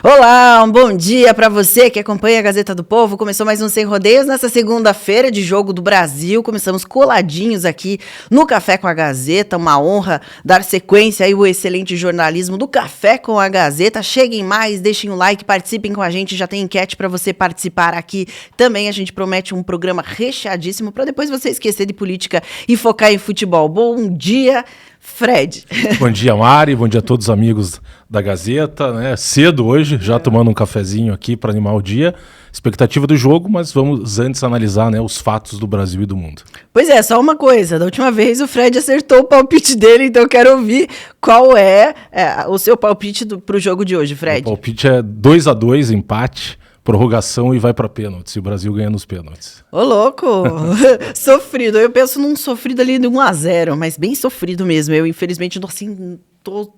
Olá, um bom dia para você que acompanha a Gazeta do Povo. Começou mais um Sem Rodeios nessa segunda-feira de Jogo do Brasil. Começamos coladinhos aqui no Café com a Gazeta. Uma honra dar sequência aí ao excelente jornalismo do Café com a Gazeta. Cheguem mais, deixem o like, participem com a gente. Já tem enquete para você participar aqui também. A gente promete um programa recheadíssimo para depois você esquecer de política e focar em futebol. Bom dia, Fred. Bom dia, Mari. Bom dia a todos os amigos da Gazeta, né? Cedo hoje, já tomando um cafezinho aqui para animar o dia. Expectativa do jogo, mas vamos antes analisar, né, os fatos do Brasil e do mundo. Pois é, só uma coisa. Da última vez o Fred acertou o palpite dele, então eu quero ouvir qual é o seu palpite para o jogo de hoje, Fred. O palpite é 2-2, empate, prorrogação e vai para pênaltis. E o Brasil ganha nos pênaltis. Ô, louco! Sofrido. Eu penso num sofrido ali de 1-0, mas bem sofrido mesmo. Eu, infelizmente,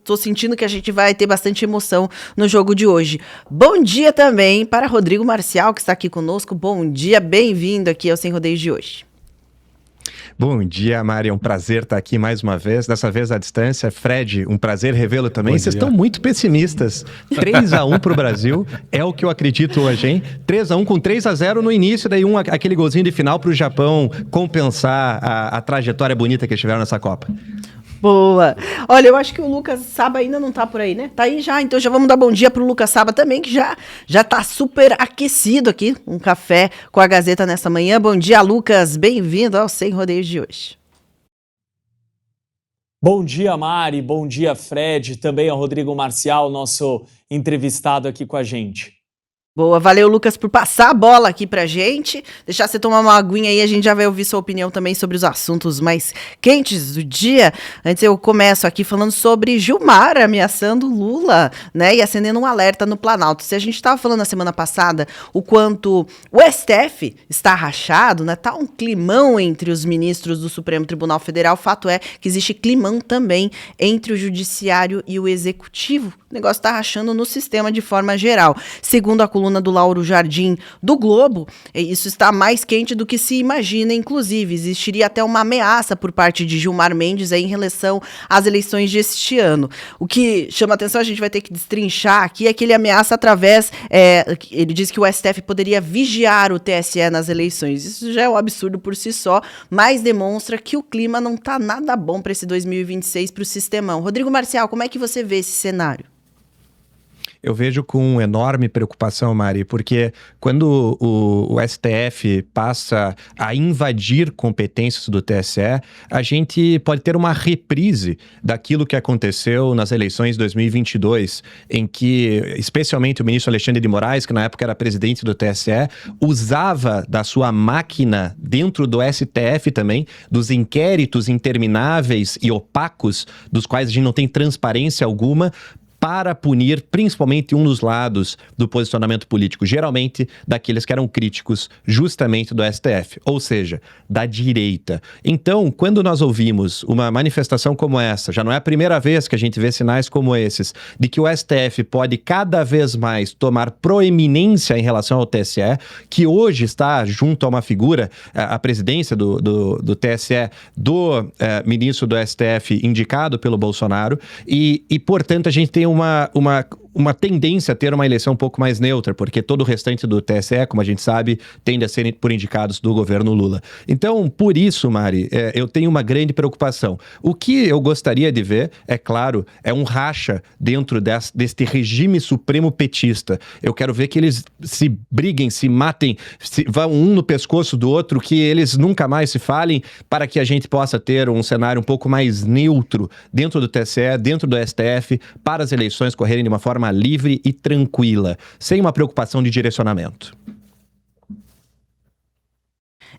tô sentindo que a gente vai ter bastante emoção no jogo de hoje. Bom dia também para Rodrigo Marcial, que está aqui conosco. Bom dia, bem-vindo aqui ao Sem Rodeios de hoje. Bom dia, Mari, é um prazer estar aqui mais uma vez, dessa vez à distância. Fred, um prazer revê-lo também. Vocês estão muito pessimistas. 3-1 para o Brasil, é o que eu acredito hoje, hein? 3-1 com 3-0 no início, daí aquele golzinho de final para o Japão compensar a trajetória bonita que eles tiveram nessa Copa. Boa. Olha, eu acho que o Lucas Saba ainda não tá por aí, né? Tá aí já, então já vamos dar bom dia pro Lucas Saba também, que já tá super aquecido aqui, um café com a Gazeta nessa manhã. Bom dia, Lucas, bem-vindo ao Sem Rodeios de hoje. Bom dia, Mari, bom dia, Fred, também ao Rodrigo Marcial, nosso entrevistado aqui com a gente. Boa, valeu, Lucas, por passar a bola aqui pra gente. Deixar você tomar uma aguinha aí, a gente já vai ouvir sua opinião também sobre os assuntos mais quentes do dia. Antes eu começo aqui falando sobre Gilmar ameaçando Lula, né, e acendendo um alerta no Planalto. Se a gente estava falando na semana passada o quanto o STF está rachado, né, tá um climão entre os ministros do Supremo Tribunal Federal, o fato é que existe climão também entre o Judiciário e o Executivo. O negócio está rachando no sistema de forma geral. Segundo a coluna do Lauro Jardim do Globo, isso está mais quente do que se imagina, inclusive. Existiria até uma ameaça por parte de Gilmar Mendes aí em relação às eleições deste ano. O que chama atenção, a gente vai ter que destrinchar aqui, é que ele ameaça através, ele diz que o STF poderia vigiar o TSE nas eleições. Isso já é um absurdo por si só, mas demonstra que o clima não está nada bom para esse 2026 para o sistemão. Rodrigo Marcial, como é que você vê esse cenário? Eu vejo com enorme preocupação, Mari, porque quando o STF passa a invadir competências do TSE, a gente pode ter uma reprise daquilo que aconteceu nas eleições de 2022, em que, especialmente o ministro Alexandre de Moraes, que na época era presidente do TSE, usava da sua máquina dentro do STF também, dos inquéritos intermináveis e opacos, dos quais a gente não tem transparência alguma, para punir principalmente um dos lados do posicionamento político, geralmente daqueles que eram críticos justamente do STF, ou seja, da direita. Então, quando nós ouvimos uma manifestação como essa, já não é a primeira vez que a gente vê sinais como esses, de que o STF pode cada vez mais tomar proeminência em relação ao TSE, que hoje está junto a uma figura, a presidência do TSE, do ministro do STF indicado pelo Bolsonaro, e portanto, a gente tem uma tendência a ter uma eleição um pouco mais neutra, porque todo o restante do TSE, como a gente sabe, tende a ser por indicados do governo Lula. Então, por isso, Mari, eu tenho uma grande preocupação. O que eu gostaria de ver, é claro, é um racha dentro deste regime supremo petista. Eu quero ver que eles se briguem, se matem, vão um no pescoço do outro, que eles nunca mais se falem, para que a gente possa ter um cenário um pouco mais neutro dentro do TSE, dentro do STF, para as eleições correrem de uma forma livre e tranquila, sem uma preocupação de direcionamento.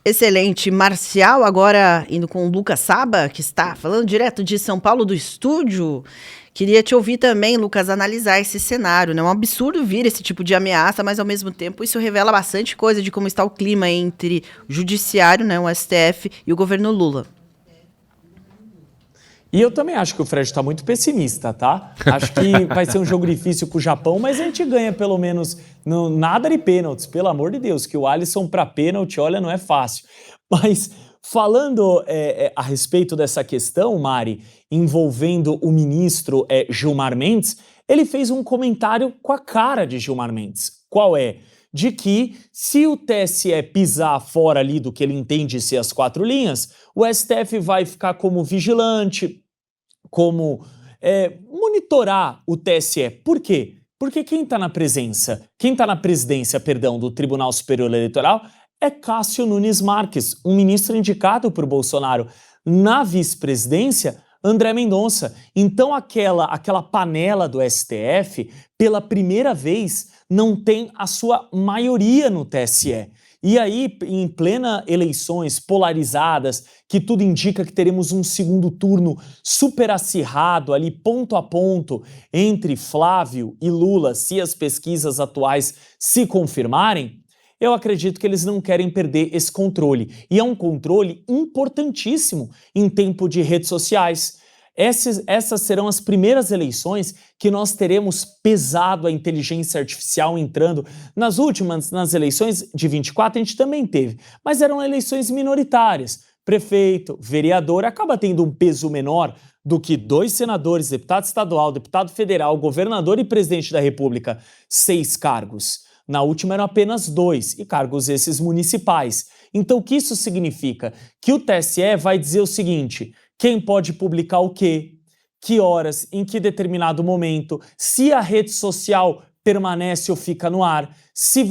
Excelente. Marcial, agora indo com o Lucas Saba, que está falando direto de São Paulo do estúdio. Queria te ouvir também, Lucas, analisar esse cenário. Né? É um absurdo vir esse tipo de ameaça, mas ao mesmo tempo isso revela bastante coisa de como está o clima entre o judiciário, né, o STF e o governo Lula. E eu também acho que o Fred está muito pessimista, tá? Acho que vai ser um jogo difícil pro Japão, mas a gente ganha pelo menos nada de pênaltis, pelo amor de Deus, que o Alisson para pênalti, olha, não é fácil. Mas falando a respeito dessa questão, Mari, envolvendo o ministro Gilmar Mendes, ele fez um comentário com a cara de Gilmar Mendes. Qual é? De que se o TSE pisar fora ali do que ele entende ser as 4 linhas, o STF vai ficar como vigilante, como monitorar o TSE. Por quê? Porque quem está na presidência, do Tribunal Superior Eleitoral é Cássio Nunes Marques, um ministro indicado por Bolsonaro. Na vice-presidência, André Mendonça. Então aquela panela do STF, pela primeira vez, não tem a sua maioria no TSE. E aí, em plena eleições polarizadas, que tudo indica que teremos um segundo turno super acirrado ali, ponto a ponto, entre Flávio e Lula, se as pesquisas atuais se confirmarem, eu acredito que eles não querem perder esse controle. E é um controle importantíssimo em tempo de redes sociais. Essas serão as primeiras eleições que nós teremos pesado a inteligência artificial entrando. Nas eleições de 24 a gente também teve, mas eram eleições minoritárias. Prefeito, vereador, acaba tendo um peso menor do que 2 senadores, deputado estadual, deputado federal, governador e presidente da República, 6 cargos. Na última eram apenas 2, e cargos esses municipais. Então o que isso significa? Que o TSE vai dizer o seguinte: quem pode publicar o quê? Que horas, em que determinado momento, se a rede social permanece ou fica no ar, se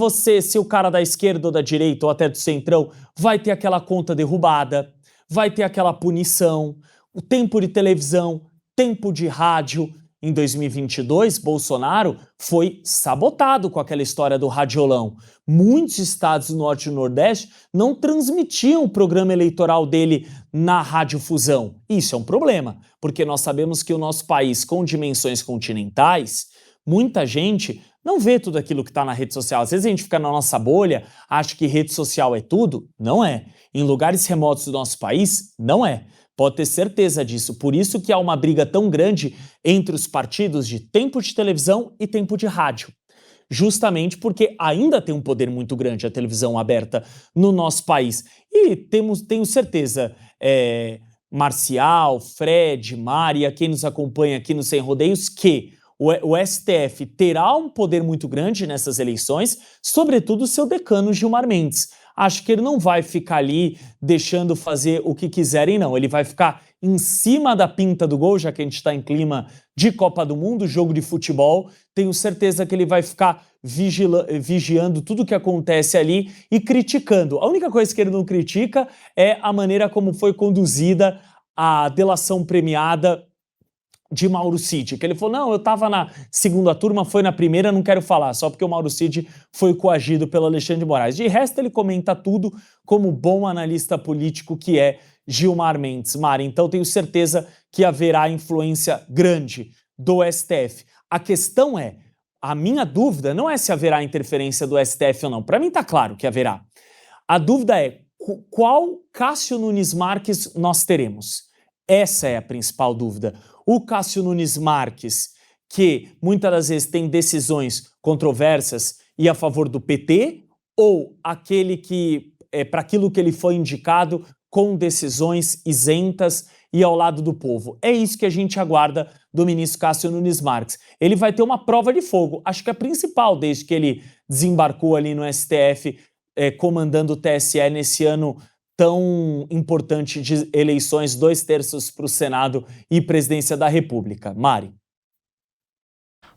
o cara da esquerda ou da direita ou até do centrão vai ter aquela conta derrubada, vai ter aquela punição, o tempo de televisão, tempo de rádio. Em 2022, Bolsonaro foi sabotado com aquela história do radiolão. Muitos estados do Norte e do Nordeste não transmitiam o programa eleitoral dele na radiodifusão. Isso é um problema, porque nós sabemos que o nosso país, com dimensões continentais, muita gente não vê tudo aquilo que está na rede social. Às vezes a gente fica na nossa bolha, acha que rede social é tudo. Não é. Em lugares remotos do nosso país, não é. Pode ter certeza disso. Por isso que há uma briga tão grande entre os partidos de tempo de televisão e tempo de rádio. Justamente porque ainda tem um poder muito grande a televisão aberta no nosso país. E tenho certeza, Marcial, Fred, Maria, quem nos acompanha aqui no Sem Rodeios, que o STF terá um poder muito grande nessas eleições, sobretudo o seu decano Gilmar Mendes. Acho que ele não vai ficar ali deixando fazer o que quiserem, não. Ele vai ficar em cima da pinta do gol, já que a gente está em clima de Copa do Mundo, jogo de futebol. Tenho certeza que ele vai ficar vigiando tudo o que acontece ali e criticando. A única coisa que ele não critica é a maneira como foi conduzida a delação premiada de Mauro Cid, que ele falou, não, eu estava na segunda turma, foi na primeira, não quero falar, só porque o Mauro Cid foi coagido pelo Alexandre de Moraes. De resto, ele comenta tudo como bom analista político que é Gilmar Mendes. Mari, então tenho certeza que haverá influência grande do STF. A questão a minha dúvida não é se haverá interferência do STF ou não. Para mim está claro que haverá. A dúvida é qual Cássio Nunes Marques nós teremos. Essa é a principal dúvida. O Cássio Nunes Marques, que muitas das vezes tem decisões controversas e a favor do PT, ou aquele que, para aquilo que ele foi indicado, com decisões isentas e ao lado do povo. É isso que a gente aguarda do ministro Cássio Nunes Marques. Ele vai ter uma prova de fogo, acho que a principal desde que ele desembarcou ali no STF, comandando o TSE nesse ano tão importante de eleições, 2/3 para o Senado e presidência da República. Mari.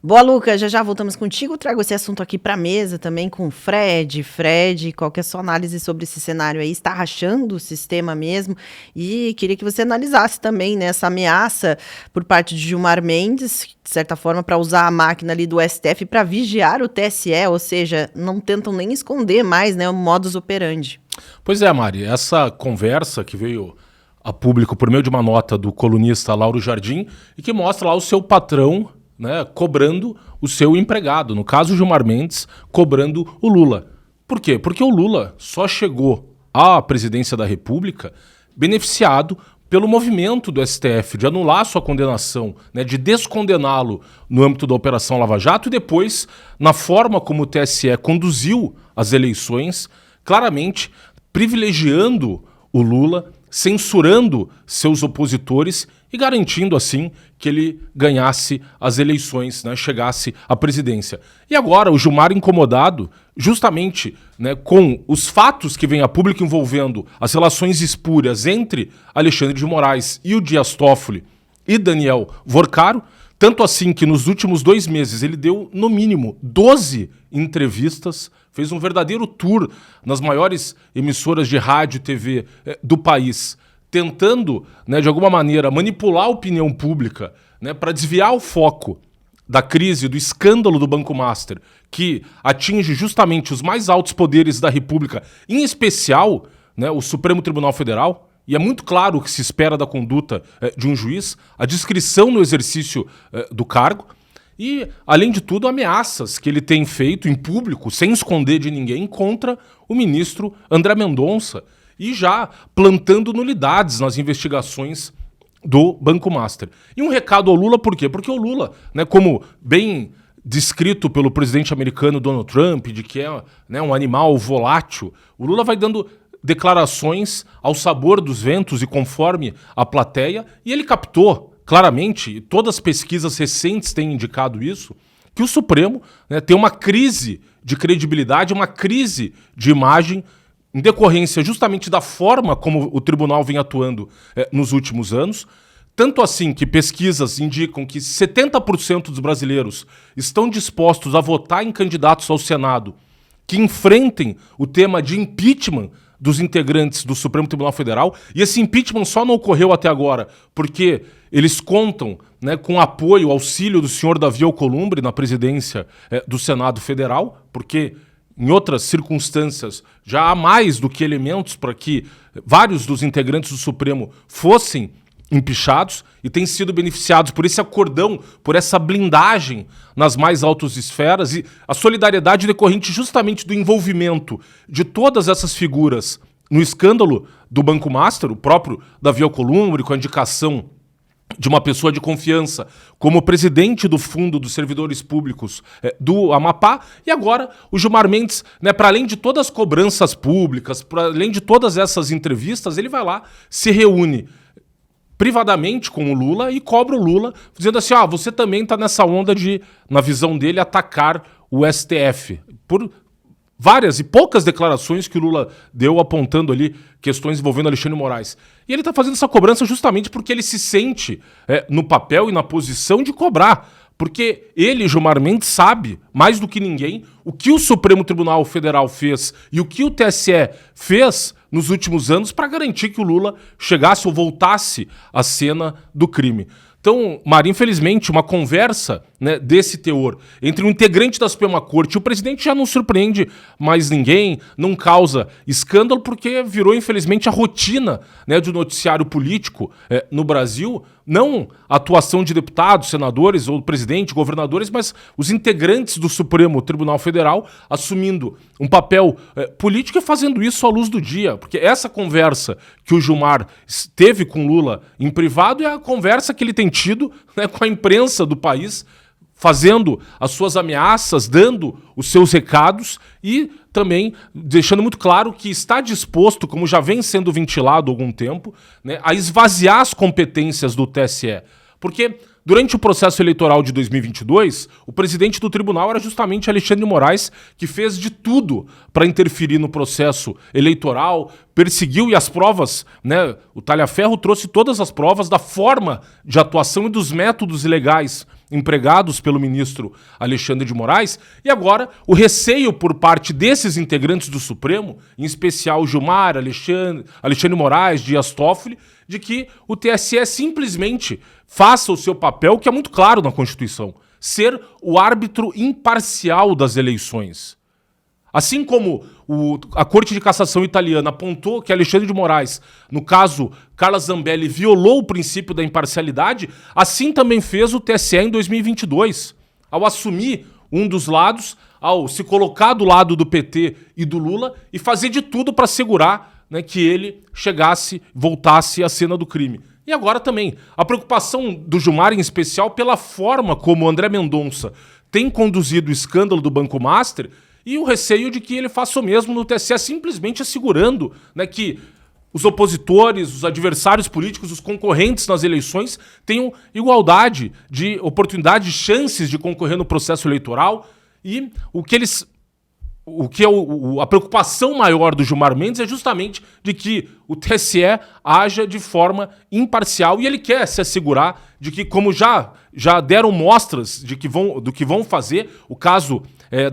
Boa, Lucas. Já voltamos contigo. Trago esse assunto aqui para a mesa também com o Fred. Fred, qual que é a sua análise sobre esse cenário aí? Está rachando o sistema mesmo? E queria que você analisasse também, né, essa ameaça por parte de Gilmar Mendes, de certa forma, para usar a máquina ali do STF para vigiar o TSE, ou seja, não tentam nem esconder mais, né, o modus operandi. Pois é, Mari, essa conversa que veio a público por meio de uma nota do colunista Lauro Jardim e que mostra lá o seu patrão, né, cobrando o seu empregado, no caso Gilmar Mendes, cobrando o Lula. Por quê? Porque o Lula só chegou à presidência da República beneficiado pelo movimento do STF de anular sua condenação, né, de descondená-lo no âmbito da Operação Lava Jato e depois, na forma como o TSE conduziu as eleições, claramente privilegiando o Lula, censurando seus opositores e garantindo, assim, que ele ganhasse as eleições, né, chegasse à presidência. E agora o Gilmar, incomodado justamente, né, com os fatos que vêm a público envolvendo as relações espúrias entre Alexandre de Moraes e o Dias Toffoli e Daniel Vorcaro, tanto assim que nos últimos 2 meses ele deu, no mínimo, 12 entrevistas, fez um verdadeiro tour nas maiores emissoras de rádio e TV do país, tentando, né, de alguma maneira, manipular a opinião pública, né, para desviar o foco da crise, do escândalo do Banco Master, que atinge justamente os mais altos poderes da República, em especial, né, o Supremo Tribunal Federal. E é muito claro o que se espera da conduta de um juiz, a discrição no exercício do cargo e, além de tudo, ameaças que ele tem feito em público, sem esconder de ninguém, contra o ministro André Mendonça e já plantando nulidades nas investigações do Banco Master. E um recado ao Lula, por quê? Porque o Lula, né, como bem descrito pelo presidente americano Donald Trump, de que é, né, um animal volátil, o Lula vai dando declarações ao sabor dos ventos e conforme a plateia, e ele captou claramente, e todas as pesquisas recentes têm indicado isso, que o Supremo, né, tem uma crise de credibilidade, uma crise de imagem em decorrência justamente da forma como o tribunal vem atuando nos últimos anos, tanto assim que pesquisas indicam que 70% dos brasileiros estão dispostos a votar em candidatos ao Senado que enfrentem o tema de impeachment dos integrantes do Supremo Tribunal Federal, e esse impeachment só não ocorreu até agora porque eles contam, né, com apoio, auxílio do senhor Davi Alcolumbre na presidência do Senado Federal, porque em outras circunstâncias já há mais do que elementos para que vários dos integrantes do Supremo fossem empichados e têm sido beneficiados por esse acordão, por essa blindagem nas mais altas esferas e a solidariedade decorrente justamente do envolvimento de todas essas figuras no escândalo do Banco Master, o próprio Davi Alcolumbre, com a indicação de uma pessoa de confiança como presidente do Fundo dos Servidores Públicos do Amapá, e agora o Gilmar Mendes, né, para além de todas as cobranças públicas, para além de todas essas entrevistas, ele vai lá, se reúne privadamente com o Lula e cobra o Lula, dizendo assim, você também está nessa onda de, na visão dele, atacar o STF. Por várias e poucas declarações que o Lula deu apontando ali questões envolvendo Alexandre de Moraes. E ele está fazendo essa cobrança justamente porque ele se sente no papel e na posição de cobrar. Porque ele, Gilmar Mendes, sabe, mais do que ninguém, o que o Supremo Tribunal Federal fez e o que o TSE fez nos últimos anos para garantir que o Lula chegasse ou voltasse à cena do crime. Então, Mari, infelizmente, uma conversa, né, desse teor entre um integrante da Suprema Corte e o presidente já não surpreende mais ninguém, não causa escândalo, porque virou, infelizmente, a rotina, né, do noticiário político no Brasil. Não a atuação de deputados, senadores ou presidente, governadores, mas os integrantes do Supremo Tribunal Federal assumindo um papel político e fazendo isso à luz do dia. Porque essa conversa que o Gilmar teve com Lula em privado é a conversa que ele tem tido, né, com a imprensa do país, fazendo as suas ameaças, dando os seus recados e também deixando muito claro que está disposto, como já vem sendo ventilado há algum tempo, né, a esvaziar as competências do TSE. Porque durante o processo eleitoral de 2022, o presidente do tribunal era justamente Alexandre de Moraes, que fez de tudo para interferir no processo eleitoral, perseguiu e as provas, né, o Talhaferro trouxe todas as provas da forma de atuação e dos métodos ilegais empregados pelo ministro Alexandre de Moraes, e agora o receio por parte desses integrantes do Supremo, em especial Gilmar, Alexandre Moraes, Dias Toffoli, de que o TSE simplesmente faça o seu papel, que é muito claro na Constituição, ser o árbitro imparcial das eleições. Assim como a Corte de Cassação italiana apontou que Alexandre de Moraes, no caso Carla Zambelli, violou o princípio da imparcialidade, assim também fez o TSE em 2022, ao assumir um dos lados, ao se colocar do lado do PT e do Lula e fazer de tudo para assegurar, né, que ele voltasse à cena do crime. E agora também, a preocupação do Gilmar, em especial, pela forma como o André Mendonça tem conduzido o escândalo do Banco Master e o receio de que ele faça o mesmo no TSE, simplesmente assegurando, né, que os opositores, os adversários políticos, os concorrentes nas eleições tenham igualdade de oportunidade, de chances de concorrer no processo eleitoral. E a preocupação maior do Gilmar Mendes é justamente de que o TSE haja de forma imparcial, e ele quer se assegurar de que, como já deram mostras do que vão fazer, o caso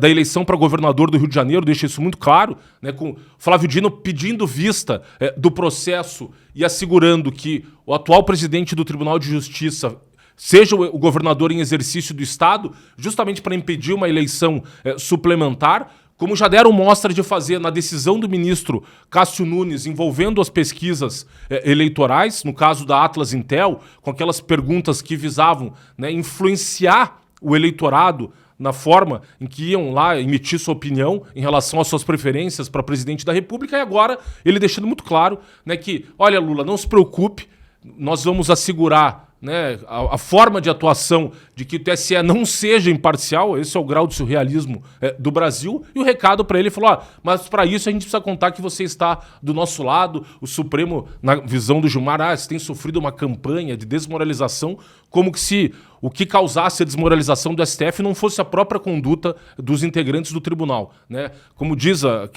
da eleição para governador do Rio de Janeiro deixa isso muito claro, né, com Flávio Dino pedindo vista do processo e assegurando que o atual presidente do Tribunal de Justiça seja o governador em exercício do Estado, justamente para impedir uma eleição suplementar, como já deram mostra de fazer na decisão do ministro Cássio Nunes envolvendo as pesquisas eleitorais, no caso da Atlas Intel, com aquelas perguntas que visavam, né, influenciar o eleitorado na forma em que iam lá emitir sua opinião em relação às suas preferências para presidente da República, e agora ele deixando muito claro, né, que, olha, Lula, não se preocupe, nós vamos assegurar, né, a forma de atuação de que o TSE não seja imparcial. Esse é o grau de surrealismo do Brasil. E o recado para ele falou: mas para isso a gente precisa contar que você está do nosso lado. O Supremo, na visão do Gilmar, você tem sofrido uma campanha de desmoralização, como que se o que causasse a desmoralização do STF não fosse a própria conduta dos integrantes do tribunal, né? Como diz o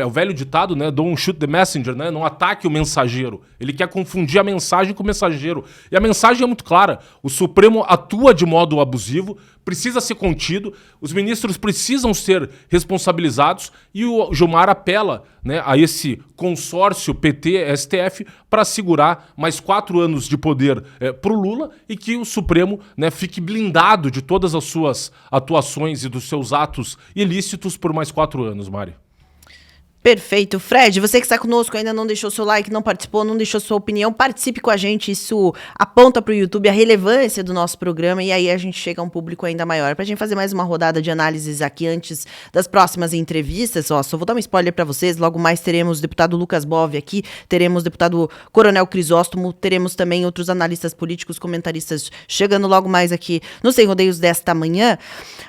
velho ditado, né? Don't shoot the messenger, né? Não ataque o mensageiro. Ele quer confundir a mensagem com o mensageiro. E a mensagem é muito clara. O Supremo atua de modo abusivo, precisa ser contido, os ministros precisam ser responsabilizados, e o Gilmar apela, né, a esse consórcio PT-STF para assegurar mais 4 anos de poder para o Lula, e que o Supremo, né, fique blindado de todas as suas atuações e dos seus atos ilícitos por mais 4 anos, Mari. Perfeito. Fred, você que está conosco, ainda não deixou seu like, não participou, não deixou sua opinião, participe com a gente. Isso aponta para o YouTube a relevância do nosso programa, e aí a gente chega a um público ainda maior. Para a gente fazer mais uma rodada de análises aqui antes das próximas entrevistas, só vou dar um spoiler para vocês. Logo mais teremos o deputado Lucas Bove aqui, teremos o deputado Coronel Crisóstomo, teremos também outros analistas políticos, comentaristas chegando logo mais aqui no Sem Rodeios desta manhã.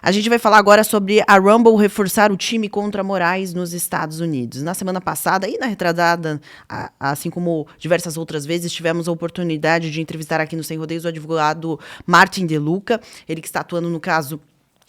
A gente vai falar agora sobre a Rumble reforçar o time contra Moraes nos Estados Unidos. Na semana passada e na retrasada, assim como diversas outras vezes, tivemos a oportunidade de entrevistar aqui no Sem Rodeios o advogado Martin De Luca, ele que está atuando no caso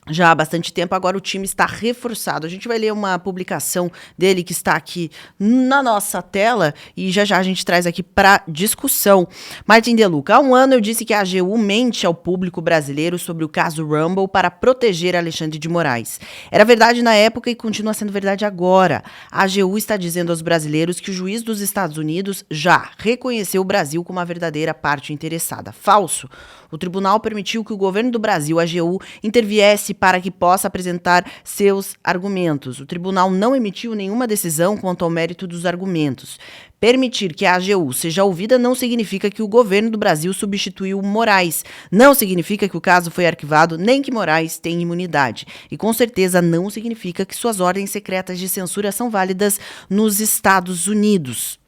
já há bastante tempo. Agora o time está reforçado. A gente vai ler uma publicação dele que está aqui na nossa tela e já a gente traz aqui para discussão. Martin De Luca: há um ano eu disse que a AGU mente ao público brasileiro sobre o caso Rumble para proteger Alexandre de Moraes. Era verdade na época e continua sendo verdade agora. A AGU está dizendo aos brasileiros que o juiz dos Estados Unidos já reconheceu o Brasil como a verdadeira parte interessada. Falso. O tribunal permitiu que o governo do Brasil, a AGU, interviesse para que possa apresentar seus argumentos. O tribunal não emitiu nenhuma decisão quanto ao mérito dos argumentos. Permitir que a AGU seja ouvida não significa que o governo do Brasil substituiu Moraes. Não significa que o caso foi arquivado, nem que Moraes tem imunidade. E com certeza não significa que suas ordens secretas de censura são válidas nos Estados Unidos.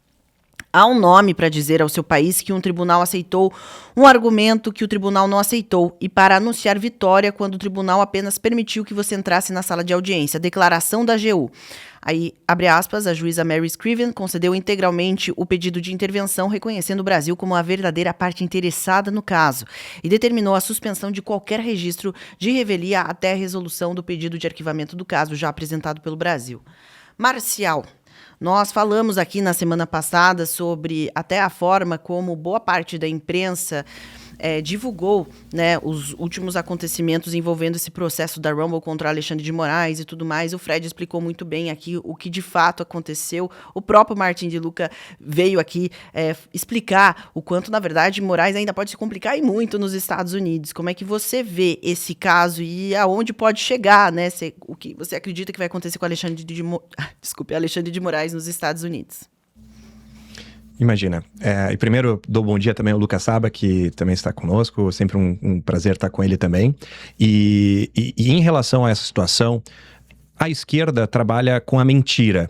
Há um nome para dizer ao seu país que um tribunal aceitou um argumento que o tribunal não aceitou, e para anunciar vitória quando o tribunal apenas permitiu que você entrasse na sala de audiência. Declaração da AGU. Aí, abre aspas, a juíza Mary Scriven concedeu integralmente o pedido de intervenção, reconhecendo o Brasil como a verdadeira parte interessada no caso, e determinou a suspensão de qualquer registro de revelia até a resolução do pedido de arquivamento do caso já apresentado pelo Brasil. Marcial. Nós falamos aqui na semana passada sobre até a forma como boa parte da imprensa divulgou, né, os últimos acontecimentos envolvendo esse processo da Rumble contra Alexandre de Moraes e tudo mais. O Fred explicou muito bem aqui o que de fato aconteceu. O próprio Martin De Luca veio aqui explicar o quanto, na verdade, Moraes ainda pode se complicar e muito nos Estados Unidos. Como é que você vê esse caso e aonde pode chegar, né? O que você acredita que vai acontecer com Alexandre de Moraes nos Estados Unidos? Imagina. E primeiro dou bom dia também ao Lucas Saba, que também está conosco. Sempre um prazer estar com ele também. E em relação a essa situação, a esquerda trabalha com a mentira.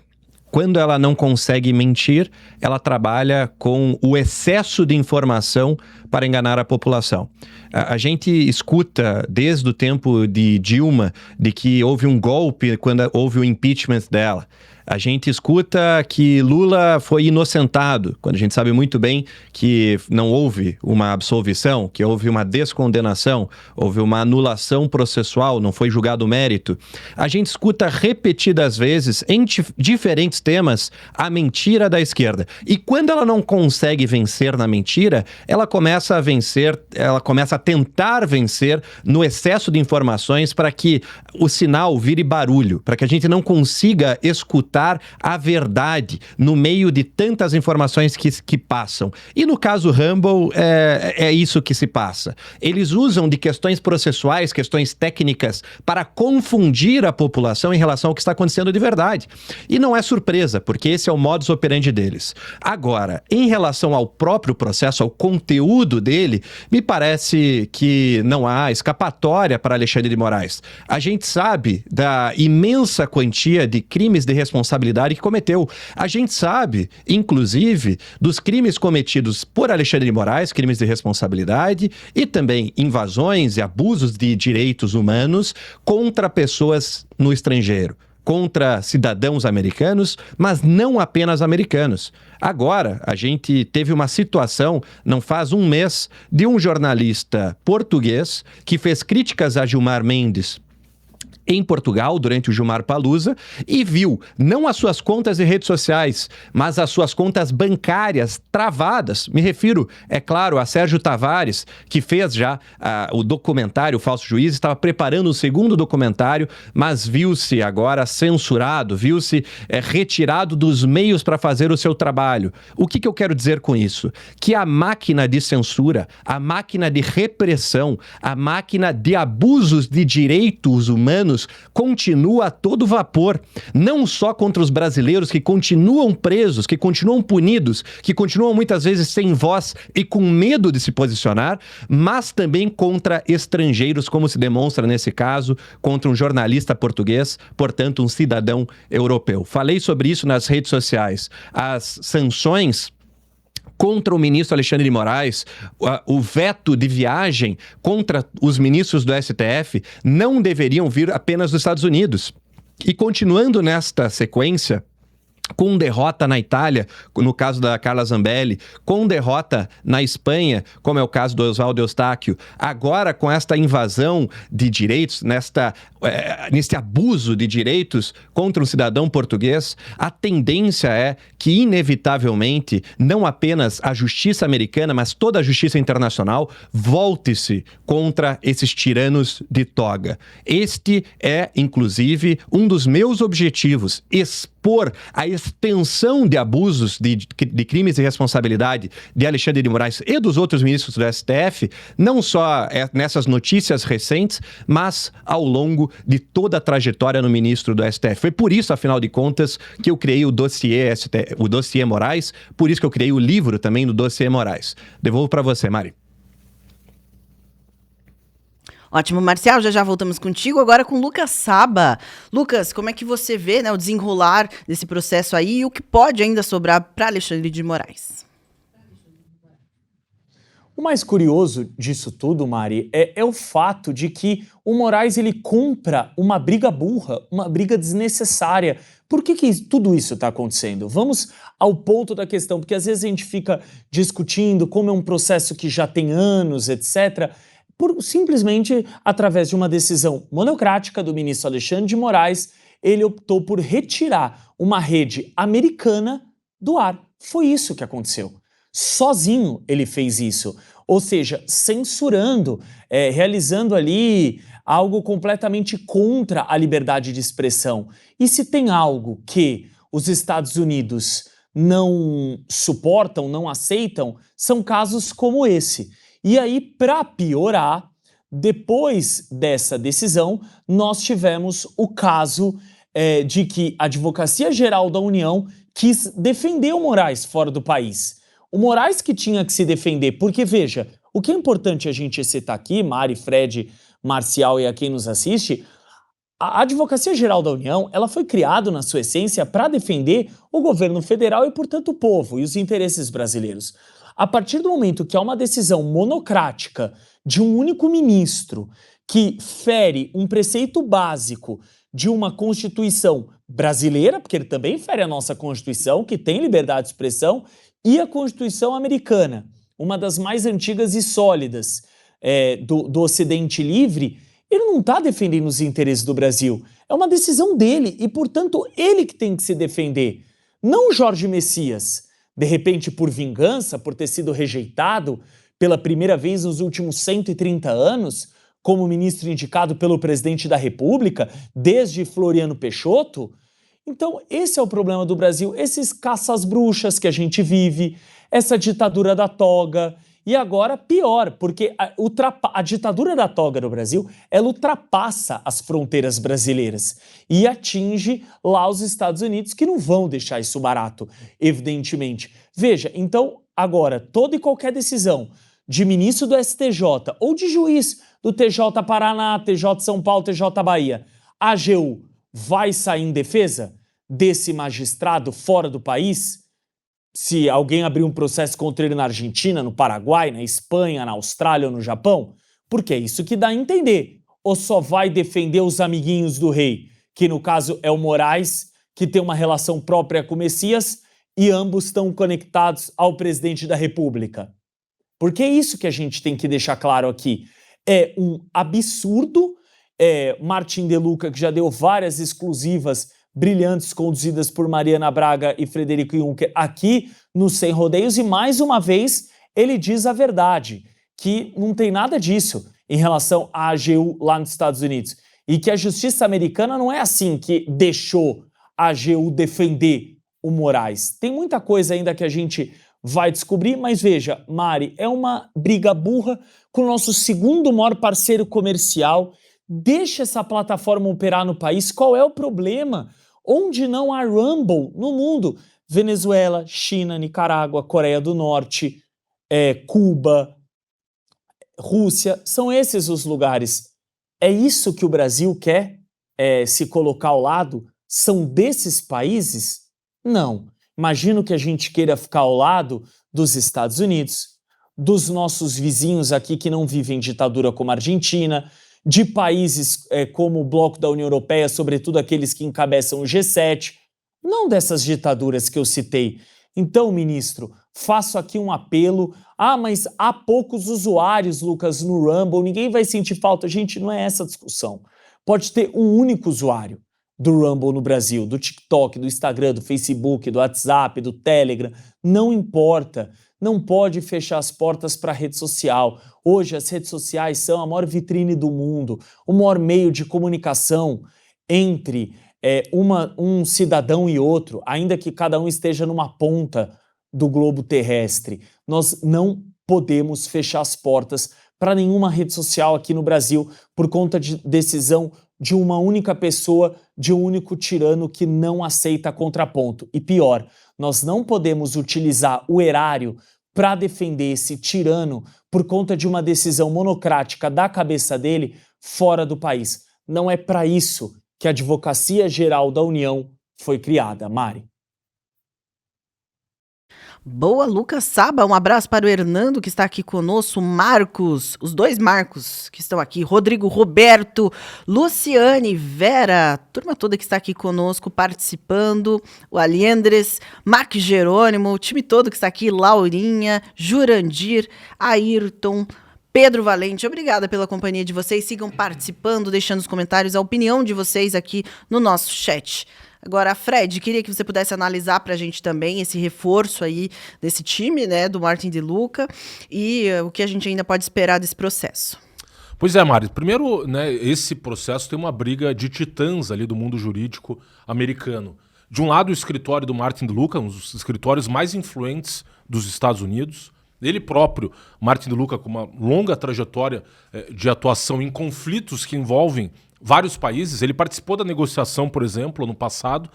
Quando ela não consegue mentir, ela trabalha com o excesso de informação para enganar a população. A gente escuta desde o tempo de Dilma de que houve um golpe quando houve o impeachment dela. A gente escuta que Lula foi inocentado, quando a gente sabe muito bem que não houve uma absolvição, que houve uma descondenação, houve uma anulação processual, não foi julgado o mérito. A gente escuta repetidas vezes, em diferentes temas, a mentira da esquerda. E quando ela não consegue vencer na mentira, ela começa a vencer, ela começa a tentar vencer no excesso de informações para que o sinal vire barulho, para que a gente não consiga escutar a verdade no meio de tantas informações que passam. E no caso Rumble, é isso que se passa. Eles usam de questões processuais, questões técnicas, para confundir a população em relação ao que está acontecendo de verdade. E não é surpresa, porque esse é o modus operandi deles. Agora, em relação ao próprio processo, ao conteúdo dele, me parece que não há escapatória para Alexandre de Moraes. A gente sabe da imensa quantia de crimes de responsabilidade que cometeu. A gente sabe, inclusive, dos crimes cometidos por Alexandre de Moraes, crimes de responsabilidade, e também invasões e abusos de direitos humanos contra pessoas no estrangeiro, contra cidadãos americanos, mas não apenas americanos. Agora, a gente teve uma situação, não faz um mês, de um jornalista português que fez críticas a Gilmar Mendes em Portugal, durante o Gilmar Palusa, e viu não as suas contas de redes sociais, mas as suas contas bancárias travadas. Me refiro, é claro, a Sérgio Tavares, que fez já o documentário O Falso Juiz, estava preparando o segundo documentário, mas viu-se agora censurado, viu-se retirado dos meios para fazer o seu trabalho. O que eu quero dizer com isso? Que a máquina de censura, a máquina de repressão, a máquina de abusos de direitos humanos continua a todo vapor, não só contra os brasileiros que continuam presos, que continuam punidos, que continuam muitas vezes sem voz e com medo de se posicionar, mas também contra estrangeiros, como se demonstra nesse caso, contra um jornalista português, portanto um cidadão europeu. Falei sobre isso nas redes sociais. As sanções contra o ministro Alexandre de Moraes, o veto de viagem contra os ministros do STF não deveriam vir apenas dos Estados Unidos. E continuando nesta sequência, com derrota na Itália, no caso da Carla Zambelli, com derrota na Espanha, como é o caso do Oswaldo Eustáquio, agora com esta invasão de direitos, nesse abuso de direitos contra um cidadão português, a tendência é que, inevitavelmente, não apenas a justiça americana, mas toda a justiça internacional volte-se contra esses tiranos de toga. Este é, inclusive, um dos meus objetivos, expor a extensão de abusos de crimes de responsabilidade de Alexandre de Moraes e dos outros ministros do STF, não só nessas notícias recentes, mas ao longo de toda a trajetória no ministro do STF. Foi por isso, afinal de contas, que eu criei o dossiê Moraes, por isso que eu criei o livro também do dossiê Moraes. Devolvo para você, Mari. Ótimo, Marcial, já voltamos contigo, agora com Lucas Saba. Lucas, como é que você vê, né, o desenrolar desse processo aí e o que pode ainda sobrar para Alexandre de Moraes? O mais curioso disso tudo, Mari, é o fato de que o Moraes ele compra uma briga burra, uma briga desnecessária. Por que tudo isso está acontecendo? Vamos ao ponto da questão, porque às vezes a gente fica discutindo como é um processo que já tem anos, etc., simplesmente através de uma decisão monocrática do ministro Alexandre de Moraes, ele optou por retirar uma rede americana do ar. Foi isso que aconteceu. Sozinho ele fez isso, ou seja, censurando, realizando ali algo completamente contra a liberdade de expressão. E se tem algo que os Estados Unidos não suportam, não aceitam, são casos como esse. E aí, para piorar, depois dessa decisão, nós tivemos o caso de que a Advocacia Geral da União quis defender o Moraes fora do país. O Moraes que tinha que se defender, porque veja, o que é importante a gente citar aqui, Mari, Fred, Marcial e a quem nos assiste, A Advocacia Geral da União, ela foi criada na sua essência para defender o governo federal e, portanto, o povo e os interesses brasileiros. A partir do momento que há uma decisão monocrática de um único ministro que fere um preceito básico de uma Constituição brasileira, porque ele também fere a nossa Constituição, que tem liberdade de expressão, e a Constituição americana, uma das mais antigas e sólidas do Ocidente livre, ele não está defendendo os interesses do Brasil. É uma decisão dele e, portanto, ele que tem que se defender. Não Jorge Messias, de repente por vingança, por ter sido rejeitado pela primeira vez nos últimos 130 anos, como ministro indicado pelo presidente da República, desde Floriano Peixoto. Então, esse é o problema do Brasil, esses caça-às-bruxas que a gente vive, essa ditadura da toga. E agora, pior, porque a ditadura da toga no Brasil, ela ultrapassa as fronteiras brasileiras e atinge lá os Estados Unidos, que não vão deixar isso barato, evidentemente. Veja, então, agora, toda e qualquer decisão de ministro do STJ ou de juiz do TJ Paraná, TJ São Paulo, TJ Bahia, a AGU vai sair em defesa desse magistrado fora do país? Se alguém abrir um processo contra ele na Argentina, no Paraguai, na Espanha, na Austrália ou no Japão? Porque é isso que dá a entender. Ou só vai defender os amiguinhos do rei, que no caso é o Moraes, que tem uma relação própria com o Messias, e ambos estão conectados ao presidente da República? Porque é isso que a gente tem que deixar claro aqui. É um absurdo. Martin De Luca, que já deu várias exclusivas brilhantes conduzidas por Mariana Braga e Frederico Juncker aqui no Sem Rodeios, e mais uma vez ele diz a verdade, que não tem nada disso em relação à AGU lá nos Estados Unidos, e que a justiça americana não é assim que deixou a AGU defender o Moraes. Tem muita coisa ainda que a gente vai descobrir, mas veja, Mari, é uma briga burra com o nosso segundo maior parceiro comercial. Deixa essa plataforma operar no país, qual é o problema? Onde não há Rumble no mundo? Venezuela, China, Nicarágua, Coreia do Norte, Cuba, Rússia, são esses os lugares. É isso que o Brasil quer se colocar ao lado? São desses países? Não. Imagino que a gente queira ficar ao lado dos Estados Unidos, dos nossos vizinhos aqui que não vivem ditadura como a Argentina, de países como o bloco da União Europeia, sobretudo aqueles que encabeçam o G7, não dessas ditaduras que eu citei. Então, ministro, faço aqui um apelo. Mas há poucos usuários, Lucas, no Rumble, ninguém vai sentir falta. Gente, não é essa a discussão. Pode ter um único usuário do Rumble no Brasil, do TikTok, do Instagram, do Facebook, do WhatsApp, do Telegram, não importa. Não pode fechar as portas para a rede social. Hoje as redes sociais são a maior vitrine do mundo, o maior meio de comunicação entre um cidadão e outro, ainda que cada um esteja numa ponta do globo terrestre. Nós não podemos fechar as portas para nenhuma rede social aqui no Brasil por conta de decisão de uma única pessoa, de um único tirano que não aceita contraponto. E pior, nós não podemos utilizar o erário para defender esse tirano por conta de uma decisão monocrática da cabeça dele fora do país. Não é para isso que a Advocacia Geral da União foi criada, Mari. Boa, Lucas Saba. Um abraço para o Hernando, que está aqui conosco, Marcos, os dois Marcos que estão aqui, Rodrigo, Roberto, Luciane, Vera, turma toda que está aqui conosco participando, o Aliendres, Mark Jerônimo, o time todo que está aqui, Laurinha, Jurandir, Ayrton, Pedro Valente. Obrigada pela companhia de vocês, sigam participando, deixando os comentários, a opinião de vocês aqui no nosso chat. Agora, Fred, queria que você pudesse analisar para a gente também esse reforço aí desse time, né, do Martin De Luca, e o que a gente ainda pode esperar desse processo. Pois é, Mari. Primeiro, né, esse processo tem uma briga de titãs ali do mundo jurídico americano. De um lado, o escritório do Martin De Luca, um dos escritórios mais influentes dos Estados Unidos. Ele próprio, Martin De Luca, com uma longa trajetória de atuação em conflitos que envolvem vários países. Ele participou da negociação, por exemplo, ano passado,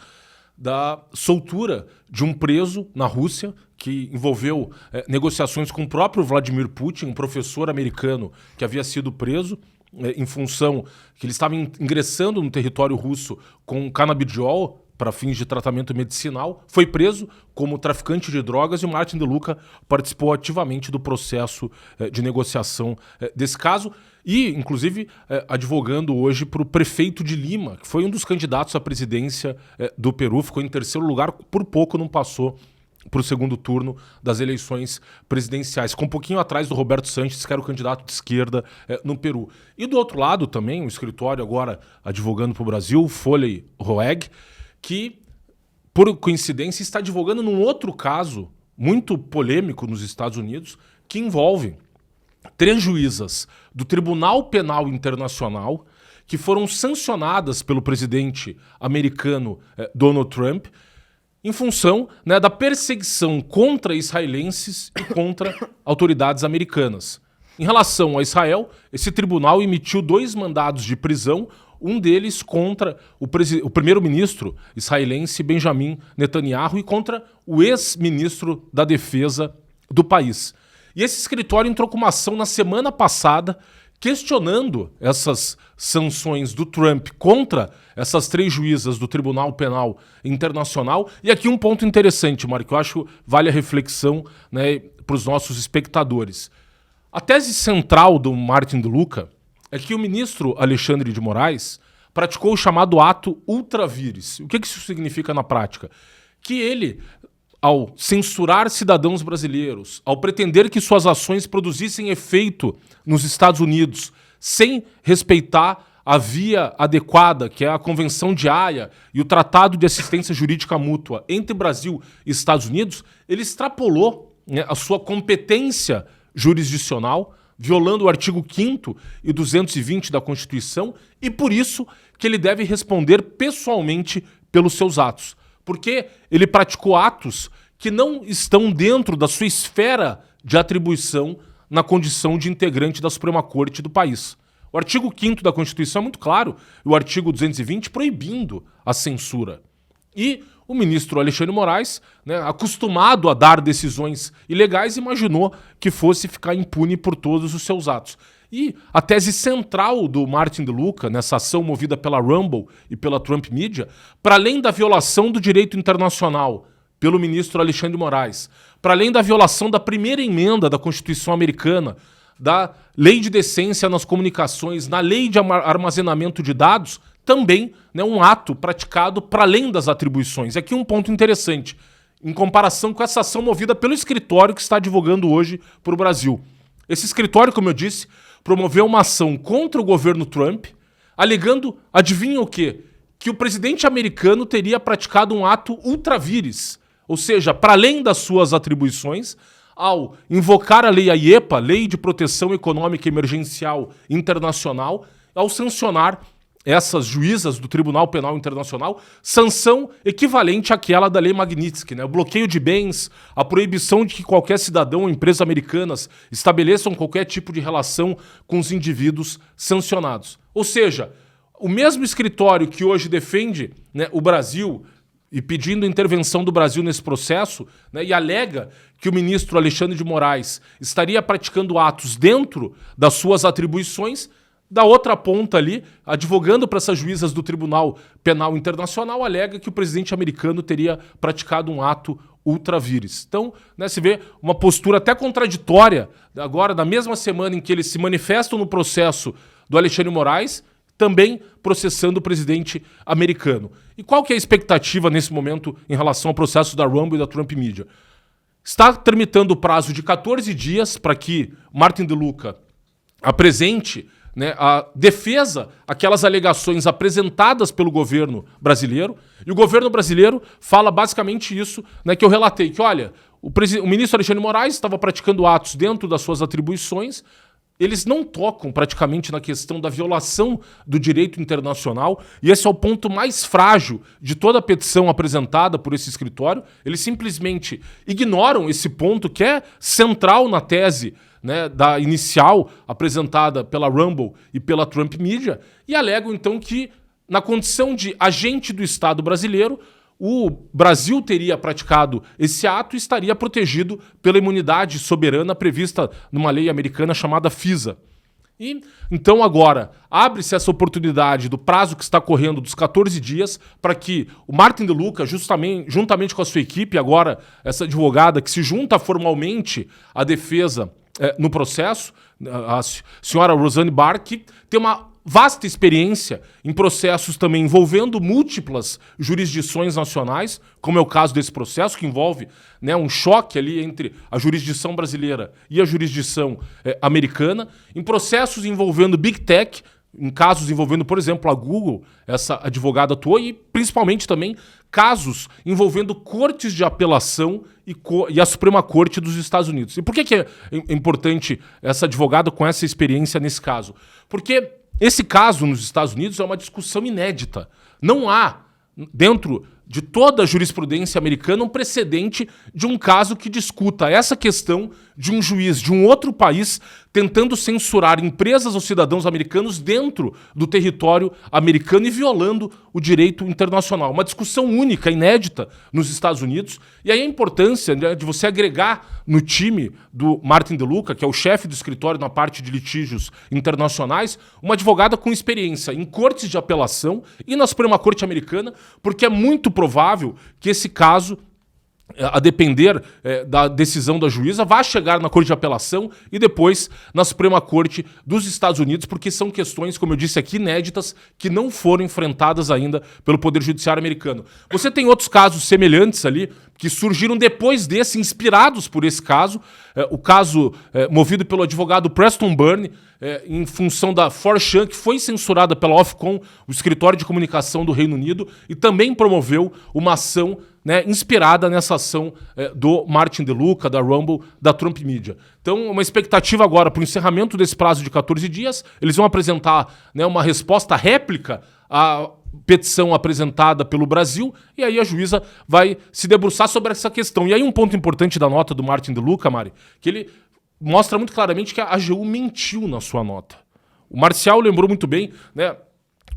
da soltura de um preso na Rússia, que envolveu negociações com o próprio Vladimir Putin, um professor americano que havia sido preso. em função que ele estava ingressando no território russo com canabidiol para fins de tratamento medicinal, foi preso como traficante de drogas e o Martin De Luca participou ativamente do processo de negociação desse caso e, inclusive, advogando hoje para o prefeito de Lima, que foi um dos candidatos à presidência do Peru, ficou em terceiro lugar, por pouco não passou para o segundo turno das eleições presidenciais, com um pouquinho atrás do Roberto Sanches, que era o candidato de esquerda no Peru. E do outro lado também, um escritório agora advogando para o Brasil, Foley Roeg, que, por coincidência, está advogando num outro caso muito polêmico nos Estados Unidos, que envolve 3 juízas do Tribunal Penal Internacional que foram sancionadas pelo presidente americano Donald Trump em função, né, da perseguição contra israelenses e contra autoridades americanas. Em relação a Israel, esse tribunal emitiu 2 mandados de prisão, um deles contra o primeiro-ministro israelense Benjamin Netanyahu e contra o ex-ministro da Defesa do país. E esse escritório entrou com uma ação na semana passada questionando essas sanções do Trump contra essas 3 juízas do Tribunal Penal Internacional. E aqui um ponto interessante, Mário, que eu acho que vale a reflexão, né, para os nossos espectadores. A tese central do Martin De Luca é que o ministro Alexandre de Moraes praticou o chamado ato ultra vires. O que isso significa na prática? Que ele, ao censurar cidadãos brasileiros, ao pretender que suas ações produzissem efeito nos Estados Unidos, sem respeitar a via adequada, que é a Convenção de Haia e o Tratado de Assistência Jurídica Mútua entre Brasil e Estados Unidos, ele extrapolou, né, a sua competência jurisdicional, violando o artigo 5º e 220 da Constituição, e por isso que ele deve responder pessoalmente pelos seus atos. Porque ele praticou atos que não estão dentro da sua esfera de atribuição na condição de integrante da Suprema Corte do país. O artigo 5º da Constituição é muito claro, e o artigo 220 proibindo a censura. E o ministro Alexandre de Moraes, né, acostumado a dar decisões ilegais, imaginou que fosse ficar impune por todos os seus atos. E a tese central do Martin De Luca, nessa ação movida pela Rumble e pela Trump Media, para além da violação do direito internacional pelo ministro Alexandre de Moraes, para além da violação da primeira emenda da Constituição americana, da lei de decência nas comunicações, na lei de armazenamento de dados, também, né, um ato praticado para além das atribuições. Aqui um ponto interessante, em comparação com essa ação movida pelo escritório que está advogando hoje para o Brasil. Esse escritório, como eu disse, promoveu uma ação contra o governo Trump, alegando, adivinha o quê? Que o presidente americano teria praticado um ato ultra vires, ou seja, para além das suas atribuições, ao invocar a lei AIEPA, Lei de Proteção Econômica Emergencial Internacional, ao sancionar essas juízas do Tribunal Penal Internacional, sanção equivalente àquela da Lei Magnitsky, né? O bloqueio de bens, a proibição de que qualquer cidadão ou empresa americanas estabeleçam qualquer tipo de relação com os indivíduos sancionados. Ou seja, o mesmo escritório que hoje defende, né, o Brasil e pedindo intervenção do Brasil nesse processo, né, e alega que o ministro Alexandre de Moraes estaria praticando atos dentro das suas atribuições, da outra ponta ali, advogando para essas juízas do Tribunal Penal Internacional, alega que o presidente americano teria praticado um ato ultra vires. Então, né, se vê uma postura até contraditória, agora, na mesma semana em que eles se manifestam no processo do Alexandre de Moraes, também processando o presidente americano. E qual que é a expectativa nesse momento em relação ao processo da Rumble e da Trump Media? Está tramitando o prazo de 14 dias para que Martin De Luca apresente, né, a defesa, aquelas alegações apresentadas pelo governo brasileiro, e o governo brasileiro fala basicamente isso, né, que eu relatei, que olha, o ministro Alexandre de Moraes estava praticando atos dentro das suas atribuições, eles não tocam praticamente na questão da violação do direito internacional, e esse é o ponto mais frágil de toda a petição apresentada por esse escritório. Eles simplesmente ignoram esse ponto que é central na tese, né, da inicial apresentada pela Rumble e pela Trump Media, e alegam então que, na condição de agente do Estado brasileiro, o Brasil teria praticado esse ato e estaria protegido pela imunidade soberana prevista numa lei americana chamada FISA. E então agora abre-se essa oportunidade do prazo que está correndo dos 14 dias para que o Martin De Luca, juntamente com a sua equipe, agora essa advogada que se junta formalmente à defesa no processo, a senhora Roseanne Barr, que tem uma vasta experiência em processos também envolvendo múltiplas jurisdições nacionais, como é o caso desse processo, que envolve, né, um choque ali entre a jurisdição brasileira e a jurisdição americana, em processos envolvendo Big Tech, em casos envolvendo, por exemplo, a Google, essa advogada atuou, e principalmente também casos envolvendo cortes de apelação e a Suprema Corte dos Estados Unidos. E por que é importante essa advogada com essa experiência nesse caso? Porque esse caso nos Estados Unidos é uma discussão inédita. Não há, dentro de toda a jurisprudência americana, um precedente de um caso que discuta essa questão de um juiz de um outro país tentando censurar empresas ou cidadãos americanos dentro do território americano e violando o direito internacional. Uma discussão única, inédita nos Estados Unidos. E aí a importância, né, de você agregar no time do Martin De Luca, que é o chefe do escritório na parte de litígios internacionais, uma advogada com experiência em cortes de apelação e na Suprema Corte americana, porque é muito provável que esse caso, a depender da decisão da juíza, vai chegar na Corte de Apelação e depois na Suprema Corte dos Estados Unidos, porque são questões, como eu disse aqui, inéditas, que não foram enfrentadas ainda pelo Poder Judiciário americano. Você tem outros casos semelhantes ali, que surgiram depois desse, inspirados por esse caso. O caso movido pelo advogado Preston Byrne, em função da 4chan, que foi censurada pela Ofcom, o escritório de comunicação do Reino Unido, e também promoveu uma ação, né, inspirada nessa ação do Martin De Luca, da Rumble, da Trump Media. Então, uma expectativa agora para o encerramento desse prazo de 14 dias. Eles vão apresentar, né, uma resposta réplica à petição apresentada pelo Brasil, e aí a juíza vai se debruçar sobre essa questão. E aí um ponto importante da nota do Martin De Luca, Mari, que ele mostra muito claramente que a AGU mentiu na sua nota. O Marcial lembrou muito bem, né?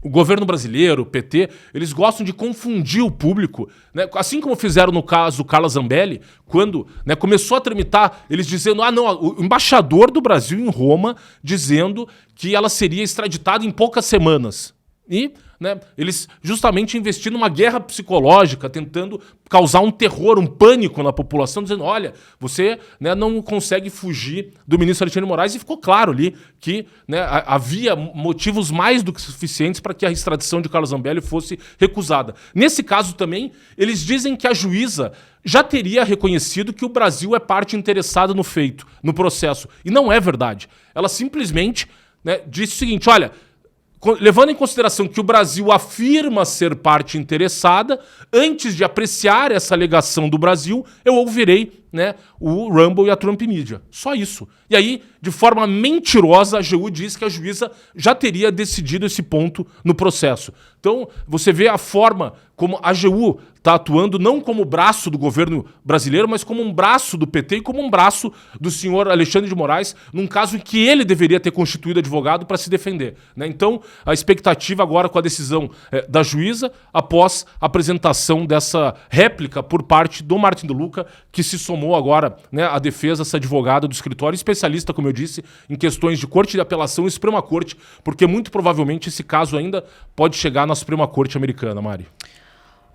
O governo brasileiro, o PT, eles gostam de confundir o público, né? Assim como fizeram no caso do Carla Zambelli, quando, né, começou a tramitar, eles dizendo, o embaixador do Brasil em Roma dizendo que ela seria extraditada em poucas semanas. E, né, eles justamente investindo numa guerra psicológica, tentando causar um terror, um pânico na população, dizendo, olha, você, né, não consegue fugir do ministro Alexandre de Moraes, e ficou claro ali que, né, havia motivos mais do que suficientes para que a extradição de Carla Zambelli fosse recusada. Nesse caso também, eles dizem que a juíza já teria reconhecido que o Brasil é parte interessada no feito, no processo, e não é verdade. Ela simplesmente, né, disse o seguinte, olha, levando em consideração que o Brasil afirma ser parte interessada, antes de apreciar essa alegação do Brasil, eu ouvirei, né, o Rumble e a Trump Media. Só isso. E aí, de forma mentirosa, a AGU diz que a juíza já teria decidido esse ponto no processo. Então, você vê a forma como a AGU está atuando, não como braço do governo brasileiro, mas como um braço do PT e como um braço do senhor Alexandre de Moraes, num caso em que ele deveria ter constituído advogado para se defender, né? Então, a expectativa agora com a decisão da juíza, após a apresentação dessa réplica por parte do Martin De Luca, que se somou agora, né, à defesa, essa advogada do escritório, especialista, como eu disse, em questões de Corte de Apelação e Suprema Corte, porque muito provavelmente esse caso ainda pode chegar na Suprema Corte americana, Mari.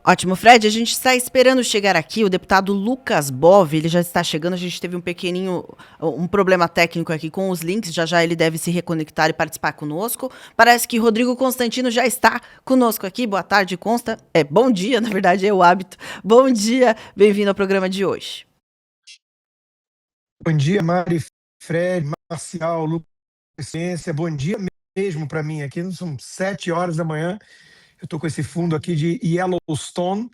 Ótimo, Fred. A gente está esperando chegar aqui o deputado Lucas Bove, ele já está chegando, a gente teve um problema técnico aqui com os links, já ele deve se reconectar e participar conosco. Parece que Rodrigo Constantino já está conosco aqui. Boa tarde, Consta. Bom dia, na verdade é o hábito. Bom dia, bem-vindo ao programa de hoje. Bom dia, Mari, Fred, Marcial, Lucas, Ciência. Bom dia mesmo para mim aqui, são 7 horas da manhã. Eu estou com esse fundo aqui de Yellowstone,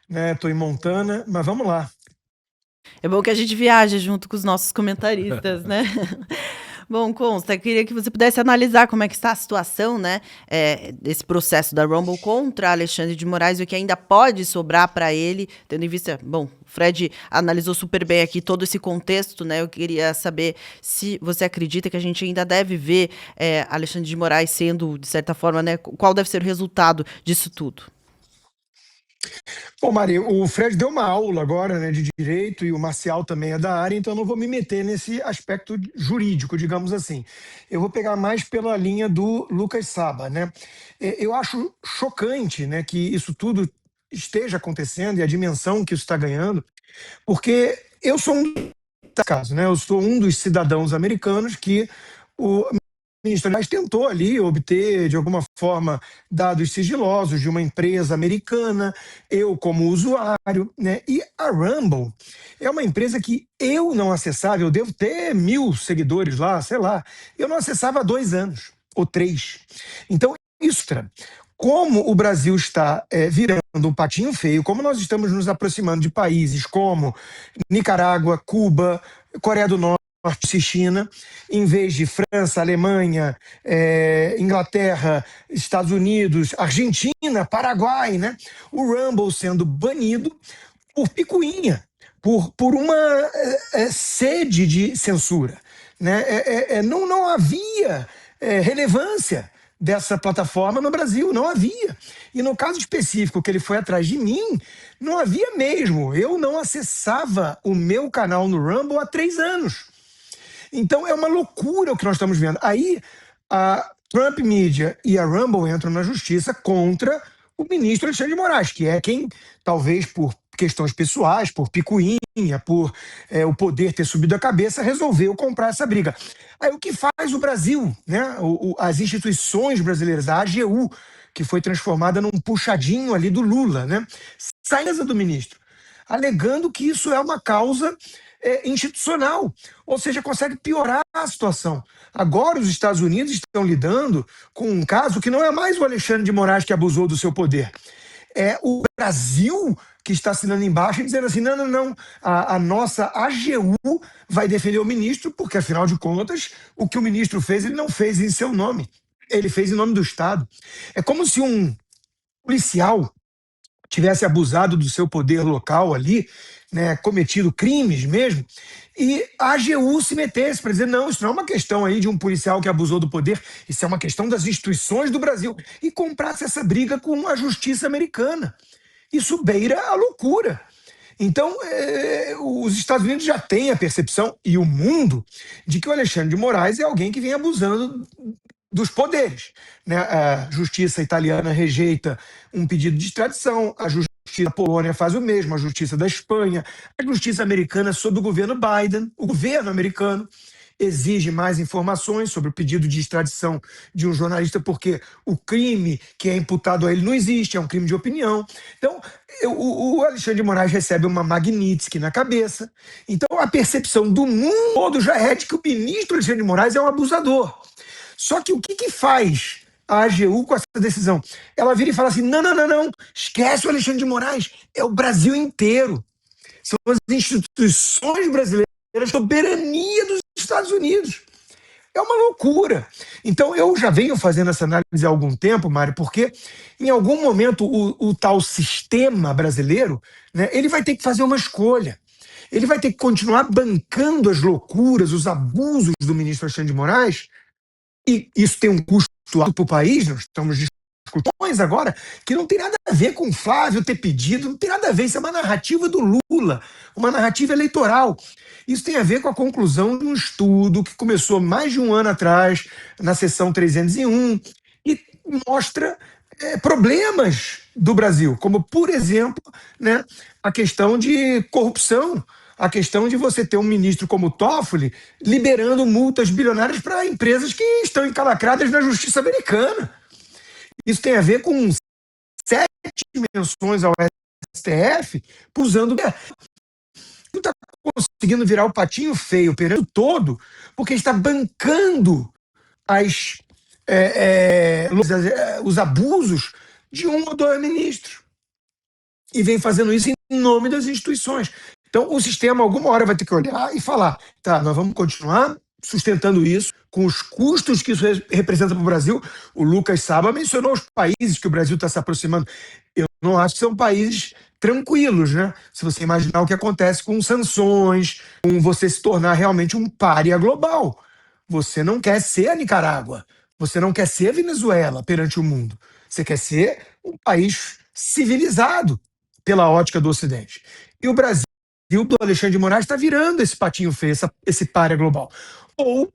né? Estou em Montana, mas vamos lá. É bom que a gente viaje junto com os nossos comentaristas, né? Bom, Consta, eu queria que você pudesse analisar como é que está a situação, né, desse processo da Rumble contra Alexandre de Moraes e o que ainda pode sobrar para ele, tendo em vista, bom, o Fred analisou super bem aqui todo esse contexto, né, eu queria saber se você acredita que a gente ainda deve ver Alexandre de Moraes sendo, de certa forma, né, qual deve ser o resultado disso tudo? Bom, Mari, o Fred deu uma aula agora, né, de direito, e o Marcial também é da área, então eu não vou me meter nesse aspecto jurídico, digamos assim. Eu vou pegar mais pela linha do Lucas Saba, né? Eu acho chocante, né, que isso tudo esteja acontecendo e a dimensão que isso está ganhando, porque eu sou caso, né? Eu sou um dos cidadãos americanos que o ministro, aliás, tentou ali obter, de alguma forma, dados sigilosos de uma empresa americana, eu como usuário, né? E a Rumble é uma empresa que eu não acessava, eu devo ter 1.000 seguidores lá, sei lá, eu não acessava há 2 anos, ou 3. Então, isso, como o Brasil está virando um patinho feio, como nós estamos nos aproximando de países como Nicarágua, Cuba, Coreia do Norte e China, em vez de França, Alemanha, Inglaterra, Estados Unidos, Argentina, Paraguai, né? O Rumble sendo banido por picuinha, por uma sede de censura, né? Não havia relevância dessa plataforma no Brasil, não havia. E no caso específico que ele foi atrás de mim, não havia mesmo. Eu não acessava o meu canal no Rumble há 3 anos. Então é uma loucura o que nós estamos vendo. Aí a Trump Media e a Rumble entram na justiça contra o ministro Alexandre de Moraes, que é quem, talvez por questões pessoais, por picuinha, por o poder ter subido a cabeça, resolveu comprar essa briga. Aí o que faz o Brasil, né? As instituições brasileiras, a AGU, que foi transformada num puxadinho ali do Lula, né? Sai do ministro, alegando que isso é uma causa institucional, ou seja, consegue piorar a situação. Agora os Estados Unidos estão lidando com um caso que não é mais o Alexandre de Moraes que abusou do seu poder, é o Brasil que está assinando embaixo e dizendo assim, não, a nossa AGU vai defender o ministro, porque afinal de contas, o que o ministro fez, ele não fez em seu nome, ele fez em nome do Estado. É como se um policial tivesse abusado do seu poder local ali, né, cometido crimes mesmo, e a AGU se metesse para dizer, não, isso não é uma questão aí de um policial que abusou do poder, isso é uma questão das instituições do Brasil, e comprasse essa briga com a justiça americana. Isso beira a loucura. Então, os Estados Unidos já têm a percepção, e o mundo, de que o Alexandre de Moraes é alguém que vem abusando dos poderes, né? A justiça italiana rejeita um pedido de extradição, a justiça da Polônia faz o mesmo, a justiça da Espanha, a justiça americana sob o governo Biden, o governo americano exige mais informações sobre o pedido de extradição de um jornalista, porque o crime que é imputado a ele não existe, é um crime de opinião. Então, o Alexandre de Moraes recebe uma Magnitsky na cabeça. Então, a percepção do mundo todo já é de que o ministro Alexandre de Moraes é um abusador. Só que o que faz a AGU com essa decisão? Ela vira e fala assim, não, esquece o Alexandre de Moraes, é o Brasil inteiro. São as instituições brasileiras, a soberania dos Estados Unidos. É uma loucura. Então, eu já venho fazendo essa análise há algum tempo, Mário, porque em algum momento o tal sistema brasileiro, né, ele vai ter que fazer uma escolha. Ele vai ter que continuar bancando as loucuras, os abusos do ministro Alexandre de Moraes, e isso tem um custo alto para o país, nós estamos discussões agora, que não tem nada a ver com o Flávio ter pedido, não tem nada a ver, isso é uma narrativa do Lula, uma narrativa eleitoral. Isso tem a ver com a conclusão de um estudo que começou mais de 1 ano atrás, na sessão 301, e mostra problemas do Brasil, como, por exemplo, né, a questão de corrupção, a questão de você ter um ministro como o Toffoli liberando multas bilionárias para empresas que estão encalacradas na justiça americana. Isso tem a ver com 7 menções ao STF, usando... Não está conseguindo virar o patinho feio perante todo, porque está bancando os abusos de 1 ou 2 ministros. E vem fazendo isso em nome das instituições. Então, o sistema, alguma hora, vai ter que olhar e falar, tá, nós vamos continuar sustentando isso, com os custos que isso representa para o Brasil. O Lucas Saba mencionou os países que o Brasil está se aproximando. Eu não acho que são países tranquilos, né? Se você imaginar o que acontece com sanções, com você se tornar realmente um pária global. Você não quer ser a Nicarágua, você não quer ser a Venezuela perante o mundo. Você quer ser um país civilizado, pela ótica do Ocidente. E o Brasil, do Alexandre de Moraes, está virando esse patinho feio, esse pária global. Ou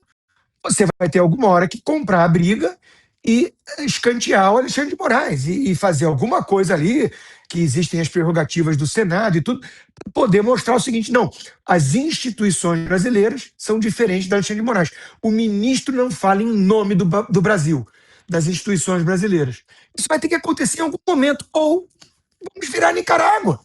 você vai ter alguma hora que comprar a briga e escantear o Alexandre de Moraes e fazer alguma coisa ali, que existem as prerrogativas do Senado e tudo, para poder mostrar o seguinte: não, as instituições brasileiras são diferentes da Alexandre de Moraes. O ministro não fala em nome do Brasil, das instituições brasileiras. Isso vai ter que acontecer em algum momento, ou vamos virar Nicarágua.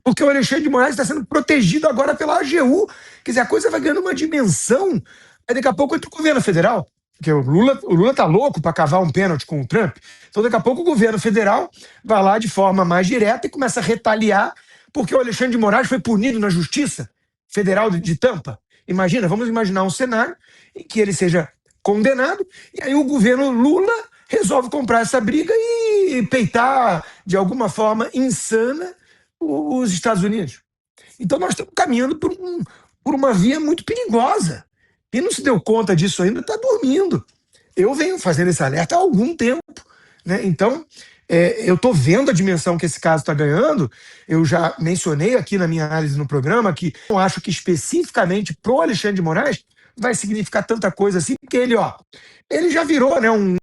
Porque o Alexandre de Moraes está sendo protegido agora pela AGU. Quer dizer, a coisa vai ganhando uma dimensão. Aí daqui a pouco entra o governo federal. Porque o Lula tá louco para cavar um pênalti com o Trump. Então daqui a pouco o governo federal vai lá de forma mais direta e começa a retaliar porque o Alexandre de Moraes foi punido na Justiça Federal de Tampa. Vamos imaginar um cenário em que ele seja condenado e aí o governo Lula resolve comprar essa briga e peitar de alguma forma insana os Estados Unidos. Então nós estamos caminhando por uma via muito perigosa. Quem não se deu conta disso ainda está dormindo. Eu venho fazendo esse alerta há algum tempo, né? Então, eu estou vendo a dimensão que esse caso está ganhando. Eu já mencionei aqui na minha análise no programa que eu acho que especificamente pro Alexandre de Moraes vai significar tanta coisa assim, porque ele já virou, né, um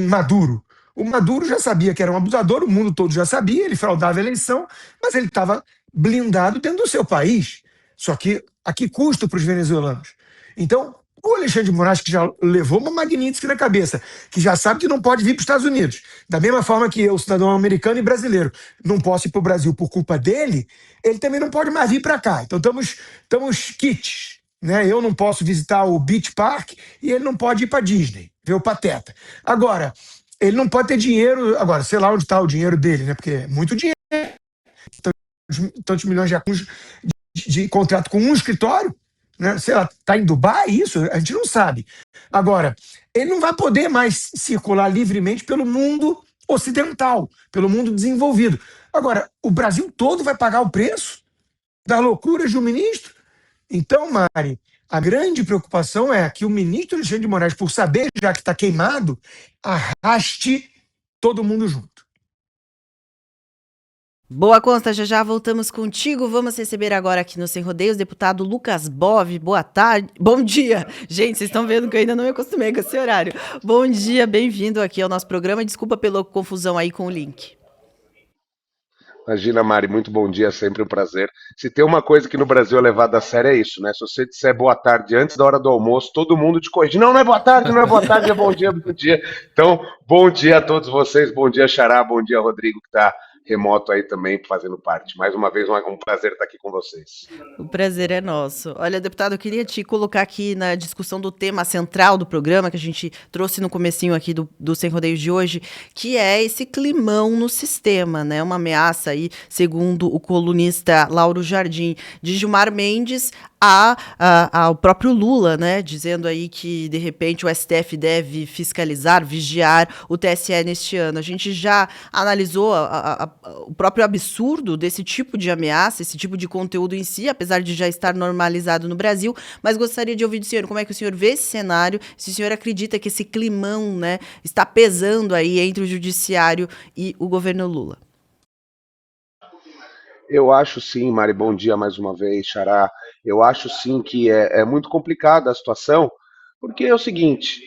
Maduro. O Maduro já sabia que era um abusador, o mundo todo já sabia, ele fraudava a eleição, mas ele estava blindado dentro do seu país. Só que a que custo para os venezuelanos? Então, o Alexandre de Moraes, que já levou uma Magnitsky na cabeça, que já sabe que não pode vir para os Estados Unidos, da mesma forma que eu, cidadão americano e brasileiro, não posso ir para o Brasil por culpa dele, ele também não pode mais vir para cá. Então, estamos kits. Né? Eu não posso visitar o Beach Park e ele não pode ir para Disney, ver o Pateta. Agora, ele não pode ter dinheiro. Agora, sei lá onde está o dinheiro dele, né? Porque é muito dinheiro. Tantos milhões de contrato com um escritório, né? Sei lá, está em Dubai, isso? A gente não sabe. Agora, ele não vai poder mais circular livremente pelo mundo ocidental, pelo mundo desenvolvido. Agora, o Brasil todo vai pagar o preço das loucuras de um ministro? Então, Mari, a grande preocupação é que o ministro Alexandre de Moraes, por saber já que está queimado, arraste todo mundo junto. Boa, Consta, já voltamos contigo. Vamos receber agora aqui no Sem Rodeios o deputado Lucas Bove. Boa tarde, bom dia. Gente, vocês estão vendo que eu ainda não me acostumei com esse horário. Bom dia, bem-vindo aqui ao nosso programa. Desculpa pela confusão aí com o link. Imagina, Mari, muito bom dia, sempre um prazer. Se tem uma coisa que no Brasil é levada a sério é isso, né? Se você disser boa tarde antes da hora do almoço, todo mundo te corrige. Não, não é boa tarde, não é boa tarde, é bom dia, bom dia. Então, bom dia a todos vocês, bom dia, Xará, bom dia, Rodrigo, que está remoto aí também fazendo parte. Mais uma vez, um prazer estar aqui com vocês. O prazer é nosso. Olha, deputado, eu queria te colocar aqui na discussão do tema central do programa, que a gente trouxe no comecinho aqui do Sem Rodeios de hoje, que é esse climão no sistema, né? Uma ameaça aí, segundo o colunista Lauro Jardim, de Gilmar Mendes ao próprio Lula, né, dizendo aí que, de repente, o STF deve fiscalizar, vigiar o TSE neste ano. A gente já analisou o próprio absurdo desse tipo de ameaça, esse tipo de conteúdo em si, apesar de já estar normalizado no Brasil, mas gostaria de ouvir do senhor como é que o senhor vê esse cenário, se o senhor acredita que esse climão, né, está pesando aí entre o judiciário e o governo Lula. Eu acho sim, Mari, bom dia mais uma vez, Xará. Eu acho sim que é muito complicada a situação, porque é o seguinte,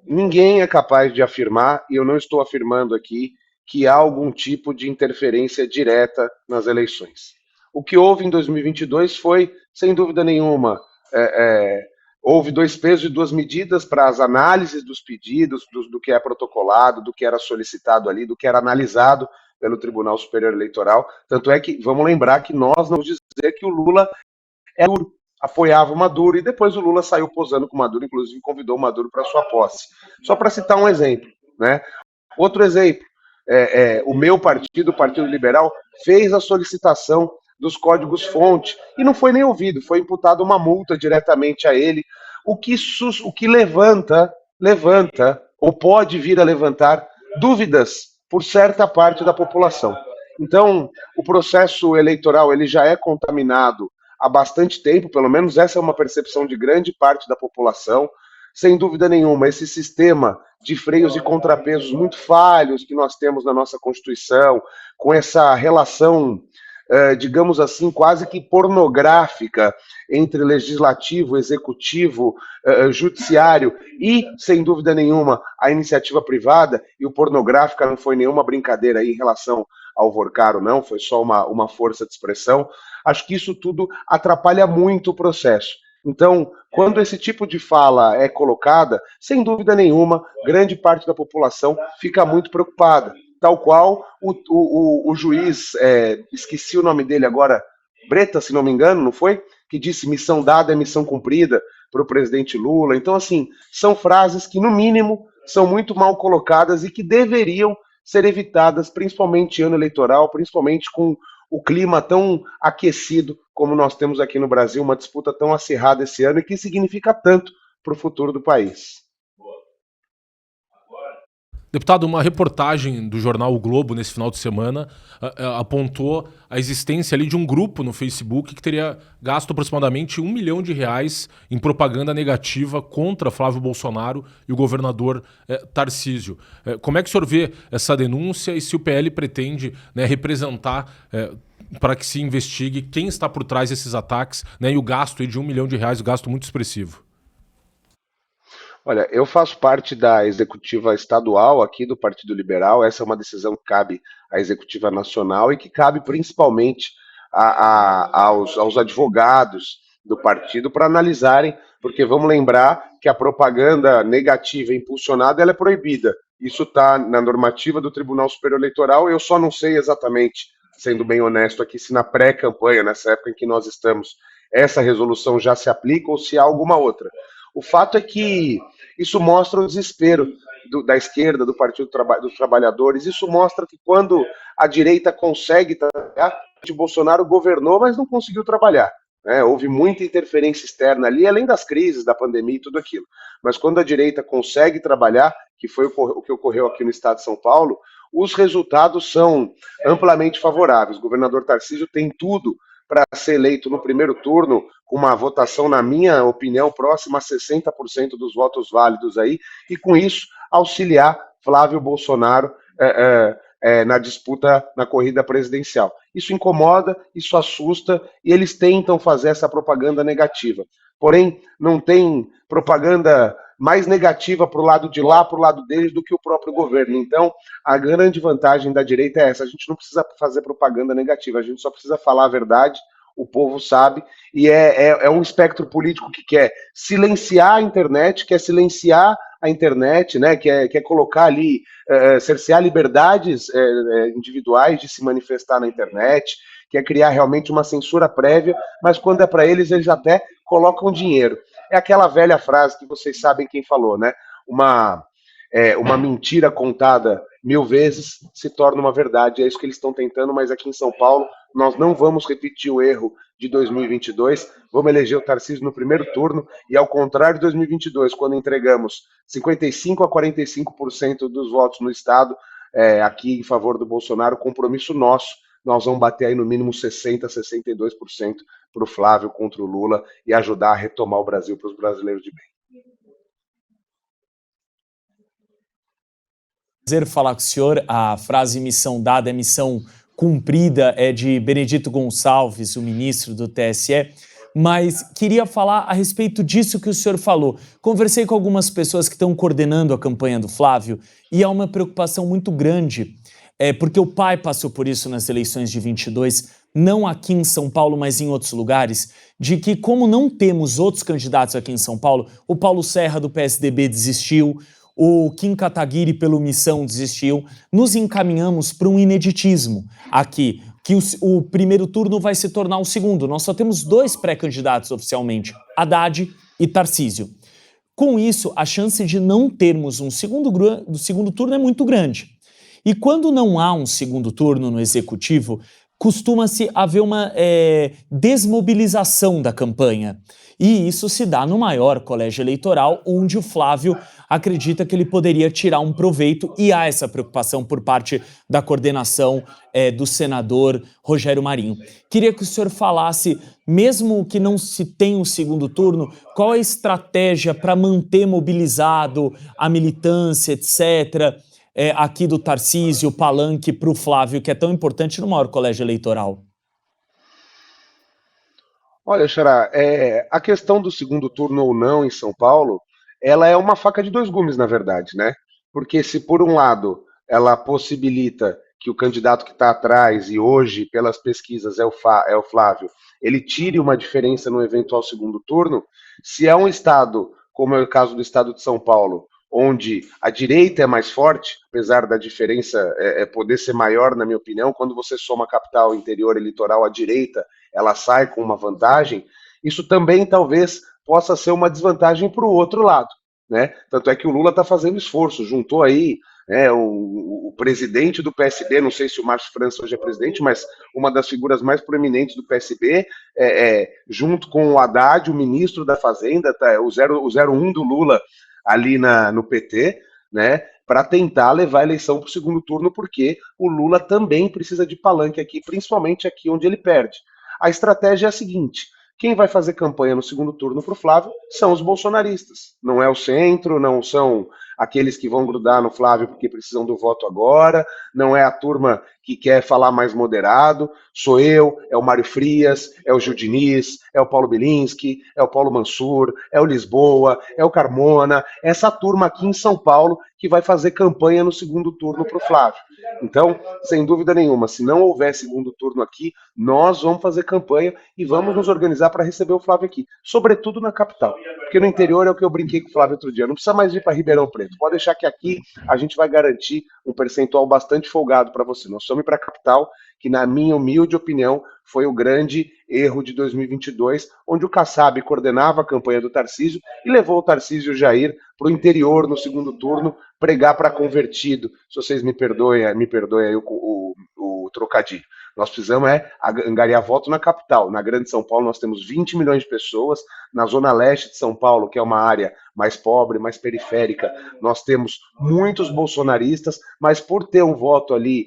ninguém é capaz de afirmar, e eu não estou afirmando aqui, que há algum tipo de interferência direta nas eleições. O que houve em 2022 foi, sem dúvida nenhuma, houve 2 pesos e 2 medidas para as análises dos pedidos, do que é protocolado, do que era solicitado ali, do que era analisado pelo Tribunal Superior Eleitoral. Tanto é que, vamos lembrar que nós não dizer que o Lula apoiava o Maduro, e depois o Lula saiu posando com o Maduro, inclusive convidou o Maduro para sua posse. Só para citar um exemplo, né? Outro exemplo, o meu partido, o Partido Liberal, fez a solicitação dos códigos-fonte e não foi nem ouvido, foi imputada uma multa diretamente a ele, o que levanta, ou pode vir a levantar dúvidas por certa parte da população. Então, o processo eleitoral ele já é contaminado há bastante tempo, pelo menos essa é uma percepção de grande parte da população. sem dúvida nenhuma, esse sistema de freios e contrapesos muito falhos que nós temos na nossa Constituição, com essa relação, digamos assim, quase que pornográfica entre legislativo, executivo, judiciário e, sem dúvida nenhuma, a iniciativa privada, e o pornográfica não foi nenhuma brincadeira aí em relação ao Vorcaro, não, foi só uma força de expressão. Acho que isso tudo atrapalha muito o processo. Então, quando esse tipo de fala é colocada, sem dúvida nenhuma, grande parte da população fica muito preocupada. Tal qual o juiz, esqueci o nome dele agora, Breta, se não me engano, não foi? Que disse missão dada é missão cumprida para o presidente Lula. Então, assim, são frases que, no mínimo, são muito mal colocadas e que deveriam ser evitadas, principalmente em ano eleitoral, principalmente com o clima tão aquecido como nós temos aqui no Brasil, uma disputa tão acirrada esse ano e que significa tanto para o futuro do país. Deputado, uma reportagem do jornal O Globo nesse final de semana apontou a existência ali de um grupo no Facebook que teria gasto aproximadamente R$1 milhão em propaganda negativa contra Flávio Bolsonaro e o governador Tarcísio. Como é que o senhor vê essa denúncia e se o PL pretende, né, representar para que se investigue quem está por trás desses ataques, né, e o gasto aí de R$1 milhão, um gasto muito expressivo? Olha, eu faço parte da executiva estadual aqui do Partido Liberal. Essa é uma decisão que cabe à executiva nacional e que cabe principalmente aos advogados do partido para analisarem, porque vamos lembrar que a propaganda negativa impulsionada ela é proibida. Isso está na normativa do Tribunal Superior Eleitoral. Eu só não sei exatamente, sendo bem honesto aqui, se na pré-campanha, nessa época em que nós estamos, essa resolução já se aplica ou se há alguma outra. O fato é que isso mostra o desespero da esquerda, do Partido dos Trabalhadores. Isso mostra que quando a direita consegue trabalhar, o Bolsonaro governou, mas não conseguiu trabalhar. Houve muita interferência externa ali, além das crises, da pandemia e tudo aquilo. Mas quando a direita consegue trabalhar, que foi o que ocorreu aqui no estado de São Paulo, os resultados são amplamente favoráveis. O governador Tarcísio tem tudo para ser eleito no primeiro turno, com uma votação, na minha opinião, próxima a 60% dos votos válidos aí, e com isso auxiliar Flávio Bolsonaro na disputa, na corrida presidencial. Isso incomoda, isso assusta, e eles tentam fazer essa propaganda negativa. Porém, não tem propaganda mais negativa para o lado de lá, para o lado deles, do que o próprio governo. Então, a grande vantagem da direita é essa: a gente não precisa fazer propaganda negativa, a gente só precisa falar a verdade, o povo sabe, e é um espectro político que quer silenciar a internet, né, quer colocar ali, cercear liberdades individuais de se manifestar na internet, quer criar realmente uma censura prévia, mas quando é para eles até colocam dinheiro. É aquela velha frase que vocês sabem quem falou, né? Uma mentira contada 1000 vezes se torna uma verdade. É isso que eles estão tentando, mas aqui em São Paulo nós não vamos repetir o erro de 2022. Vamos eleger o Tarcísio no primeiro turno e, ao contrário de 2022, quando entregamos 55% a 45% dos votos no estado, aqui em favor do Bolsonaro, compromisso nosso, nós vamos bater aí no mínimo 60% a 62% para o Flávio contra o Lula e ajudar a retomar o Brasil para os brasileiros de bem. Prazer falar com o senhor. A frase missão dada é missão cumprida é de Benedito Gonçalves, o ministro do TSE, mas queria falar a respeito disso que o senhor falou. Conversei com algumas pessoas que estão coordenando a campanha do Flávio e há uma preocupação muito grande, porque o pai passou por isso nas eleições de 22, não aqui em São Paulo, mas em outros lugares, de que como não temos outros candidatos aqui em São Paulo, o Paulo Serra do PSDB desistiu, o Kim Kataguiri pelo Missão desistiu, nos encaminhamos para um ineditismo aqui, que o primeiro turno vai se tornar o segundo. Nós só temos 2 pré-candidatos oficialmente, Haddad e Tarcísio. Com isso, a chance de não termos um segundo turno é muito grande. E quando não há um segundo turno no Executivo, costuma-se haver uma desmobilização da campanha. E isso se dá no maior colégio eleitoral, onde o Flávio acredita que ele poderia tirar um proveito, e há essa preocupação por parte da coordenação do senador Rogério Marinho. Queria que o senhor falasse, mesmo que não se tenha um segundo turno, qual é a estratégia para manter mobilizado a militância, etc., aqui do Tarcísio, o palanque para o Flávio, que é tão importante no maior colégio eleitoral? Olha, Xará, a questão do segundo turno ou não em São Paulo, ela é uma faca de dois gumes, na verdade, né? Porque se por um lado ela possibilita que o candidato que está atrás, e hoje, pelas pesquisas, é o Flávio, ele tire uma diferença no eventual segundo turno, se é um estado, como é o caso do estado de São Paulo, onde a direita é mais forte, apesar da diferença poder ser maior, na minha opinião, quando você soma capital, interior, eleitoral, a direita, ela sai com uma vantagem, isso também talvez possa ser uma desvantagem para o outro lado, né? Tanto é que o Lula está fazendo esforço, juntou aí o presidente do PSB, não sei se o Márcio França hoje é presidente, mas uma das figuras mais proeminentes do PSB, junto com o Haddad, o ministro da Fazenda, o 01 do Lula ali no PT, né, para tentar levar a eleição para o segundo turno, porque o Lula também precisa de palanque aqui, principalmente aqui onde ele perde. A estratégia é a seguinte: quem vai fazer campanha no segundo turno para o Flávio são os bolsonaristas. Não é o centro, não são aqueles que vão grudar no Flávio porque precisam do voto agora, não é a turma que quer falar mais moderado, sou eu, é o Mário Frias, é o Gil Diniz, é o Paulo Bilinski, é o Paulo Mansur, é o Lisboa, é o Carmona, essa turma aqui em São Paulo que vai fazer campanha no segundo turno para o Flávio. Então, sem dúvida nenhuma, se não houver segundo turno aqui, nós vamos fazer campanha e vamos nos organizar para receber o Flávio aqui, sobretudo na capital, porque no interior é o que eu brinquei com o Flávio outro dia, não precisa mais ir para Ribeirão Preto, pode deixar que aqui a gente vai garantir um percentual bastante folgado para você. Nós somos para a capital, que na minha humilde opinião foi o grande erro de 2022, onde o Kassab coordenava a campanha do Tarcísio e levou o Tarcísio Jair para o interior no segundo turno pregar para convertido. Se vocês me perdoem aí o trocadilho. Nós precisamos angariar voto na capital. Na Grande São Paulo nós temos 20 milhões de pessoas. Na Zona Leste de São Paulo, que é uma área mais pobre, mais periférica, nós temos muitos bolsonaristas, mas por ter um voto ali,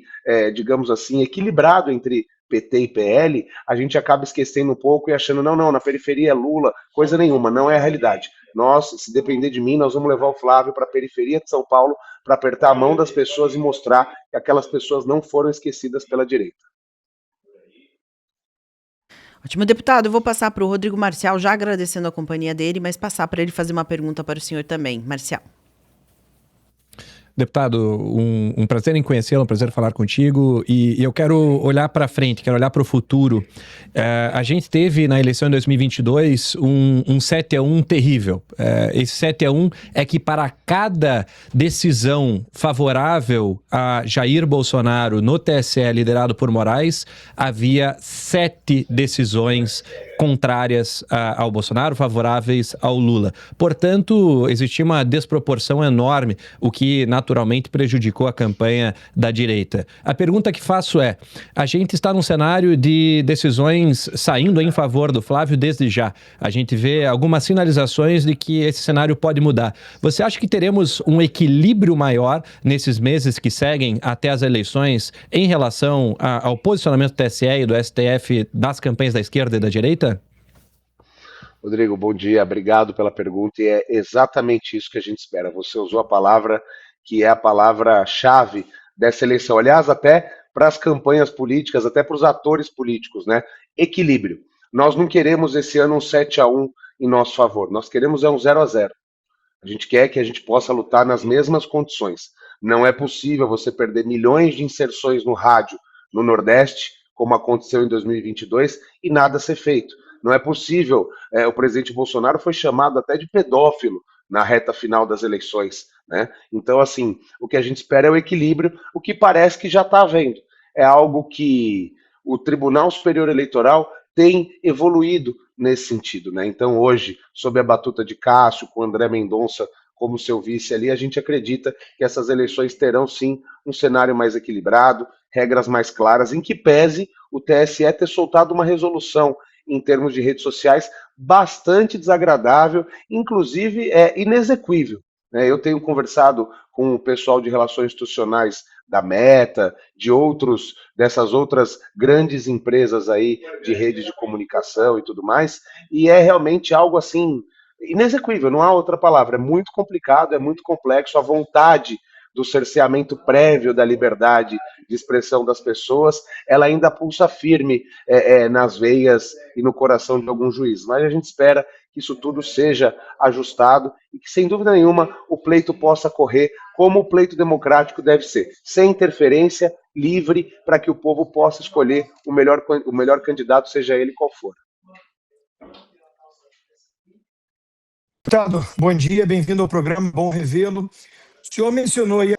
digamos assim, equilibrado entre PT e PL, a gente acaba esquecendo um pouco e achando, não, na periferia é Lula, coisa nenhuma, não é a realidade. Nós, se depender de mim, nós vamos levar o Flávio para a periferia de São Paulo para apertar a mão das pessoas e mostrar que aquelas pessoas não foram esquecidas pela direita. Ótimo, deputado. Eu vou passar para o Rodrigo Marcial, já agradecendo a companhia dele, mas passar para ele fazer uma pergunta para o senhor também. Marcial. Deputado, um prazer em conhecê-lo, um prazer falar contigo, e eu quero olhar para frente, quero olhar para o futuro. A gente teve na eleição de 2022 um 7-1 terrível. Esse 7-1 é que para cada decisão favorável a Jair Bolsonaro no TSE liderado por Moraes, havia 7 decisões contrárias ao Bolsonaro, favoráveis ao Lula. Portanto, existia uma desproporção enorme, o que naturalmente prejudicou a campanha da direita. A pergunta que faço é: a gente está num cenário de decisões saindo em favor do Flávio desde já. A gente vê algumas sinalizações de que esse cenário pode mudar. Você acha que teremos um equilíbrio maior nesses meses que seguem até as eleições em relação ao posicionamento do TSE e do STF das campanhas da esquerda e da direita? Rodrigo, bom dia, obrigado pela pergunta, e é exatamente isso que a gente espera. Você usou a palavra que é a palavra-chave dessa eleição, aliás, até para as campanhas políticas, até para os atores políticos, né? Equilíbrio. Nós não queremos esse ano um 7-1 em nosso favor, nós queremos um 0-0. A gente quer que a gente possa lutar nas mesmas condições. Não é possível você perder milhões de inserções no rádio no Nordeste, como aconteceu em 2022, e nada ser feito. Não é possível. O presidente Bolsonaro foi chamado até de pedófilo na reta final das eleições, né? Então, assim, o que a gente espera é o equilíbrio, o que parece que já está havendo. É algo que o Tribunal Superior Eleitoral tem evoluído nesse sentido, né? Então, hoje, sob a batuta de Cássio, com André Mendonça como seu vice ali, a gente acredita que essas eleições terão sim um cenário mais equilibrado, regras mais claras, em que pese o TSE ter soltado uma resolução em termos de redes sociais bastante desagradável, inclusive inexequível. Eu tenho conversado com o pessoal de relações institucionais da Meta, dessas outras grandes empresas aí de rede de comunicação e tudo mais, e é realmente algo assim inexequível, não há outra palavra. É muito complicado, é muito complexo. A vontade do cerceamento prévio da liberdade de expressão das pessoas, ela ainda pulsa firme nas veias e no coração de algum juiz. Mas a gente espera que isso tudo seja ajustado e que, sem dúvida nenhuma, o pleito possa correr como o pleito democrático deve ser, sem interferência, livre, para que o povo possa escolher o melhor candidato, seja ele qual for. Deputado, bom dia, bem-vindo ao programa, bom revê-lo. O senhor mencionou aí a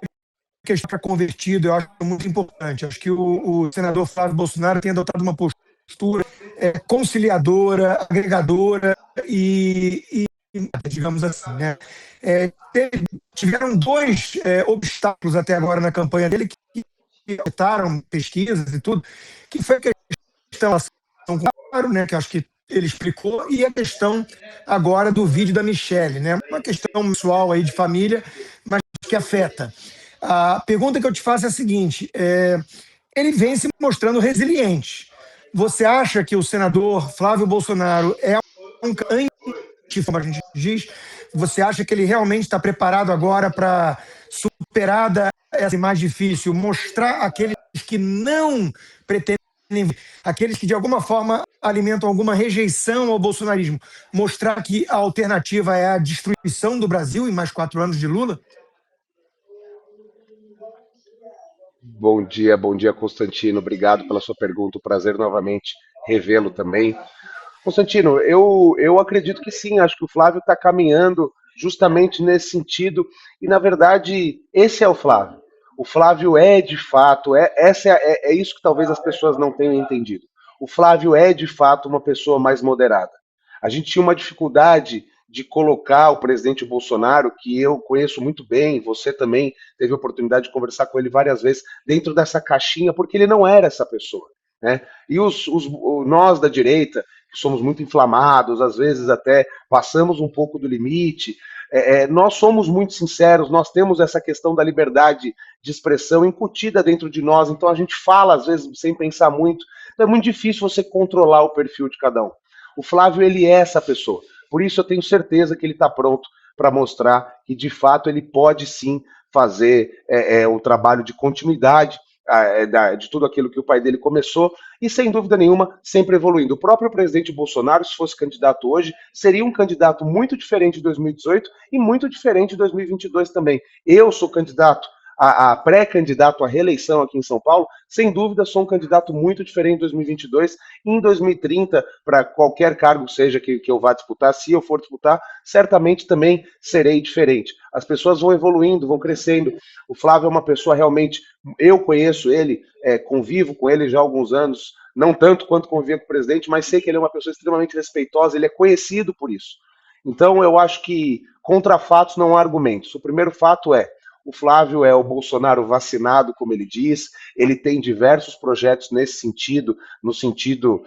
questão para convertido, eu acho muito importante. Acho que o senador Flávio Bolsonaro tem adotado uma postura conciliadora, agregadora e digamos assim, né? Tiveram dois obstáculos até agora na campanha dele que afetaram pesquisas e tudo, que foi a questão claro, né, que acho que ele explicou, e a questão agora do vídeo da Michelle, né? Uma questão pessoal aí de família, mas que afeta. A pergunta que eu te faço é a seguinte: ele vem se mostrando resiliente. Você acha que o senador Flávio Bolsonaro é como a gente diz, você acha que ele realmente está preparado agora para, superada essa mais difícil, mostrar aqueles que não pretendem, aqueles que de alguma forma alimentam alguma rejeição ao bolsonarismo, mostrar que a alternativa é a destruição do Brasil em mais 4 anos de Lula? Bom dia, Constantino. Obrigado pela sua pergunta. Prazer novamente revê-lo também. Constantino, eu acredito que sim. Acho que o Flávio está caminhando justamente nesse sentido. E, na verdade, esse é o Flávio. O Flávio é, de fato, é isso que talvez as pessoas não tenham entendido. O Flávio é, de fato, uma pessoa mais moderada. A gente tinha uma dificuldade de colocar o presidente Bolsonaro, que eu conheço muito bem, você também teve a oportunidade de conversar com ele várias vezes, dentro dessa caixinha, porque ele não era essa pessoa. Né? E nós da direita, que somos muito inflamados, às vezes até passamos um pouco do limite, nós somos muito sinceros, nós temos essa questão da liberdade de expressão incutida dentro de nós, então a gente fala às vezes sem pensar muito, então é muito difícil você controlar o perfil de cada um. O Flávio, ele é essa pessoa, por isso eu tenho certeza que ele está pronto para mostrar que de fato ele pode sim fazer o trabalho de continuidade de tudo aquilo que o pai dele começou, e sem dúvida nenhuma, sempre evoluindo. O próprio presidente Bolsonaro, se fosse candidato hoje, seria um candidato muito diferente de 2018 e muito diferente de 2022 também. Eu sou candidato a pré-candidato à reeleição aqui em São Paulo, sem dúvida sou um candidato muito diferente em 2022 e em 2030, para qualquer cargo seja que eu vá disputar, se eu for disputar, certamente também serei diferente. As pessoas vão evoluindo, vão crescendo. O Flávio é uma pessoa realmente, eu conheço ele, convivo com ele já há alguns anos, não tanto quanto convivia com o presidente, mas sei que ele é uma pessoa extremamente respeitosa, ele é conhecido por isso. Então eu acho que contra fatos não há argumentos. O primeiro fato o Flávio é o Bolsonaro vacinado, como ele diz, ele tem diversos projetos nesse sentido, no sentido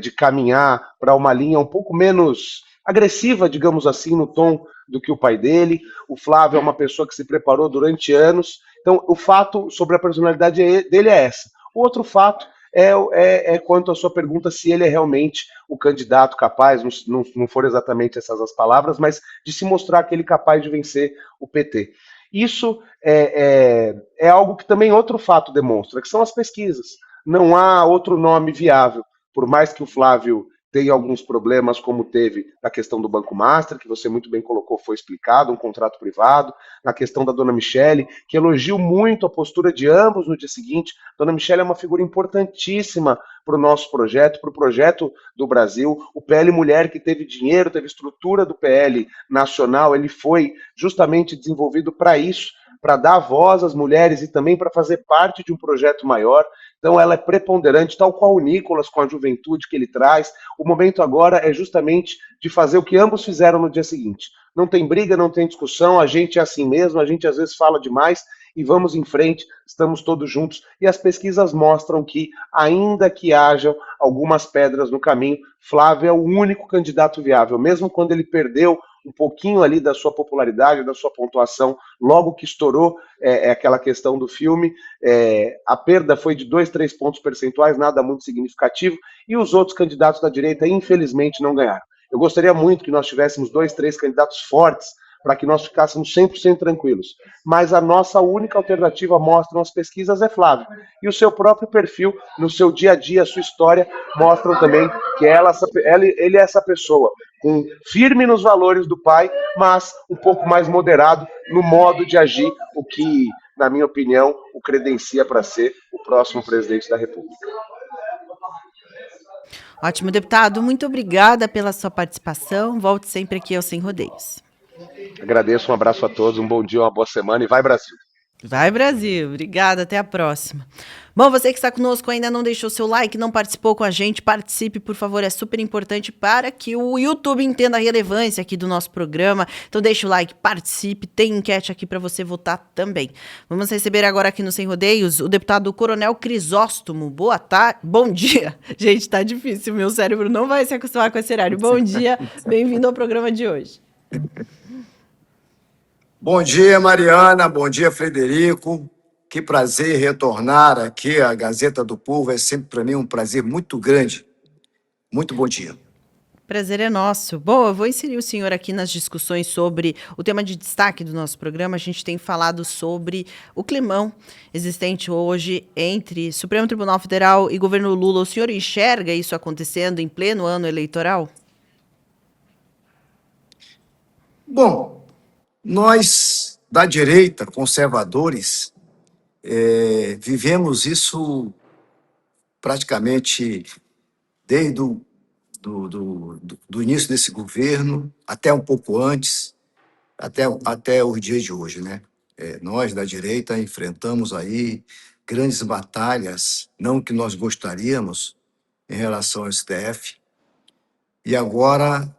de caminhar para uma linha um pouco menos agressiva, digamos assim, no tom do que o pai dele. O Flávio é uma pessoa que se preparou durante anos, então o fato sobre a personalidade dele é essa. O outro fato quanto à sua pergunta, se ele é realmente o candidato capaz, não foram exatamente essas as palavras, mas de se mostrar aquele capaz de vencer o PT. Isso é algo que também outro fato demonstra, que são as pesquisas. Não há outro nome viável, por mais que o Flávio tenha alguns problemas, como teve na questão do Banco Master, que você muito bem colocou, foi explicado, um contrato privado, na questão da dona Michelle, que elogio muito a postura de ambos no dia seguinte. Dona Michelle é uma figura importantíssima para o nosso projeto, para o projeto do Brasil. O PL Mulher, que teve dinheiro, teve estrutura do PL nacional, ele foi justamente desenvolvido para isso, para dar voz às mulheres e também para fazer parte de um projeto maior. Então ela é preponderante, tal qual o Nicolas, com a juventude que ele traz. O momento agora é justamente de fazer o que ambos fizeram no dia seguinte. não tem briga, não tem discussão, a gente é assim mesmo, a gente às vezes fala demais e vamos em frente, estamos todos juntos. E as pesquisas mostram que, ainda que hajam algumas pedras no caminho, Flávio é o único candidato viável, mesmo quando ele perdeu um pouquinho ali da sua popularidade, da sua pontuação, logo que estourou aquela questão do filme, a perda foi de 2, 3 pontos percentuais, nada muito significativo, e os outros candidatos da direita, infelizmente, não ganharam. Eu gostaria muito que nós tivéssemos 2, 3 candidatos fortes, para que nós ficássemos 100% tranquilos. Mas a nossa única alternativa, mostram as pesquisas, é Flávio. E o seu próprio perfil, no seu dia a dia, a sua história, mostram também que ele é essa pessoa, firme nos valores do pai, mas um pouco mais moderado no modo de agir, o que, na minha opinião, o credencia para ser o próximo presidente da República. Ótimo, deputado. Muito obrigada pela sua participação. Volte sempre aqui ao Sem Rodeios. Agradeço, um abraço a todos, um bom dia, uma boa semana e vai Brasil! Vai, Brasil. Obrigada, até a próxima. Bom, você que está conosco ainda não deixou seu like, não participou com a gente, participe, por favor, é super importante para que o YouTube entenda a relevância aqui do nosso programa. Então deixa o like, participe, tem enquete aqui para você votar também. Vamos receber agora aqui no Sem Rodeios o deputado Coronel Crisóstomo. Boa tarde, bom dia. Gente, tá difícil, meu cérebro não vai se acostumar com esse horário. Bom dia, bem-vindo ao programa de hoje. Bom dia, Mariana. Bom dia, Frederico. Que prazer retornar aqui à Gazeta do Povo. É sempre para mim um prazer muito grande. Muito bom dia. Prazer é nosso. Bom, eu vou inserir o senhor aqui nas discussões sobre o tema de destaque do nosso programa. A gente tem falado sobre o climão existente hoje entre Supremo Tribunal Federal e governo Lula. O senhor enxerga isso acontecendo em pleno ano eleitoral? Bom, nós, da direita, conservadores, vivemos isso praticamente desde do início desse governo, até um pouco antes, até os dias de hoje, né? Nós, da direita, enfrentamos aí grandes batalhas, não que nós gostaríamos, em relação ao STF, e agora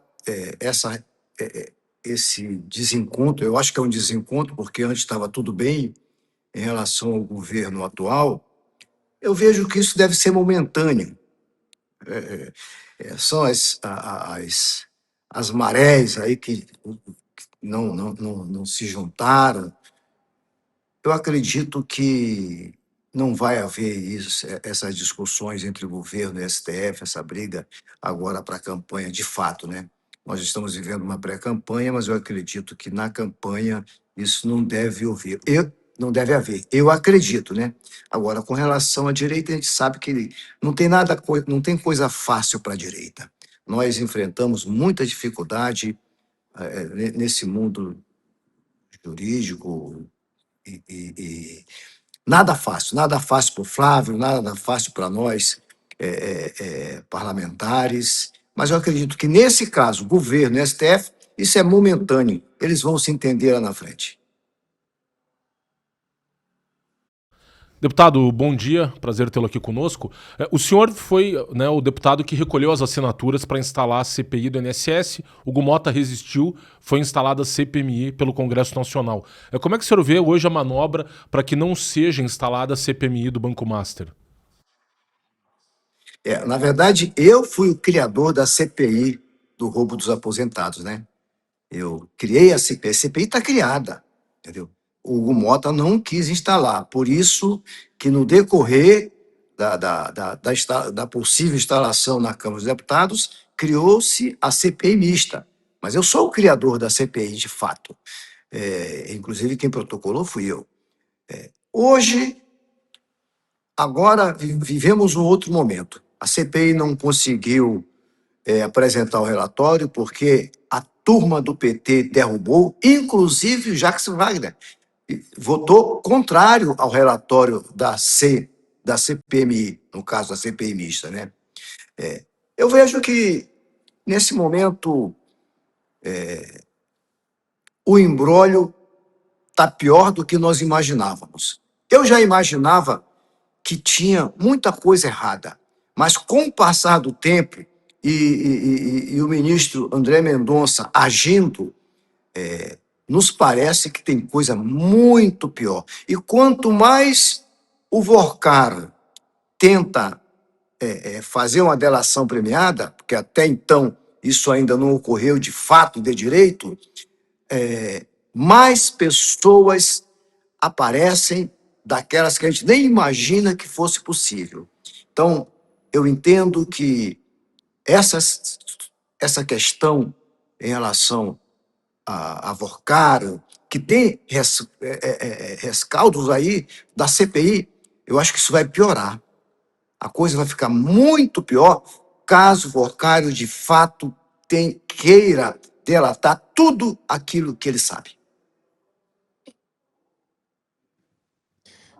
esse desencontro, eu acho que é um desencontro, porque antes estava tudo bem em relação ao governo atual, eu vejo que isso deve ser momentâneo. São as marés aí que não se juntaram. Eu acredito que não vai haver essas discussões entre o governo e o STF, essa briga agora para a campanha, de fato, né? Nós estamos vivendo uma pré-campanha, mas eu acredito que na campanha isso não deve haver. Eu acredito, né? Agora, com relação à direita, a gente sabe que não tem coisa fácil para a direita. Nós enfrentamos muita dificuldade nesse mundo jurídico e nada fácil para o Flávio, nada fácil para nós parlamentares. Mas eu acredito que, nesse caso, governo e STF, isso é momentâneo. Eles vão se entender lá na frente. Deputado, bom dia, prazer tê-lo aqui conosco. O senhor foi, né, o deputado que recolheu as assinaturas para instalar a CPI do INSS, o Hugo Motta resistiu, foi instalada a CPMI pelo Congresso Nacional. Como é que o senhor vê hoje a manobra para que não seja instalada a CPMI do Banco Master? Na verdade, eu fui o criador da CPI do roubo dos aposentados, né? Eu criei a CPI está criada, entendeu? O Hugo Motta não quis instalar, por isso que no decorrer da possível instalação na Câmara dos Deputados, criou-se a CPI mista. Mas eu sou o criador da CPI, de fato. Inclusive, quem protocolou fui eu. Hoje, agora, vivemos um outro momento. A CPI não conseguiu apresentar o relatório porque a turma do PT derrubou, inclusive o Jacques Wagner votou contrário ao relatório da CPMI, no caso da CPI mista, né? Eu vejo que, nesse momento, o imbróglio está pior do que nós imaginávamos. Eu já imaginava que tinha muita coisa errada, mas com o passar do tempo e o ministro André Mendonça agindo nos parece que tem coisa muito pior. E quanto mais o Vorcaro tenta fazer uma delação premiada, porque até então isso ainda não ocorreu de fato, de direito, mais pessoas aparecem daquelas que a gente nem imagina que fosse possível. Então, eu entendo que essa questão em relação a Vorcaro, que tem rescaldos aí da CPI, eu acho que isso vai piorar. A coisa vai ficar muito pior caso Vorcaro, de fato, queira delatar tudo aquilo que ele sabe.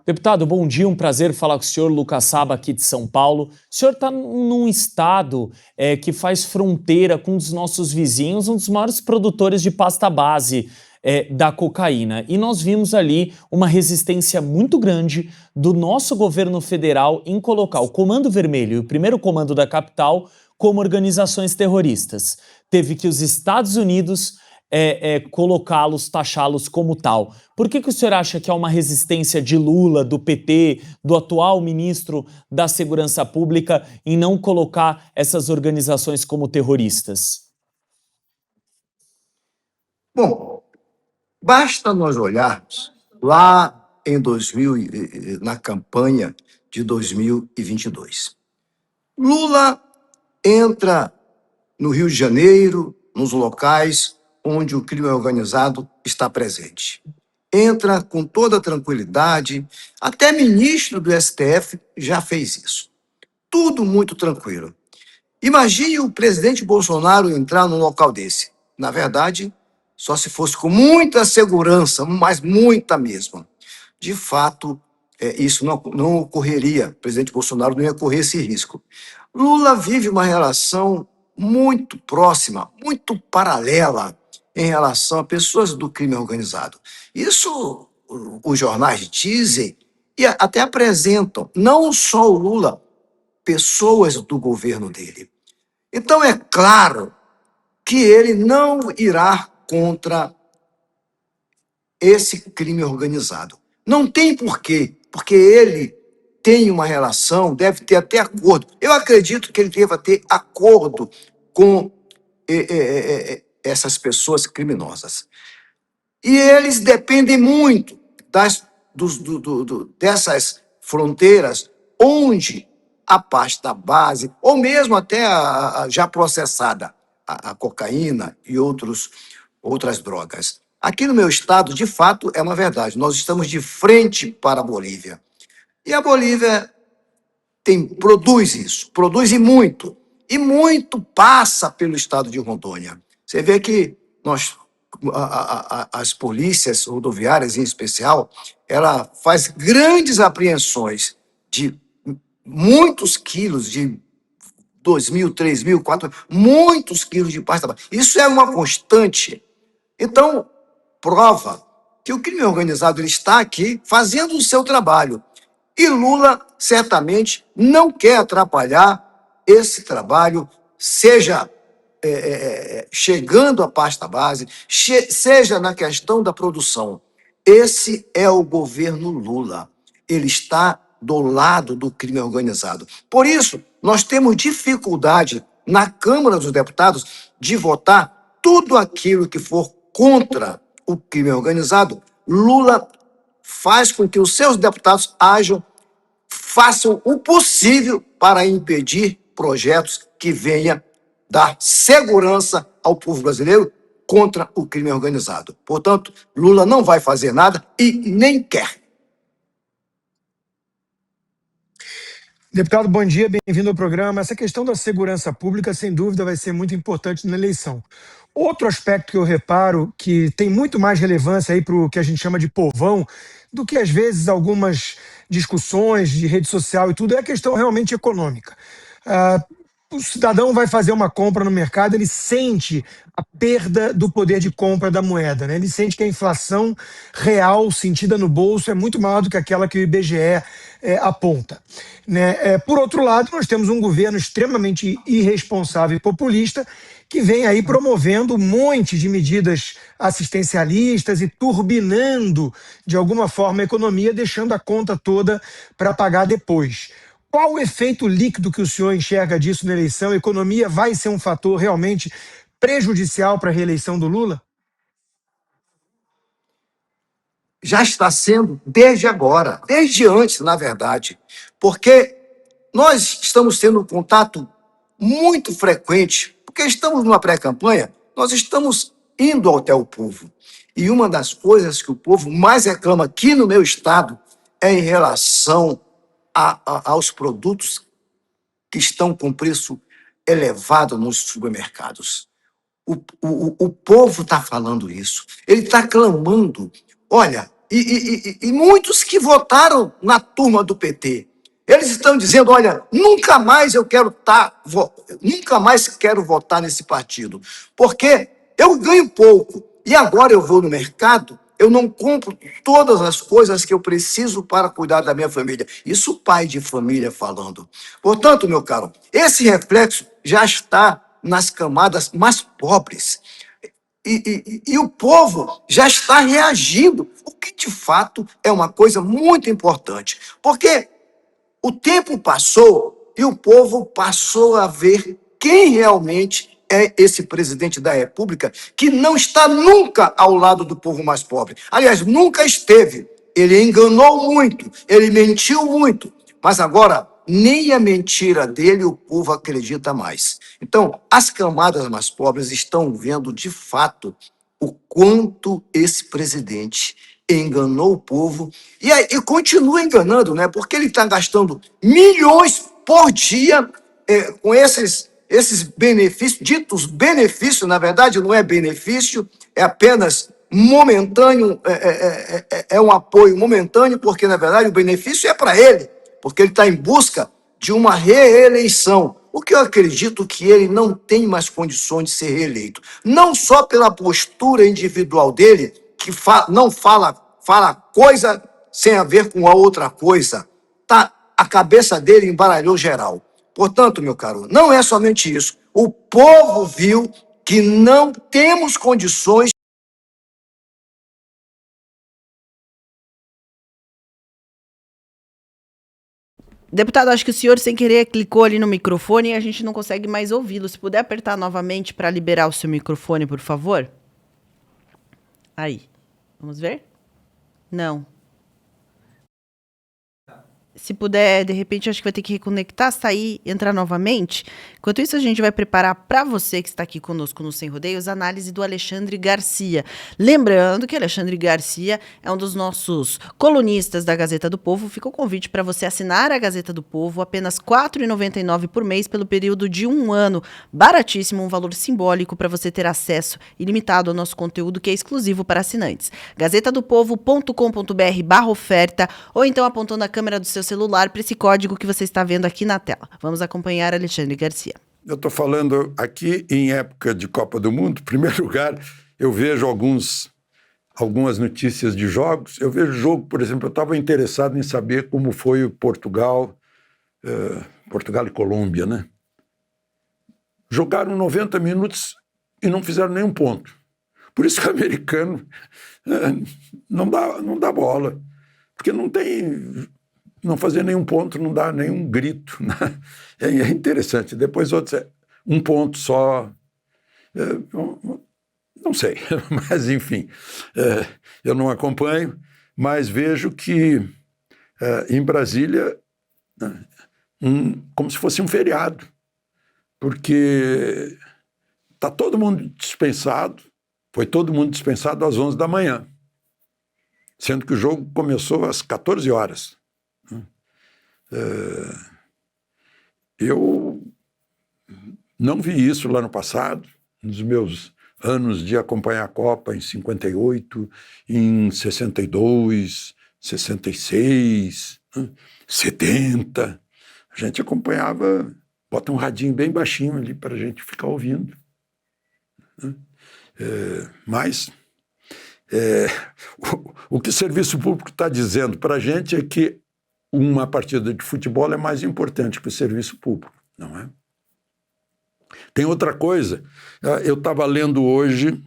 Deputado, bom dia, um prazer falar com o senhor, Lucas Saba, aqui de São Paulo. O senhor está num estado que faz fronteira com um dos nossos vizinhos, um dos maiores produtores de pasta base da cocaína. E nós vimos ali uma resistência muito grande do nosso governo federal em colocar o Comando Vermelho e o primeiro comando da capital como organizações terroristas. Teve que os Estados Unidos colocá-los, taxá-los como tal. Por que o senhor acha que há uma resistência de Lula, do PT, do atual ministro da Segurança Pública em não colocar essas organizações como terroristas? Bom, basta nós olharmos lá em na campanha de 2022. Lula entra no Rio de Janeiro, nos locais onde o crime organizado está presente. Entra com toda tranquilidade, até ministro do STF já fez isso. Tudo muito tranquilo. Imagine o presidente Bolsonaro entrar num local desse. Na verdade, só se fosse com muita segurança, mas muita mesmo. De fato, isso não ocorreria. O presidente Bolsonaro não ia correr esse risco. Lula vive uma relação muito próxima, muito paralela em relação a pessoas do crime organizado. Isso os jornais dizem e até apresentam, não só o Lula, pessoas do governo dele. Então é claro que ele não irá contra esse crime organizado. Não tem porquê, porque ele tem uma relação, deve ter até acordo. Eu acredito que ele deva ter acordo com essas pessoas criminosas. E eles dependem muito dessas fronteiras onde a pasta base, ou mesmo até a já processada, a cocaína e outras drogas. Aqui no meu estado, de fato, é uma verdade. Nós estamos de frente para a Bolívia. E a Bolívia produz isso, produz e muito passa pelo estado de Rondônia. Você vê que as polícias rodoviárias, em especial, ela faz grandes apreensões de muitos quilos, de 2.000, 3.000, 4.000, muitos quilos de pasta base. Isso é uma constante. Então, prova que o crime organizado ele está aqui fazendo o seu trabalho. E Lula, certamente, não quer atrapalhar esse trabalho, seja chegando à pasta base, seja na questão da produção. Esse é o governo Lula. Ele está do lado do crime organizado. Por isso, nós temos dificuldade na Câmara dos Deputados de votar tudo aquilo que for contra o crime organizado. Lula faz com que os seus deputados façam o possível para impedir projetos que venham dar segurança ao povo brasileiro contra o crime organizado. Portanto, Lula não vai fazer nada e nem quer. Deputado, bom dia, bem-vindo ao programa. Essa questão da segurança pública, sem dúvida, vai ser muito importante na eleição. Outro aspecto que eu reparo que tem muito mais relevância aí para o que a gente chama de povão do que, às vezes, algumas discussões de rede social e tudo, é a questão realmente econômica. o cidadão vai fazer uma compra no mercado, ele sente a perda do poder de compra da moeda, né? Ele sente que a inflação real sentida no bolso é muito maior do que aquela que o IBGE aponta, né? Por outro lado, nós temos um governo extremamente irresponsável e populista que vem aí promovendo um monte de medidas assistencialistas e turbinando, de alguma forma, a economia, deixando a conta toda para pagar depois. Qual o efeito líquido que o senhor enxerga disso na eleição? A economia vai ser um fator realmente prejudicial para a reeleição do Lula? Já está sendo desde agora, desde antes, na verdade, porque nós estamos tendo um contato muito frequente, porque estamos numa pré-campanha, nós estamos indo até o povo. E uma das coisas que o povo mais reclama aqui no meu estado é em relação aos produtos que estão com preço elevado nos supermercados. O povo está falando isso. Ele está clamando. Olha, e muitos que votaram na turma do PT, eles estão dizendo, olha, nunca mais nunca mais quero votar nesse partido, porque eu ganho pouco e agora eu vou no mercado, eu não compro todas as coisas que eu preciso para cuidar da minha família. Isso pai de família falando. Portanto, meu caro, esse reflexo já está nas camadas mais pobres. E o povo já está reagindo, o que de fato é uma coisa muito importante. Porque o tempo passou e o povo passou a ver quem realmente é esse presidente da República que não está nunca ao lado do povo mais pobre. Aliás, nunca esteve. Ele enganou muito, ele mentiu muito, mas agora nem a mentira dele o povo acredita mais. Então, as camadas mais pobres estão vendo de fato o quanto esse presidente enganou o povo e continua enganando, né? Porque ele está gastando milhões por dia com esses benefícios, ditos benefícios, na verdade não é benefício, é apenas momentâneo, é um apoio momentâneo, porque na verdade o benefício é para ele, porque ele está em busca de uma reeleição. O que eu acredito que ele não tem mais condições de ser reeleito. Não só pela postura individual dele, que não fala coisa sem a ver com a outra coisa. Tá, a cabeça dele embaralhou geral. Portanto, meu caro, não é somente isso. O povo viu que não temos condições. Deputado, acho que o senhor, sem querer, clicou ali no microfone e a gente não consegue mais ouvi-lo. Se puder apertar novamente para liberar o seu microfone, por favor. Aí. Vamos ver? Não. Se puder, de repente, acho que vai ter que reconectar, sair, entrar novamente. Enquanto isso, a gente vai preparar para você que está aqui conosco no Sem Rodeios a análise do Alexandre Garcia. Lembrando que Alexandre Garcia é um dos nossos colunistas da Gazeta do Povo. Fica o convite para você assinar a Gazeta do Povo, apenas R$ 4,99 por mês pelo período de 1 ano. Baratíssimo, um valor simbólico para você ter acesso ilimitado ao nosso conteúdo que é exclusivo para assinantes. gazetadopovo.com.br/oferta ou então apontando a câmera do seu celular para esse código que você está vendo aqui na tela. Vamos acompanhar Alexandre Garcia. Eu estou falando aqui em época de Copa do Mundo. Em primeiro lugar, eu vejo algumas notícias de jogos. Eu vejo jogo, por exemplo, eu estava interessado em saber como foi o Portugal e Colômbia, né? Jogaram 90 minutos e não fizeram nenhum ponto. Por isso que o americano não dá bola, porque não fazer nenhum ponto, não dá nenhum grito, né? É interessante. Depois outros, um ponto só, não sei, mas enfim, eu não acompanho, mas vejo que em Brasília, como se fosse um feriado, porque está todo mundo dispensado, foi todo mundo dispensado às 11 da manhã, sendo que o jogo começou às 14 horas. Eu não vi isso lá no passado, nos meus anos de acompanhar a Copa, em 58, em 62, 66, 70. A gente acompanhava Bota um radinho bem baixinho ali para a gente ficar ouvindo. Né? Mas o que o serviço público está dizendo para a gente é que uma partida de futebol é mais importante que o serviço público, não é? Tem outra coisa. Eu estava lendo hoje,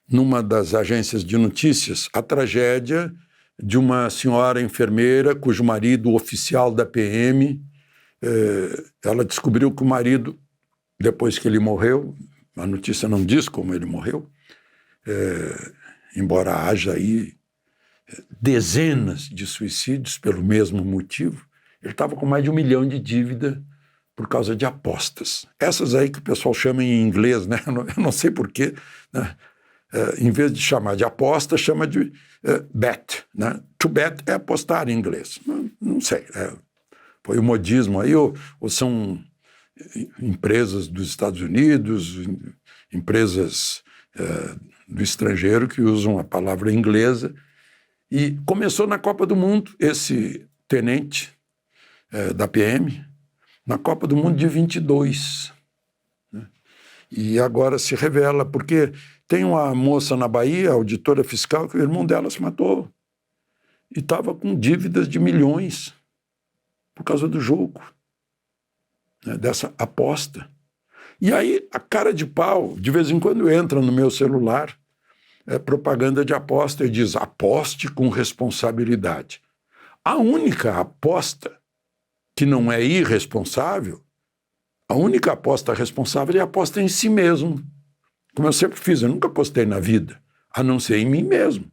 numa das agências de notícias, a tragédia de uma senhora enfermeira cujo marido, oficial da PM, ela descobriu que o marido, depois que ele morreu, a notícia não diz como ele morreu, embora haja aí dezenas de suicídios pelo mesmo motivo, ele estava com mais de 1 milhão de dívida por causa de apostas. Essas aí que o pessoal chama em inglês, né? Eu não sei porquê, né? Em vez de chamar de aposta, chama de bet, né? To bet é apostar em inglês. Não sei, foi o modismo aí, ou são empresas dos Estados Unidos, empresas do estrangeiro que usam a palavra inglesa. E começou na Copa do Mundo, esse tenente da PM, na Copa do Mundo de 22. Né? E agora se revela, porque tem uma moça na Bahia, auditora fiscal, que o irmão dela se matou. E estava com dívidas de milhões por causa do jogo, né, dessa aposta. E aí, a cara de pau, de vez em quando entra no meu celular, propaganda de aposta e diz: aposte com responsabilidade. A única aposta que não é irresponsável, a única aposta responsável é a aposta em si mesmo. Como eu sempre fiz, eu nunca apostei na vida, a não ser em mim mesmo.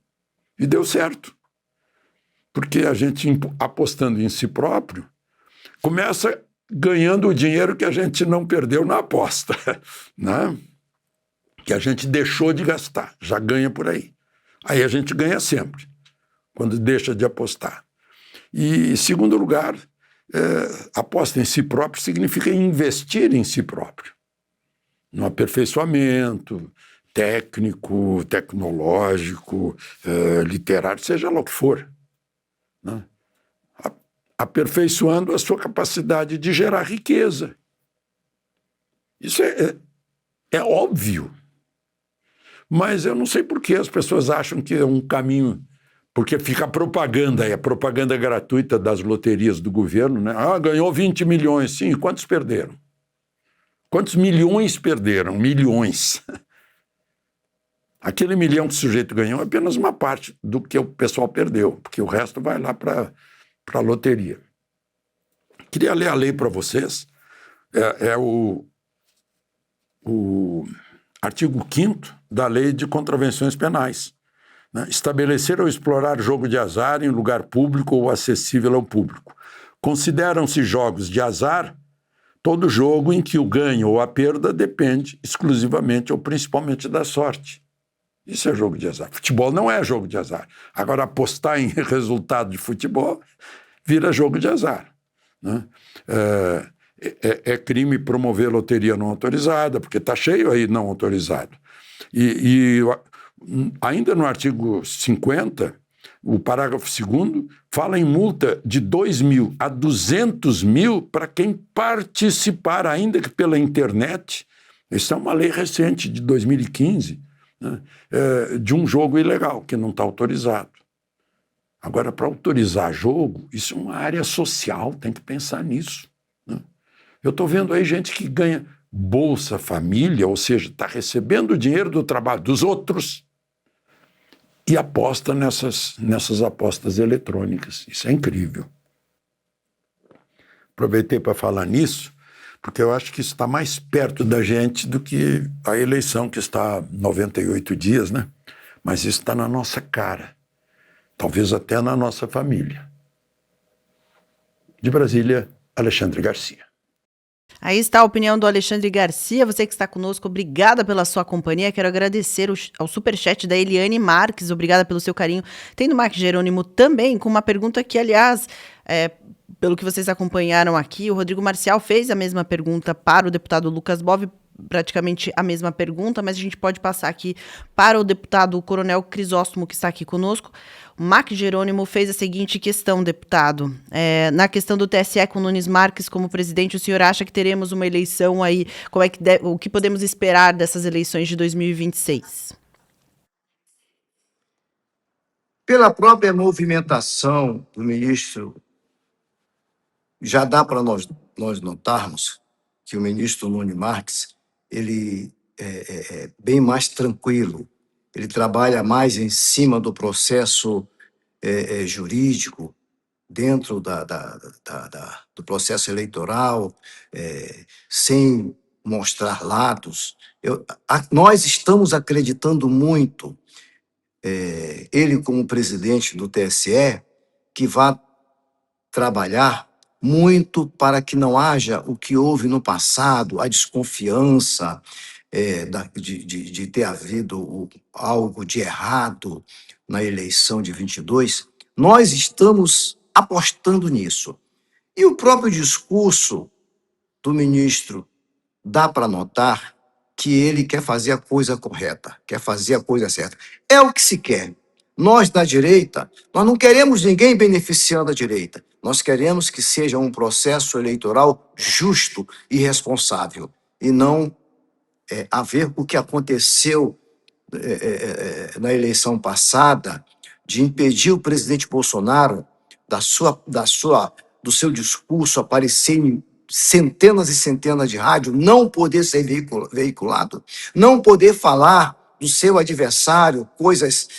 E deu certo. Porque a gente, apostando em si próprio, começa ganhando o dinheiro que a gente não perdeu na aposta, né? Que a gente deixou de gastar, já ganha por aí. Aí a gente ganha sempre, quando deixa de apostar. E, em segundo lugar, aposta em si próprio significa investir em si próprio, no aperfeiçoamento técnico, tecnológico, literário, seja lá o que for, né? Aperfeiçoando a sua capacidade de gerar riqueza. Isso é óbvio. Mas eu não sei por que as pessoas acham que é um caminho, porque fica a propaganda, a propaganda gratuita das loterias do governo, né? Ganhou 20 milhões, sim, e quantos perderam? Quantos milhões perderam? Milhões. Aquele milhão que o sujeito ganhou é apenas uma parte do que o pessoal perdeu, porque o resto vai lá para a loteria. Queria ler a lei para vocês, o artigo 5º da Lei de Contravenções Penais. Né? Estabelecer ou explorar jogo de azar em lugar público ou acessível ao público. Consideram-se jogos de azar todo jogo em que o ganho ou a perda depende exclusivamente ou principalmente da sorte. Isso é jogo de azar. Futebol não é jogo de azar. Agora, apostar em resultado de futebol vira jogo de azar. Né? É crime promover loteria não autorizada, porque está cheio aí não autorizado. E ainda no artigo 50, o parágrafo 2º fala em multa de 2 mil a 200 mil para quem participar, ainda que pela internet. Isso é uma lei recente, de 2015, né, de um jogo ilegal, que não está autorizado. Agora, para autorizar jogo, isso é uma área social, tem que pensar nisso. Né? Eu estou vendo aí gente que ganha Bolsa Família, ou seja, está recebendo o dinheiro do trabalho dos outros e aposta nessas apostas eletrônicas. Isso é incrível. Aproveitei para falar nisso, porque eu acho que isso está mais perto da gente do que a eleição, que está 98 dias, né? Mas isso está na nossa cara, talvez até na nossa família. De Brasília, Alexandre Garcia. Aí está a opinião do Alexandre Garcia, você que está conosco, obrigada pela sua companhia, quero agradecer ao superchat da Eliane Marques, obrigada pelo seu carinho. Tem do Mark Jerônimo também, com uma pergunta que, aliás, pelo que vocês acompanharam aqui, o Rodrigo Marcial fez a mesma pergunta para o deputado Lucas Bove, praticamente a mesma pergunta, mas a gente pode passar aqui para o deputado Coronel Crisóstomo, que está aqui conosco. O Mac Jerônimo fez a seguinte questão, deputado. Na questão do TSE com Nunes Marques como presidente, o senhor acha que teremos uma eleição aí? O que podemos esperar dessas eleições de 2026? Pela própria movimentação do ministro, já dá para nós notarmos que o ministro Nunes Marques, ele é bem mais tranquilo, ele trabalha mais em cima do processo jurídico, dentro do processo eleitoral, sem mostrar lados. Nós estamos acreditando muito, ele como presidente do TSE, que vai trabalhar muito para que não haja o que houve no passado, a desconfiança de ter havido algo de errado na eleição de 22. Nós estamos apostando nisso. E o próprio discurso do ministro dá para notar que ele quer fazer a coisa correta, quer fazer a coisa certa. É o que se quer. Nós, da direita, nós não queremos ninguém beneficiando a direita. Nós queremos que seja um processo eleitoral justo e responsável, e não haver o que aconteceu na eleição passada, de impedir o presidente Bolsonaro do seu discurso aparecer em centenas e centenas de rádios, não poder ser veiculado, não poder falar do seu adversário, coisas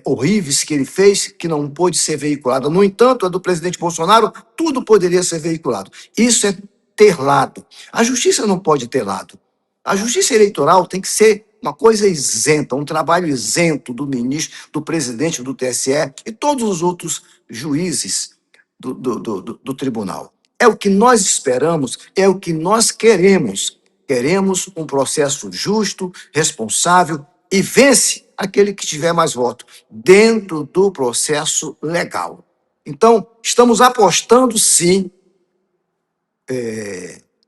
horríveis que ele fez, que não pôde ser veiculado. No entanto, a do presidente Bolsonaro, tudo poderia ser veiculado. Isso é ter lado. A justiça não pode ter lado. A justiça eleitoral tem que ser uma coisa isenta, um trabalho isento do ministro, do presidente do TSE e todos os outros juízes do tribunal. É o que nós esperamos, é o que nós queremos. Queremos um processo justo, responsável, e vence aquele que tiver mais voto, dentro do processo legal. Então, estamos apostando, sim,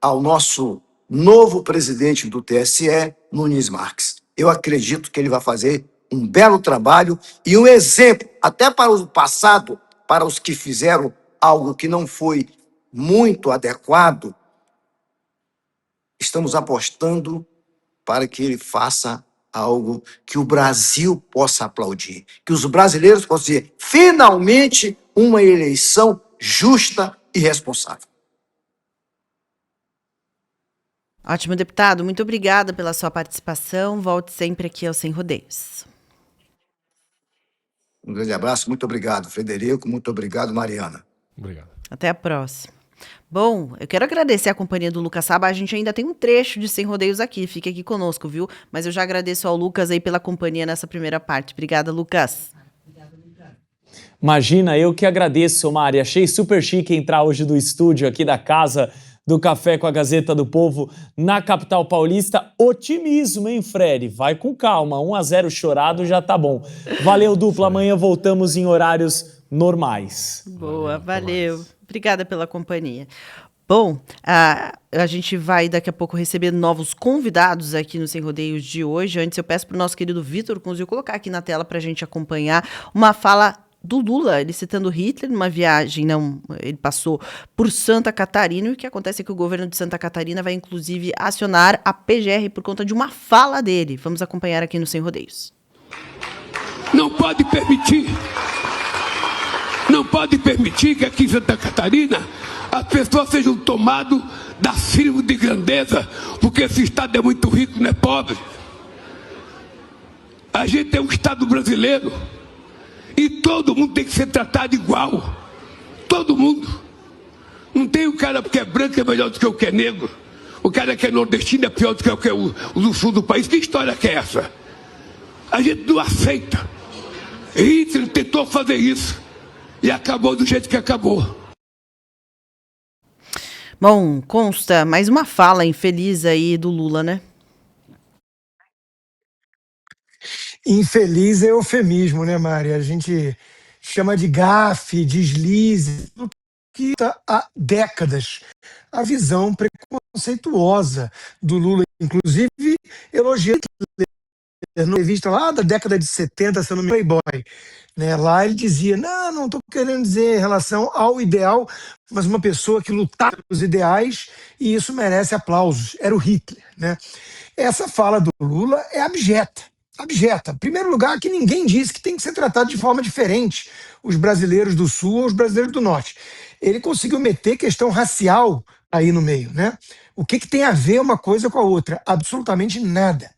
ao nosso novo presidente do TSE, Nunes Marques. Eu acredito que ele vai fazer um belo trabalho e um exemplo, até para o passado, para os que fizeram algo que não foi muito adequado. Estamos apostando para que ele faça algo que o Brasil possa aplaudir, que os brasileiros possam dizer, finalmente, uma eleição justa e responsável. Ótimo, deputado. Muito obrigada pela sua participação. Volte sempre aqui ao Sem Rodeios. Um grande abraço. Muito obrigado, Frederico. Muito obrigado, Mariana. Obrigado. Até a próxima. Bom, eu quero agradecer a companhia do Lucas Saba. A gente ainda tem um trecho de Sem Rodeios aqui. Fique aqui conosco, viu? Mas eu já agradeço ao Lucas aí pela companhia nessa primeira parte. Obrigada, Lucas. Imagina, eu que agradeço, Mari. Achei super chique entrar hoje do estúdio aqui da casa do Café com a Gazeta do Povo na capital paulista. Otimismo, hein, Fred? Vai com calma. 1-0 chorado já tá bom. Valeu, dupla. Amanhã voltamos em horários normais. Boa, valeu. Obrigada pela companhia. Bom, a gente vai daqui a pouco receber novos convidados aqui no Sem Rodeios de hoje. Antes eu peço para o nosso querido Vitor Kunzio colocar aqui na tela para a gente acompanhar uma fala do Lula, ele citando Hitler numa viagem, ele passou por Santa Catarina, e o que acontece é que o governo de Santa Catarina vai inclusive acionar a PGR por conta de uma fala dele. Vamos acompanhar aqui no Sem Rodeios. Não pode permitir que aqui em Santa Catarina as pessoas sejam tomadas da símbolo de grandeza, porque esse estado é muito rico, não é pobre. A gente é um estado brasileiro e todo mundo tem que ser tratado igual. Todo mundo. Não tem o cara que é branco é melhor do que o que é negro. O cara que é nordestino é pior do que o do sul do país. Que história que é essa? A gente não aceita. Hitler tentou fazer isso e acabou do jeito que acabou. Bom, consta mais uma fala infeliz aí do Lula, né? Infeliz é eufemismo, né, Mari? A gente chama de gafe, deslize, que está há décadas. A visão preconceituosa preconceituosa do Lula, inclusive elogiando numa revista lá da década de 70, se eu não me engano, Playboy, né? Lá ele dizia, não estou querendo dizer em relação ao ideal, mas uma pessoa que lutava pelos ideais, e isso merece aplausos. Era o Hitler, né? Essa fala do Lula é abjeta. Abjeta. Em primeiro lugar, que ninguém disse que tem que ser tratado de forma diferente os brasileiros do Sul ou os brasileiros do Norte. Ele conseguiu meter questão racial aí no meio, né? O que tem a ver uma coisa com a outra? Absolutamente nada.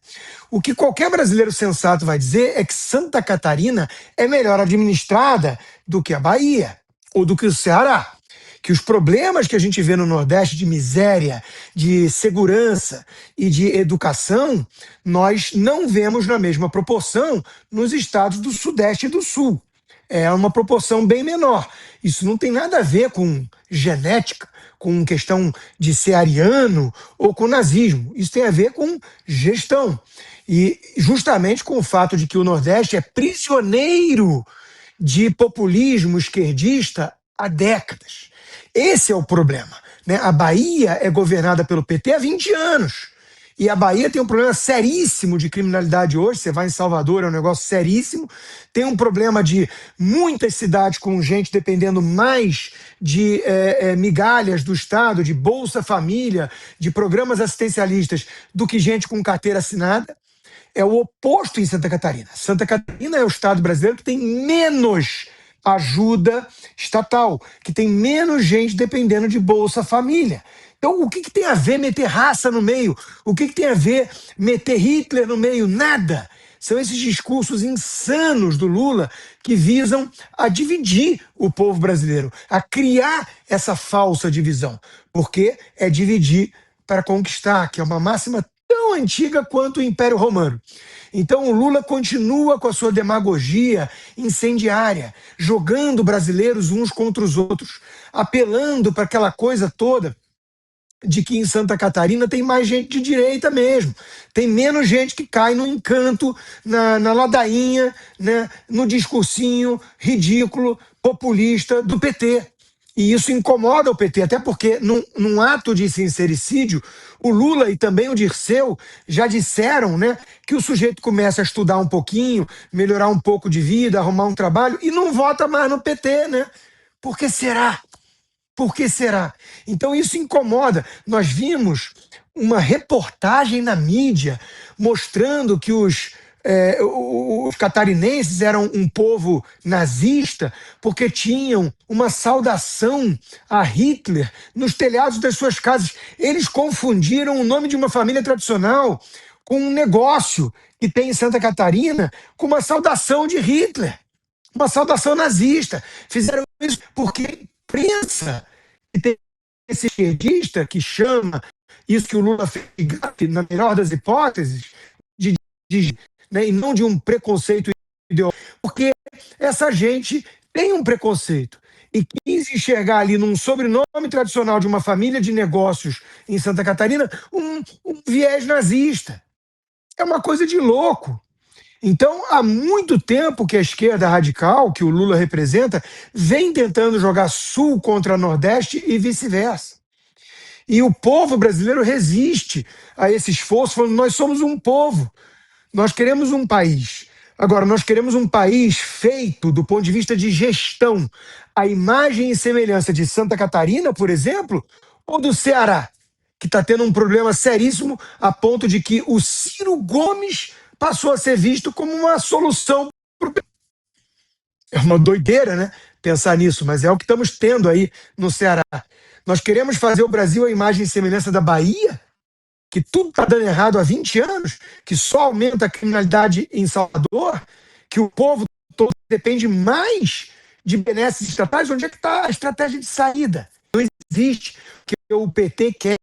O que qualquer brasileiro sensato vai dizer é que Santa Catarina é melhor administrada do que a Bahia ou do que o Ceará. Que os problemas que a gente vê no Nordeste de miséria, de segurança e de educação, nós não vemos na mesma proporção nos estados do Sudeste e do Sul. É uma proporção bem menor. Isso não tem nada a ver com genética, com questão de ser ariano ou com nazismo. Isso tem a ver com gestão. E justamente com o fato de que o Nordeste é prisioneiro de populismo esquerdista há décadas. Esse é o problema, né? A Bahia é governada pelo PT há 20 anos. E a Bahia tem um problema seríssimo de criminalidade hoje. Você vai em Salvador, é um negócio seríssimo. Tem um problema de muitas cidades com gente dependendo mais de migalhas do Estado, de Bolsa Família, de programas assistencialistas, do que gente com carteira assinada. É o oposto em Santa Catarina. Santa Catarina é o estado brasileiro que tem menos ajuda estatal, que tem menos gente dependendo de Bolsa Família. Então, o que tem a ver meter raça no meio? O que tem a ver meter Hitler no meio? Nada. São esses discursos insanos do Lula que visam a dividir o povo brasileiro, a criar essa falsa divisão, porque é dividir para conquistar, que é uma máxima tão antiga quanto o Império Romano. Então o Lula continua com a sua demagogia incendiária, jogando brasileiros uns contra os outros, apelando para aquela coisa toda de que em Santa Catarina tem mais gente de direita mesmo, tem menos gente que cai no encanto, na ladainha, né, no discursinho ridículo, populista do PT. E isso incomoda o PT, até porque, num ato de sincericídio, o Lula e também o Dirceu já disseram, né, que o sujeito começa a estudar um pouquinho, melhorar um pouco de vida, arrumar um trabalho, e não vota mais no PT, né? Por que será? Por que será? Então isso incomoda. Nós vimos uma reportagem na mídia mostrando que os catarinenses eram um povo nazista porque tinham uma saudação a Hitler nos telhados das suas casas. Eles confundiram o nome de uma família tradicional com um negócio que tem em Santa Catarina com uma saudação de Hitler, uma saudação nazista. Fizeram isso porque a imprensa, que tem esse esquerdista que chama isso que o Lula fez, na melhor das hipóteses, né, e não de um preconceito ideológico, porque essa gente tem um preconceito e quis enxergar ali num sobrenome tradicional de uma família de negócios em Santa Catarina um viés nazista. É uma coisa de louco. Então, há muito tempo que a esquerda radical, que o Lula representa, vem tentando jogar Sul contra Nordeste e vice-versa. E o povo brasileiro resiste a esse esforço, falando: nós somos um povo, nós queremos um país. Agora, nós queremos um país feito do ponto de vista de gestão, a imagem e semelhança de Santa Catarina, por exemplo, ou do Ceará, que está tendo um problema seríssimo a ponto de que o Ciro Gomes passou a ser visto como uma solução. É uma doideira, né? Pensar nisso, mas é o que estamos tendo aí no Ceará. Nós queremos fazer o Brasil a imagem e semelhança da Bahia, que tudo está dando errado há 20 anos, que só aumenta a criminalidade em Salvador, que o povo todo depende mais de benesses estatais. Onde é que está a estratégia de saída? Não existe, porque o PT quer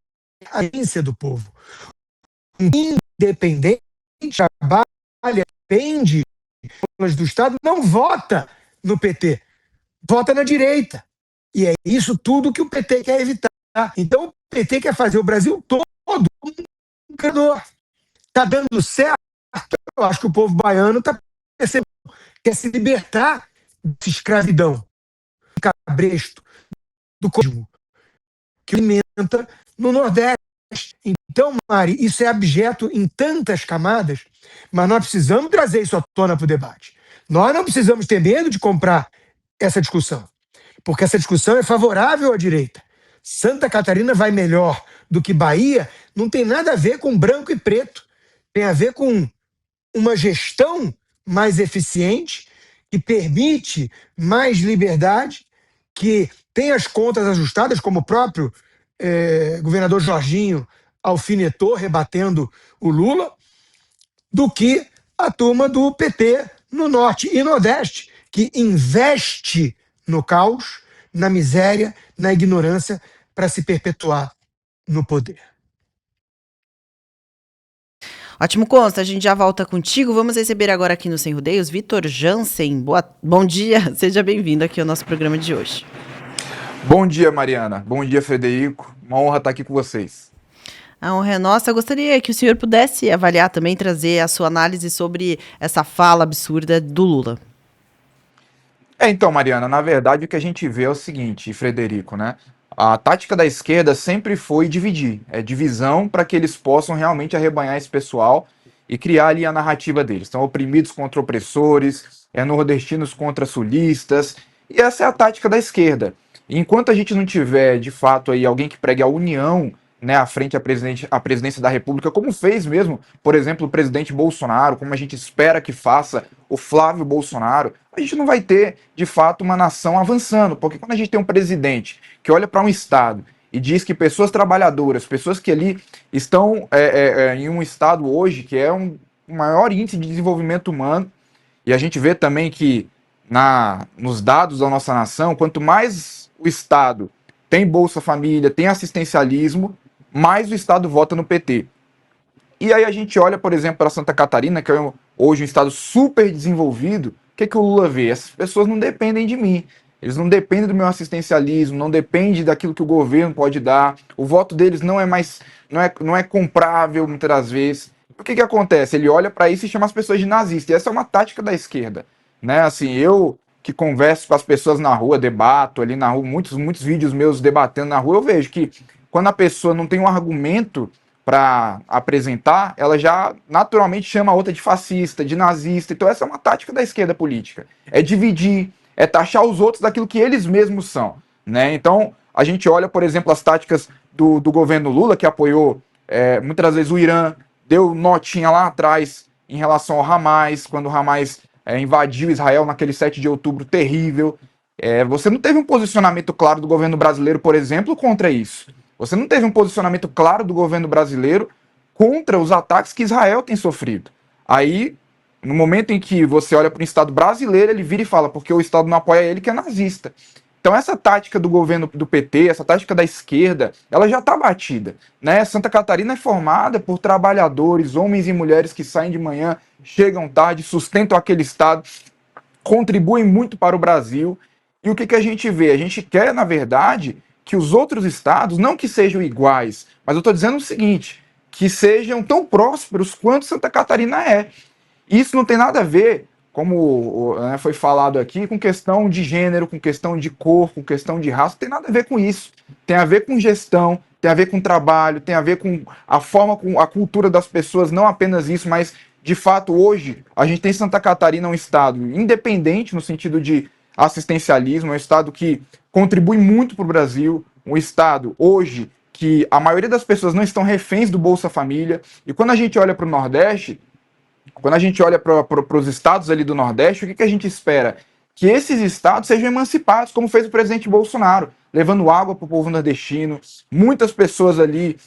a agência do povo. Independente, trabalha, depende do Estado, não vota no PT, vota na direita. E é isso tudo que o PT quer evitar. Então o PT quer fazer o Brasil todo um criador. Está dando certo? Eu acho que o povo baiano está percebendo, quer se libertar dessa escravidão, do cabresto, do comunismo que alimenta no Nordeste. Então, Mari, isso é abjeto em tantas camadas, mas nós precisamos trazer isso à tona para o debate. Nós não precisamos ter medo de comprar essa discussão, porque essa discussão é favorável à direita. Santa Catarina vai melhor do que Bahia, não tem nada a ver com branco e preto, tem a ver com uma gestão mais eficiente, que permite mais liberdade, que tem as contas ajustadas, como o próprio governador Jorginho alfinetou, rebatendo o Lula, do que a turma do PT no Norte e Nordeste, que investe no caos, na miséria, na ignorância, para se perpetuar no poder. Ótimo, Consta, a gente já volta contigo. Vamos receber agora aqui no Sem Rodeios Vitor Jansen. Bom dia, seja bem-vindo aqui ao nosso programa de hoje. Bom dia, Mariana. Bom dia, Frederico. Uma honra estar aqui com vocês. A honra é nossa. Eu gostaria que o senhor pudesse avaliar também, trazer a sua análise sobre essa fala absurda do Lula. Então, Mariana, na verdade o que a gente vê é o seguinte, Frederico, né? A tática da esquerda sempre foi dividir, é divisão para que eles possam realmente arrebanhar esse pessoal e criar ali a narrativa deles. Então, oprimidos contra opressores, nordestinos contra sulistas, e essa é a tática da esquerda. E enquanto a gente não tiver, de fato, aí alguém que pregue a união, né, à frente à presidência da República, como fez mesmo, por exemplo, o presidente Bolsonaro, como a gente espera que faça o Flávio Bolsonaro, a gente não vai ter, de fato, uma nação avançando, porque quando a gente tem um presidente que olha para um estado e diz que pessoas trabalhadoras, pessoas que ali estão em um estado hoje que é um maior índice de desenvolvimento humano, e a gente vê também que nos dados da nossa nação, quanto mais o estado tem Bolsa Família, tem assistencialismo, mais o estado vota no PT. E aí a gente olha, por exemplo, para Santa Catarina, que é hoje um estado super desenvolvido, o que o Lula vê? Essas pessoas não dependem de mim, eles não dependem do meu assistencialismo, não dependem daquilo que o governo pode dar, o voto deles não é comprável muitas das vezes. O que acontece? Ele olha para isso e chama as pessoas de nazistas, e essa é uma tática da esquerda, né? Assim, eu que converso com as pessoas na rua, debato ali na rua, muitos vídeos meus debatendo na rua, eu vejo que quando a pessoa não tem um argumento para apresentar, ela já naturalmente chama a outra de fascista, de nazista. Então essa é uma tática da esquerda política. É dividir, é taxar os outros daquilo que eles mesmos são, né? Então a gente olha, por exemplo, as táticas do governo Lula, que apoiou muitas vezes o Irã, deu notinha lá atrás em relação ao Hamas, quando o Hamas invadiu Israel naquele 7 de outubro terrível. Você não teve um posicionamento claro do governo brasileiro, por exemplo, contra isso. Você não teve um posicionamento claro do governo brasileiro contra os ataques que Israel tem sofrido. Aí, no momento em que você olha para o Estado brasileiro, ele vira e fala, porque o Estado não apoia ele, que é nazista. Então essa tática do governo do PT, essa tática da esquerda, ela já está batida, né? Santa Catarina é formada por trabalhadores, homens e mulheres que saem de manhã, chegam tarde, sustentam aquele Estado, contribuem muito para o Brasil. E o que a gente vê? A gente quer, na verdade, que os outros estados, não que sejam iguais, mas eu estou dizendo o seguinte, que sejam tão prósperos quanto Santa Catarina é. Isso não tem nada a ver, como foi falado aqui, com questão de gênero, com questão de cor, com questão de raça, não tem nada a ver com isso. Tem a ver com gestão, tem a ver com trabalho, tem a ver com a forma, com a cultura das pessoas, não apenas isso, mas, de fato, hoje, a gente tem Santa Catarina um estado independente no sentido de assistencialismo, é um estado que contribui muito para o Brasil, um estado hoje que a maioria das pessoas não estão reféns do Bolsa Família, e quando a gente olha para o Nordeste, quando a gente olha para os estados ali do Nordeste, o que a gente espera? Que esses estados sejam emancipados, como fez o presidente Bolsonaro, levando água para o povo nordestino. Muitas pessoas ali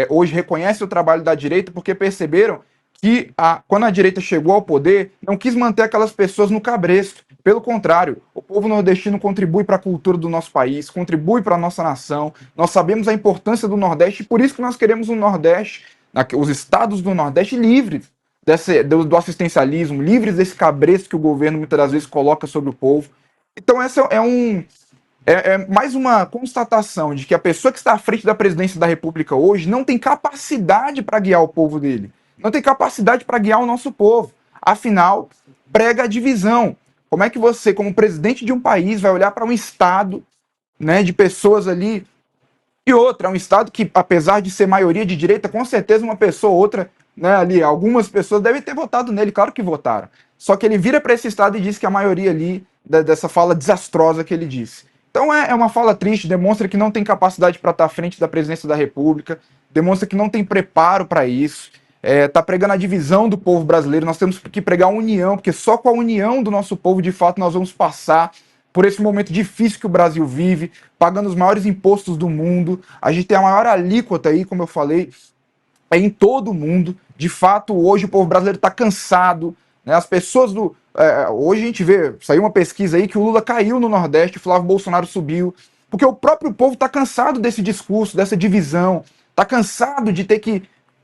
hoje reconhecem o trabalho da direita porque perceberam que quando a direita chegou ao poder, não quis manter aquelas pessoas no cabresto. Pelo contrário, o povo nordestino contribui para a cultura do nosso país, contribui para a nossa nação. Nós sabemos a importância do Nordeste e por isso que nós queremos um Nordeste, os estados do Nordeste livres do assistencialismo, livres desse cabresto que o governo muitas das vezes coloca sobre o povo. Então essa é mais uma constatação de que a pessoa que está à frente da presidência da República hoje não tem capacidade para guiar o povo dele, não tem capacidade para guiar o nosso povo. Afinal, prega a divisão. Como é que você, como presidente de um país, vai olhar para um estado, né, de pessoas ali E outra, é um estado que, apesar de ser maioria de direita, com certeza uma pessoa ou outra, né, ali, algumas pessoas devem ter votado nele, claro que votaram. Só que ele vira para esse estado e diz que a maioria ali, dessa fala desastrosa que ele disse. Então é uma fala triste, demonstra que não tem capacidade para estar à frente da presidência da República, demonstra que não tem preparo para isso, tá pregando a divisão do povo brasileiro. Nós temos que pregar a união, porque só com a união do nosso povo, de fato, nós vamos passar por esse momento difícil que o Brasil vive, pagando os maiores impostos do mundo. A gente tem a maior alíquota aí, como eu falei, em todo o mundo. De fato, hoje o povo brasileiro está cansado, né? As pessoas hoje a gente vê, saiu uma pesquisa aí que o Lula caiu no Nordeste, o Flávio Bolsonaro subiu, porque o próprio povo está cansado desse discurso, dessa divisão, está cansado de ter que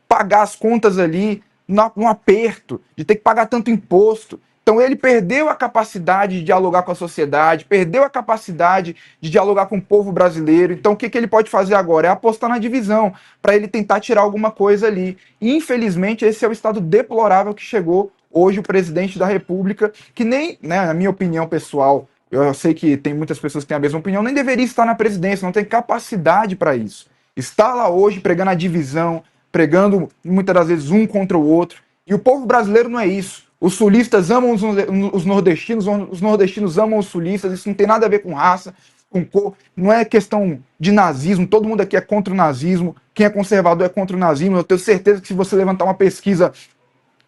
pagar as contas ali num aperto, de ter que pagar tanto imposto. Então ele perdeu a capacidade de dialogar com a sociedade, perdeu a capacidade de dialogar com o povo brasileiro. Então o que ele pode fazer agora? É apostar na divisão, para ele tentar tirar alguma coisa ali. E, infelizmente, esse é o estado deplorável que chegou hoje o presidente da República, que nem, né, na minha opinião pessoal, eu sei que tem muitas pessoas que têm a mesma opinião, nem deveria estar na presidência, não tem capacidade para isso. Está lá hoje pregando a divisão, pregando muitas das vezes um contra o outro. E o povo brasileiro não é isso. Os sulistas amam os nordestinos amam os sulistas, isso não tem nada a ver com raça, com cor, não é questão de nazismo, todo mundo aqui é contra o nazismo, quem é conservador é contra o nazismo. Eu tenho certeza que se você levantar uma pesquisa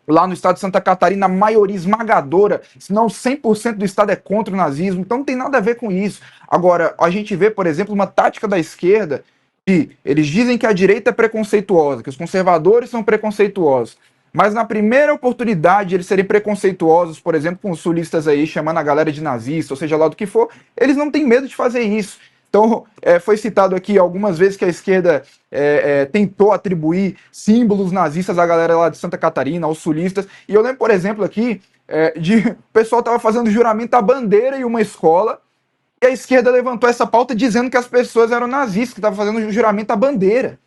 lá no estado de Santa Catarina, a maioria esmagadora, se não 100% do estado é contra o nazismo, então não tem nada a ver com isso. Agora, a gente vê, por exemplo, uma tática da esquerda, que eles dizem que a direita é preconceituosa, que os conservadores são preconceituosos, mas na primeira oportunidade de eles serem preconceituosos, por exemplo, com os sulistas aí, chamando a galera de nazista, ou seja lá do que for, eles não têm medo de fazer isso. Então, foi citado aqui algumas vezes que a esquerda tentou atribuir símbolos nazistas à galera lá de Santa Catarina, aos sulistas, e eu lembro, por exemplo, aqui, o pessoal estava fazendo juramento à bandeira em uma escola, e a esquerda levantou essa pauta dizendo que as pessoas eram nazistas, que estavam fazendo juramento à bandeira.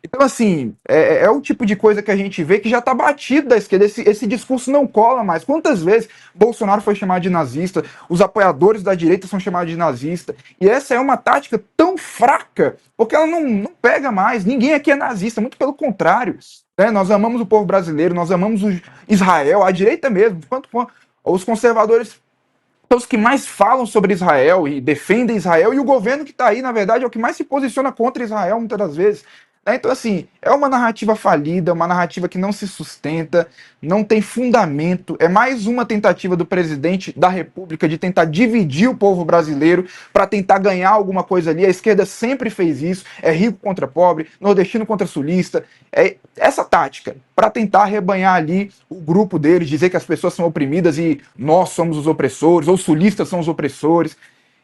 Então, assim, é o tipo de coisa que a gente vê que já está batido da esquerda. Esse discurso não cola mais. Quantas vezes Bolsonaro foi chamado de nazista, os apoiadores da direita são chamados de nazista, e essa é uma tática tão fraca, porque ela não pega mais. Ninguém aqui é nazista, muito pelo contrário. Né? Nós amamos o povo brasileiro, nós amamos Israel, a direita mesmo. Os conservadores são os que mais falam sobre Israel e defendem Israel, e o governo que está aí, na verdade, é o que mais se posiciona contra Israel, muitas das vezes. Então, assim, é uma narrativa falida, uma narrativa que não se sustenta, não tem fundamento. É mais uma tentativa do presidente da República de tentar dividir o povo brasileiro para tentar ganhar alguma coisa ali. A esquerda sempre fez isso, é rico contra pobre, nordestino contra sulista. É essa tática, para tentar arrebanhar ali o grupo deles, dizer que as pessoas são oprimidas e nós somos os opressores, ou os sulistas são os opressores.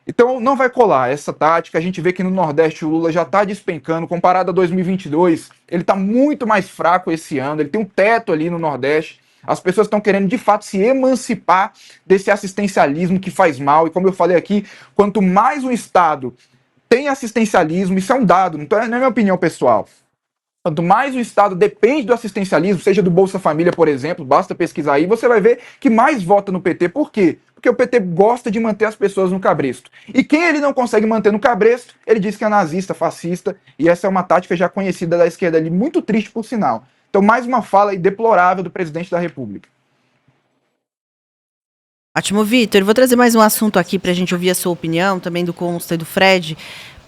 Então não vai colar essa tática. A gente vê que no Nordeste o Lula já está despencando. Comparado a 2022, ele está muito mais fraco esse ano. Ele tem um teto ali no Nordeste. As pessoas estão querendo de fato se emancipar desse assistencialismo que faz mal. E como eu falei aqui, quanto mais o Estado tem assistencialismo, isso é um dado, não é minha opinião pessoal. Quanto mais o Estado depende do assistencialismo, seja do Bolsa Família, por exemplo, basta pesquisar aí, você vai ver que mais vota no PT. Por quê? Porque o PT gosta de manter as pessoas no cabresto. E quem ele não consegue manter no cabresto, ele diz que é nazista, fascista, e essa é uma tática já conhecida da esquerda ali, muito triste por sinal. Então, mais uma fala aí deplorável do presidente da República. Ótimo, Vitor. Vou trazer mais um assunto aqui para a gente ouvir a sua opinião, também do Consta e do Fred.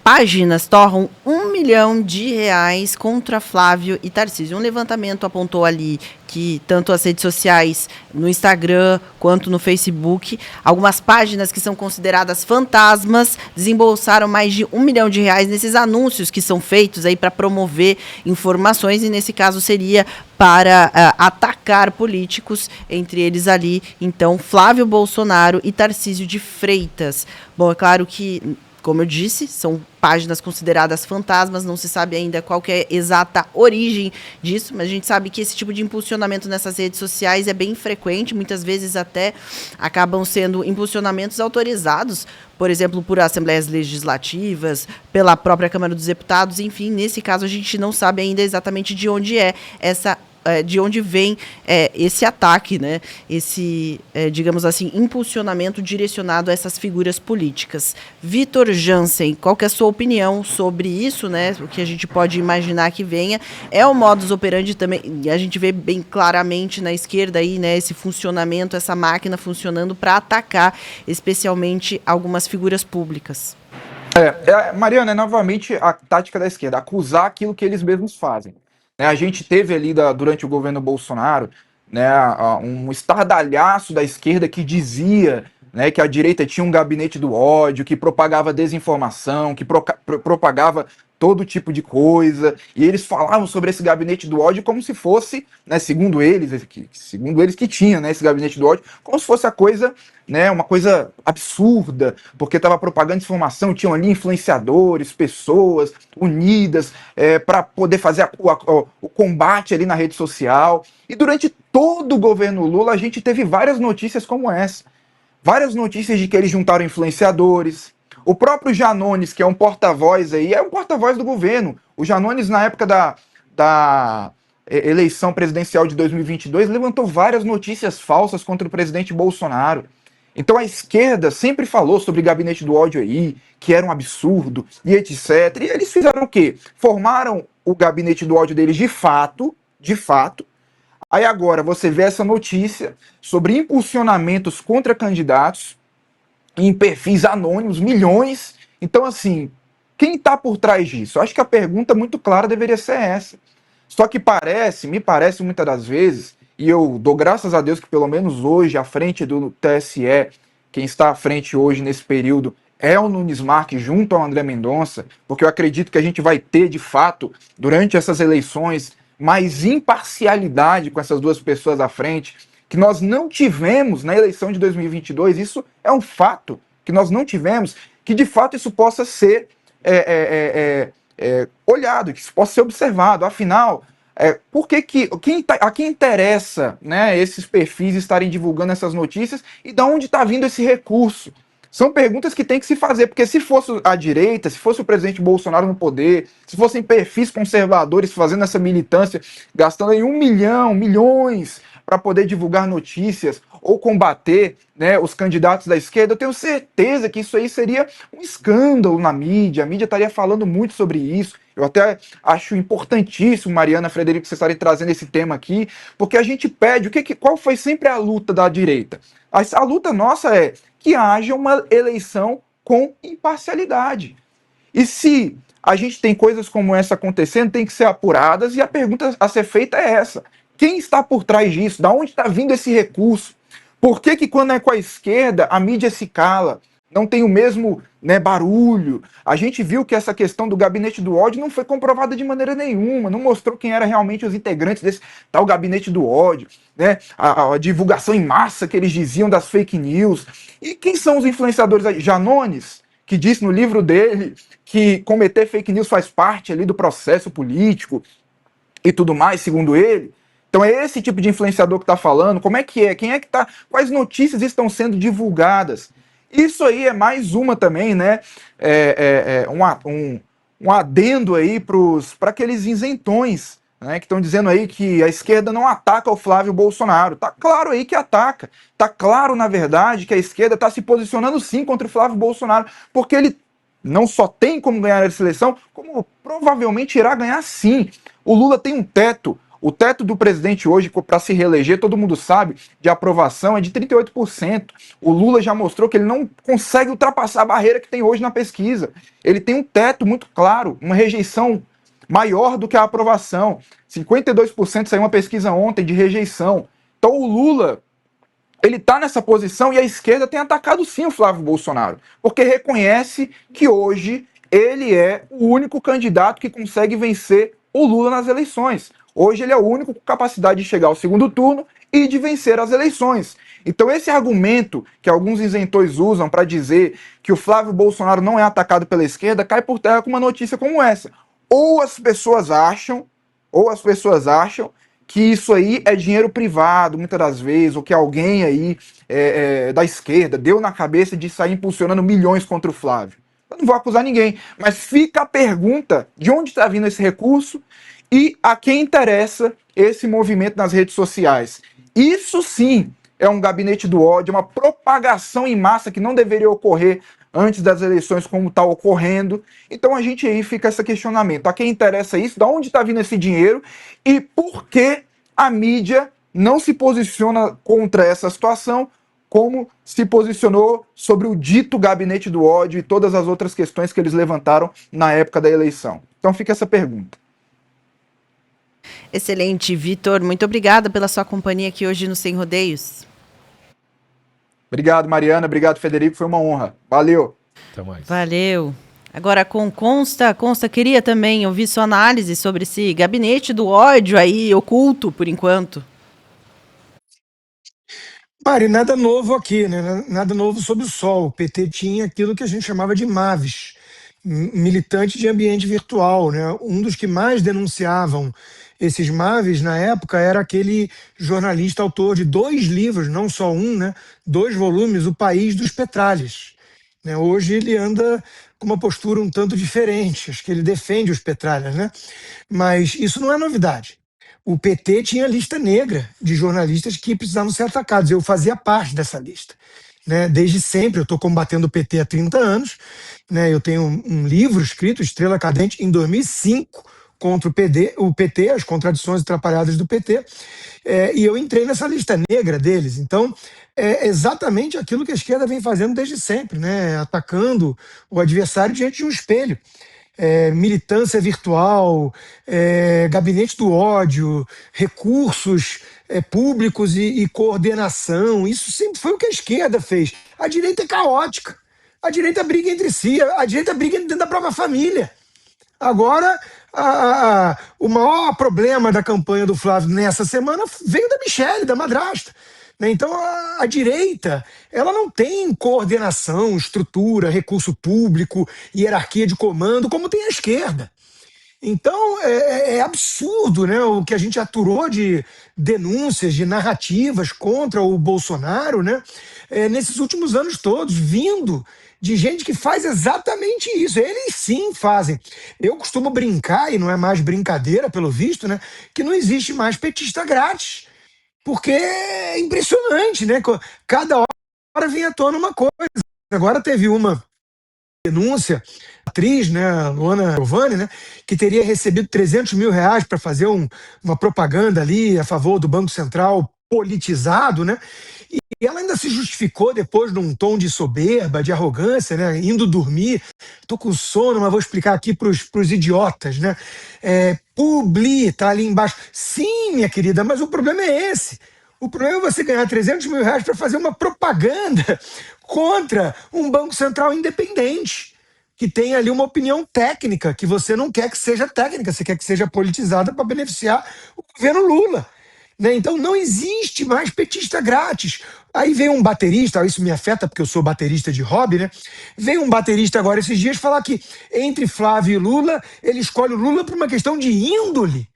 Páginas torram R$1 milhão contra Flávio e Tarcísio. Um levantamento apontou ali que tanto as redes sociais, no Instagram quanto no Facebook, algumas páginas que são consideradas fantasmas desembolsaram mais de R$1 milhão nesses anúncios que são feitos aí para promover informações, e nesse caso seria para atacar políticos, entre eles ali, então, Flávio Bolsonaro e Tarcísio de Freitas. Bom, é claro que, como eu disse, são páginas consideradas fantasmas, não se sabe ainda qual que é a exata origem disso, mas a gente sabe que esse tipo de impulsionamento nessas redes sociais é bem frequente, muitas vezes até acabam sendo impulsionamentos autorizados, por exemplo, por assembleias legislativas, pela própria Câmara dos Deputados, enfim, nesse caso a gente não sabe ainda exatamente de onde é essa de onde vem esse ataque, né? Esse, digamos assim, impulsionamento direcionado a essas figuras políticas. Vitor Jansen, qual que é a sua opinião sobre isso, né? O que a gente pode imaginar que venha é o modus operandi também, e a gente vê bem claramente na esquerda aí, né, esse funcionamento, essa máquina funcionando para atacar especialmente algumas figuras públicas. Mariana, é novamente a tática da esquerda, acusar aquilo que eles mesmos fazem. Né, a gente teve ali durante o governo Bolsonaro, né, um estardalhaço da esquerda que dizia, né, que a direita tinha um gabinete do ódio, que propagava desinformação, que propagava todo tipo de coisa, e eles falavam sobre esse gabinete do ódio como se fosse, né, segundo eles que tinha, né, esse gabinete do ódio, como se fosse a coisa, né, uma coisa absurda, porque estava propagando desinformação, tinham ali influenciadores, pessoas unidas para poder fazer o combate ali na rede social. E durante todo o governo Lula a gente teve várias notícias como essa. Várias notícias de que eles juntaram influenciadores. O próprio Janones, que é um porta-voz aí, é um porta-voz do governo. O Janones, na época da eleição presidencial de 2022, levantou várias notícias falsas contra o presidente Bolsonaro. Então a esquerda sempre falou sobre gabinete do ódio aí, que era um absurdo, e etc. E eles fizeram o quê? Formaram o gabinete do ódio deles de fato. Aí agora você vê essa notícia sobre impulsionamentos contra candidatos em perfis anônimos, milhões. Então, assim, quem está por trás disso? Eu acho que a pergunta muito clara deveria ser essa. Só que me parece muitas das vezes, e eu dou graças a Deus que pelo menos hoje, à frente do TSE, quem está à frente hoje nesse período é o Nunes Marques junto ao André Mendonça, porque eu acredito que a gente vai ter, de fato, durante essas eleições, mais imparcialidade com essas duas pessoas à frente, que nós não tivemos na eleição de 2022, isso é um fato que nós não tivemos, que de fato isso possa ser olhado, que isso possa ser observado. Afinal, por que a quem interessa, né, esses perfis estarem divulgando essas notícias e de onde está vindo esse recurso? São perguntas que tem que se fazer, porque se fosse a direita, se fosse o presidente Bolsonaro no poder, se fossem perfis conservadores fazendo essa militância, gastando aí milhões para poder divulgar notícias ou combater, né, os candidatos da esquerda, eu tenho certeza que isso aí seria um escândalo na mídia, a mídia estaria falando muito sobre isso. Eu até acho importantíssimo, Mariana, Frederico, vocês estarem trazendo esse tema aqui, porque a gente pede, qual foi sempre a luta da direita? A luta nossa é que haja uma eleição com imparcialidade. E se a gente tem coisas como essa acontecendo, tem que ser apuradas, e a pergunta a ser feita é essa. Quem está por trás disso? Da onde está vindo esse recurso? Por que quando é com a esquerda, a mídia se cala? Não tem o mesmo, né, barulho. A gente viu que essa questão do gabinete do ódio não foi comprovada de maneira nenhuma, não mostrou quem eram realmente os integrantes desse tal gabinete do ódio, né? A divulgação em massa que eles diziam das fake news. E quem são os influenciadores aí? Janones, que disse no livro dele que cometer fake news faz parte ali do processo político e tudo mais, segundo ele. Então é esse tipo de influenciador que está falando. Como é que é? Quem é que está? Quais notícias estão sendo divulgadas? Isso aí é mais uma também, né? Um adendo aí para aqueles isentões, né? Que estão dizendo aí que a esquerda não ataca o Flávio Bolsonaro. Tá claro aí que ataca. Tá claro, na verdade, que a esquerda está se posicionando sim contra o Flávio Bolsonaro, porque ele não só tem como ganhar essa eleição, como provavelmente irá ganhar sim. O Lula tem um teto. O teto do presidente hoje, para se reeleger, todo mundo sabe, de aprovação é de 38%. O Lula já mostrou que ele não consegue ultrapassar a barreira que tem hoje na pesquisa. Ele tem um teto muito claro, uma rejeição maior do que a aprovação. 52% saiu uma pesquisa ontem de rejeição. Então o Lula, ele está nessa posição e a esquerda tem atacado sim o Flávio Bolsonaro, porque reconhece que hoje ele é o único candidato que consegue vencer o Lula nas eleições. Hoje ele é o único com capacidade de chegar ao segundo turno e de vencer as eleições. Então esse argumento que alguns isentões usam para dizer que o Flávio Bolsonaro não é atacado pela esquerda cai por terra com uma notícia como essa. Ou as pessoas acham que isso aí é dinheiro privado, muitas das vezes, ou que alguém aí da esquerda deu na cabeça de sair impulsionando milhões contra o Flávio. Eu não vou acusar ninguém, mas fica a pergunta de onde está vindo esse recurso e a quem interessa esse movimento nas redes sociais. Isso sim é um gabinete do ódio, uma propagação em massa que não deveria ocorrer antes das eleições como está ocorrendo. Então a gente aí fica esse questionamento. A quem interessa isso? De onde está vindo esse dinheiro? E por que a mídia não se posiciona contra essa situação como se posicionou sobre o dito gabinete do ódio e todas as outras questões que eles levantaram na época da eleição? Então fica essa pergunta. Excelente, Vitor. Muito obrigada pela sua companhia aqui hoje no Sem Rodeios. Obrigado, Mariana. Obrigado, Federico. Foi uma honra. Valeu. Até mais. Valeu. Agora com Consta, queria também ouvir sua análise sobre esse gabinete do ódio aí, oculto, por enquanto. Mari, nada novo aqui, né? Nada novo sob o sol. O PT tinha aquilo que a gente chamava de MAVs, militante de ambiente virtual, né? Um dos que mais denunciavam esses MAVs na época era aquele jornalista autor de 2 livros, não só um, né? 2 volumes, O País dos Petralhas. Né? Hoje ele anda com uma postura um tanto diferente, acho que ele defende os petralhas, né? Mas isso não é novidade. O PT tinha lista negra de jornalistas que precisavam ser atacados. Eu fazia parte dessa lista. Né? Desde sempre, eu estou combatendo o PT há 30 anos. Né? Eu tenho um livro escrito, Estrela Cadente, em 2005, contra o PT, as contradições atrapalhadas do PT. E eu entrei nessa lista negra deles. Então, é exatamente aquilo que a esquerda vem fazendo desde sempre, né? Atacando o adversário diante de um espelho. Militância virtual, gabinete do ódio, recursos públicos e coordenação. Isso sempre foi o que a esquerda fez. A direita é caótica. A direita briga entre si, a direita briga dentro da própria família. Agora, o maior problema da campanha do Flávio nessa semana veio da Michelle, da madrasta. Né? Então, a direita, ela não tem coordenação, estrutura, recurso público, hierarquia de comando, como tem a esquerda. Então, é absurdo, né, o que a gente aturou de denúncias, de narrativas contra o Bolsonaro, né, nesses últimos anos todos, vindo de gente que faz exatamente isso. Eles sim fazem. Eu costumo brincar, e não é mais brincadeira, pelo visto, né, que não existe mais petista grátis. Porque é impressionante, né? Cada hora vem à tona uma coisa. Agora teve uma denúncia, atriz, né, Luana Giovanni, né, que teria recebido 300 mil reais para fazer uma propaganda ali a favor do Banco Central politizado, né? E ela ainda se justificou depois num tom de soberba, de arrogância, né? Indo dormir. Tô com sono, mas vou explicar aqui pros idiotas, né? Publi, tá ali embaixo. Sim, minha querida, mas o problema é esse. O problema é você ganhar 300 mil reais para fazer uma propaganda contra um Banco Central independente, que tem ali uma opinião técnica, que você não quer que seja técnica, você quer que seja politizada para beneficiar o governo Lula. Né? Então não existe mais petista grátis. Aí vem um baterista, isso me afeta porque eu sou baterista de hobby, né? Veio um baterista agora esses dias falar que entre Flávio e Lula, ele escolhe o Lula por uma questão de índole.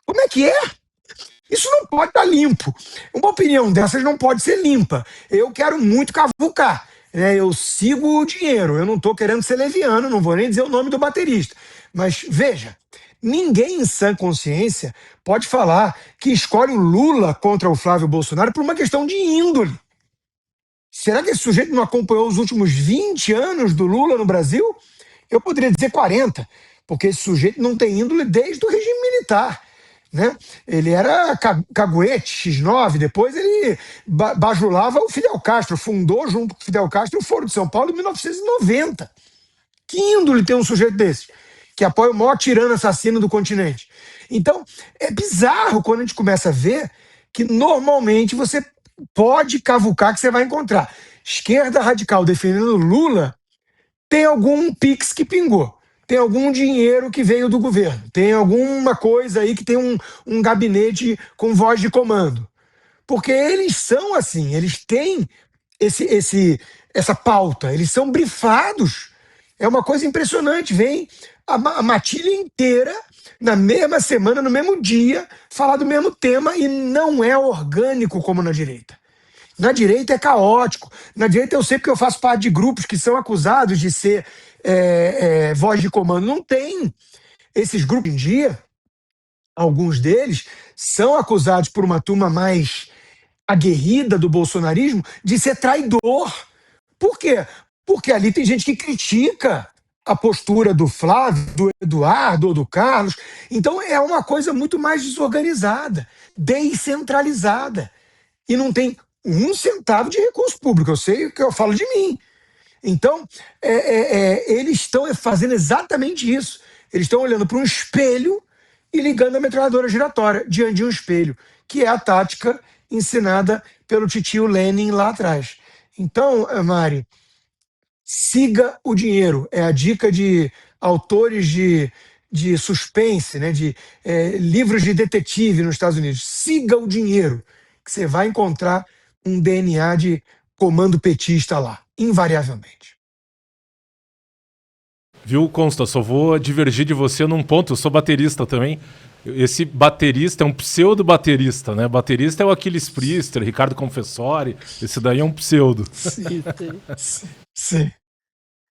Como é que é? Isso não pode estar limpo. Uma opinião dessas não pode ser limpa. Eu quero muito cavucar. Né? Eu sigo o dinheiro. Eu não estou querendo ser leviano, não vou nem dizer o nome do baterista. Mas veja, ninguém em sã consciência pode falar que escolhe o Lula contra o Flávio Bolsonaro por uma questão de índole. Será que esse sujeito não acompanhou os últimos 20 anos do Lula no Brasil? Eu poderia dizer 40, porque esse sujeito não tem índole desde o regime militar. Né? Ele era caguete, X9, depois ele bajulava o Fidel Castro, fundou junto com o Fidel Castro o Foro de São Paulo em 1990. Que índole tem um sujeito desse, que apoia o maior tirano assassino do continente? Então, é bizarro quando a gente começa a ver que normalmente você pode cavucar que você vai encontrar. Esquerda radical defendendo Lula, tem algum pix que pingou. Tem algum dinheiro que veio do governo, tem alguma coisa aí que tem um gabinete com voz de comando. Porque eles são assim, eles têm essa pauta, eles são brifados. É uma coisa impressionante, vem a matilha inteira na mesma semana, no mesmo dia, falar do mesmo tema e não é orgânico como na direita. Na direita é caótico. Na direita eu sei porque eu faço parte de grupos que são acusados de ser voz de comando. Não tem. Esses grupos em dia, alguns deles, são acusados por uma turma mais aguerrida do bolsonarismo de ser traidor. Por quê? Porque ali tem gente que critica a postura do Flávio, do Eduardo ou do Carlos. Então é uma coisa muito mais desorganizada, descentralizada. E não tem um centavo de recurso público. Eu sei que eu falo de mim. Então, eles estão fazendo exatamente isso. Eles estão olhando para um espelho e ligando a metralhadora giratória diante de um espelho, que é a tática ensinada pelo titio Lenin lá atrás. Então, Mari, siga o dinheiro. É a dica de autores de suspense, né, de livros de detetive nos Estados Unidos. Siga o dinheiro, que você vai encontrar um DNA de comando petista lá, invariavelmente. Viu, Consta? Só vou divergir de você num ponto. Eu sou baterista também. Esse baterista é um pseudo-baterista, né? Baterista é o Aquiles Priester, Ricardo Confessori. Esse daí é um pseudo. Sim.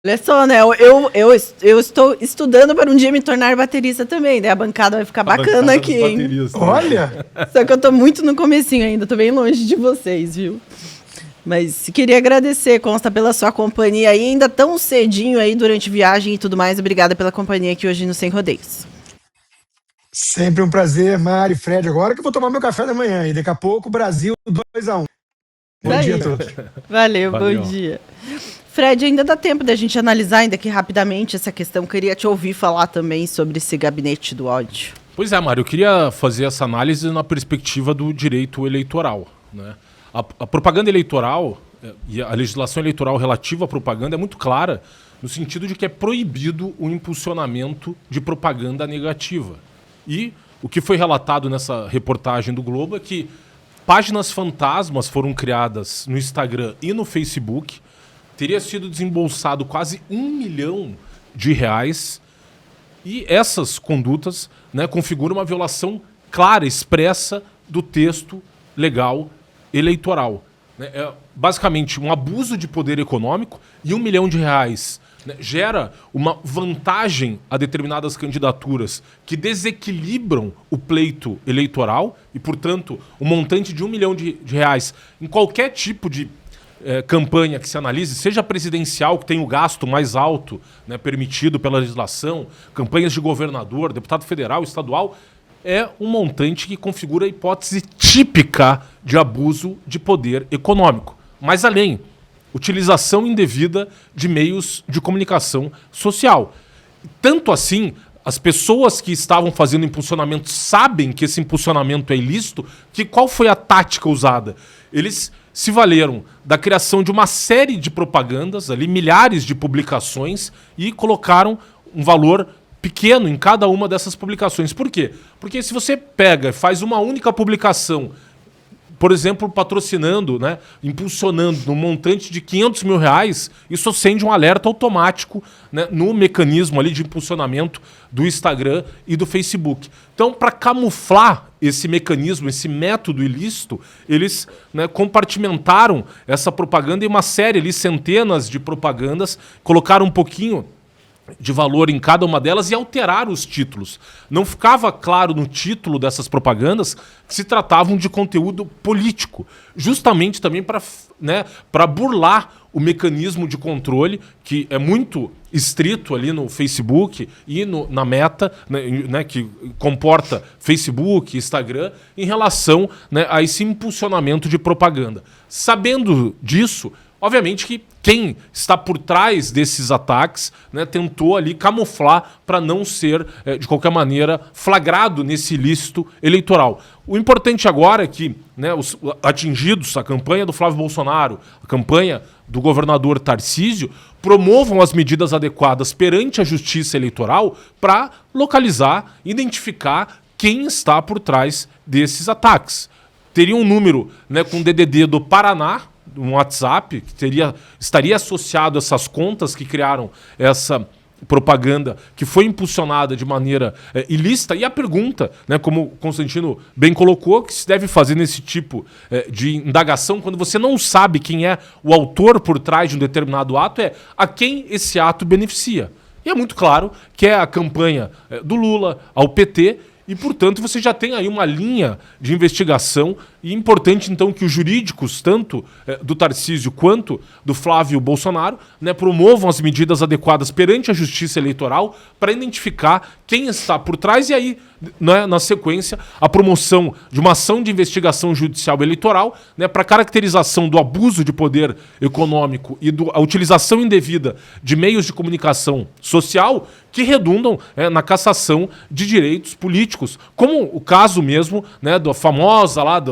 Olha só, né? Eu estou estudando para um dia me tornar baterista também, né? A bancada vai ficar bacana aqui, hein? Olha! Só que eu tô muito no comecinho ainda, tô bem longe de vocês, viu? Mas queria agradecer, Consta, pela sua companhia aí, ainda tão cedinho aí durante viagem e tudo mais. Obrigada pela companhia aqui hoje no Sem Rodeios. Sempre um prazer, Mari, Fred. Agora que eu vou tomar meu café da manhã e daqui a pouco Brasil 2-1. Bom dia a todos. Valeu, bom dia. Fred, ainda dá tempo da gente analisar ainda aqui rapidamente essa questão. Queria te ouvir falar também sobre esse gabinete do ódio. Pois é, Mário, eu queria fazer essa análise na perspectiva do direito eleitoral, né? A propaganda eleitoral e a legislação eleitoral relativa à propaganda é muito clara no sentido de que é proibido o impulsionamento de propaganda negativa. E o que foi relatado nessa reportagem do Globo é que páginas fantasmas foram criadas no Instagram e no Facebook, teria sido desembolsado quase R$1 milhão e essas condutas, né, configuram uma violação clara, expressa do texto legal eleitoral. É basicamente um abuso de poder econômico e R$1 milhão, né, gera uma vantagem a determinadas candidaturas que desequilibram o pleito eleitoral e, portanto, o montante de R$1 milhão em qualquer tipo de campanha que se analise, seja presidencial, que tem o gasto mais alto, né, permitido pela legislação, campanhas de governador, deputado federal, estadual, é um montante que configura a hipótese típica de abuso de poder econômico. Mais além, utilização indevida de meios de comunicação social. Tanto assim, as pessoas que estavam fazendo impulsionamento sabem que esse impulsionamento é ilícito, que qual foi a tática usada? Eles se valeram da criação de uma série de propagandas, ali, milhares de publicações, e colocaram um valor pequeno em cada uma dessas publicações. Por quê? Porque se você pega e faz uma única publicação, por exemplo, patrocinando, né, impulsionando no montante de R$500 mil, isso acende um alerta automático, né, no mecanismo ali de impulsionamento do Instagram e do Facebook. Então, para camuflar esse mecanismo, esse método ilícito, eles, né, compartimentaram essa propaganda em uma série ali, centenas de propagandas, colocaram um pouquinho de valor em cada uma delas e alteraram os títulos. Não ficava claro no título dessas propagandas que se tratavam de conteúdo político, justamente também para burlar o mecanismo de controle que é muito estrito ali no Facebook e na Meta, né, que comporta Facebook, Instagram, em relação, né, a esse impulsionamento de propaganda. Sabendo disso, obviamente que quem está por trás desses ataques, né, tentou ali camuflar para não ser, de qualquer maneira, flagrado nesse ilícito eleitoral. O importante agora é que, né, os atingidos, a campanha do Flávio Bolsonaro, a campanha do governador Tarcísio, promovam as medidas adequadas perante a justiça eleitoral para localizar, identificar quem está por trás desses ataques. Teria um número, né, com DDD do Paraná, um WhatsApp, que estaria associado a essas contas que criaram essa propaganda que foi impulsionada de maneira ilícita. E a pergunta, né, como o Constantino bem colocou, que se deve fazer nesse tipo de indagação, quando você não sabe quem é o autor por trás de um determinado ato, é a quem esse ato beneficia. E é muito claro que é a campanha do Lula ao PT e, portanto, você já tem aí uma linha de investigação e é importante, então, que os jurídicos, tanto do Tarcísio quanto do Flávio Bolsonaro, né, promovam as medidas adequadas perante a Justiça Eleitoral para identificar quem está por trás e aí, né, na sequência, a promoção de uma ação de investigação judicial eleitoral, né, para caracterização do abuso de poder econômico e a utilização indevida de meios de comunicação social que redundam na cassação de direitos políticos, como o caso mesmo, né, da famosa lá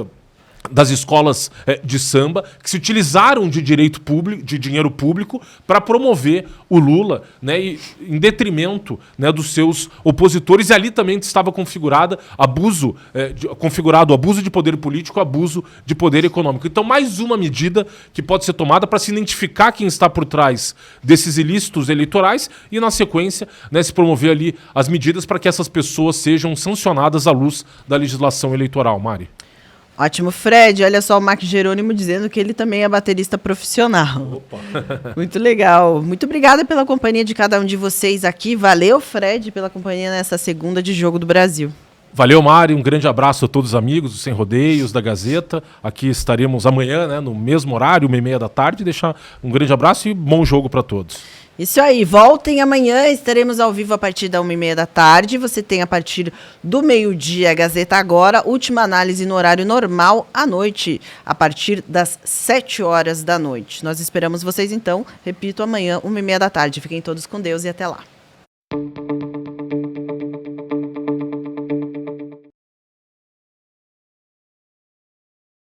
das escolas de samba que se utilizaram de direito público, de dinheiro público para promover o Lula, né, em detrimento, né, dos seus opositores, e ali também estava configurado abuso de poder político, abuso de poder econômico. Então, mais uma medida que pode ser tomada para se identificar quem está por trás desses ilícitos eleitorais e, na sequência, né, se promover ali as medidas para que essas pessoas sejam sancionadas à luz da legislação eleitoral. Mari. Ótimo, Fred. Olha só o Mark Jerônimo dizendo que ele também é baterista profissional. Opa. Muito legal. Muito obrigada pela companhia de cada um de vocês aqui. Valeu, Fred, pela companhia nessa segunda de Jogo do Brasil. Valeu, Mari. Um grande abraço a todos os amigos do Sem Rodeios, da Gazeta. Aqui estaremos amanhã, né, no mesmo horário, 1h30 da tarde. Deixar um grande abraço e bom jogo para todos. Isso aí, voltem amanhã, estaremos ao vivo a partir da 1h30 da tarde. Você tem a partir do meio-dia a Gazeta Agora, última análise no horário normal à noite, a partir das 7 horas da noite. Nós esperamos vocês então, repito, amanhã, 1h30 da tarde. Fiquem todos com Deus e até lá.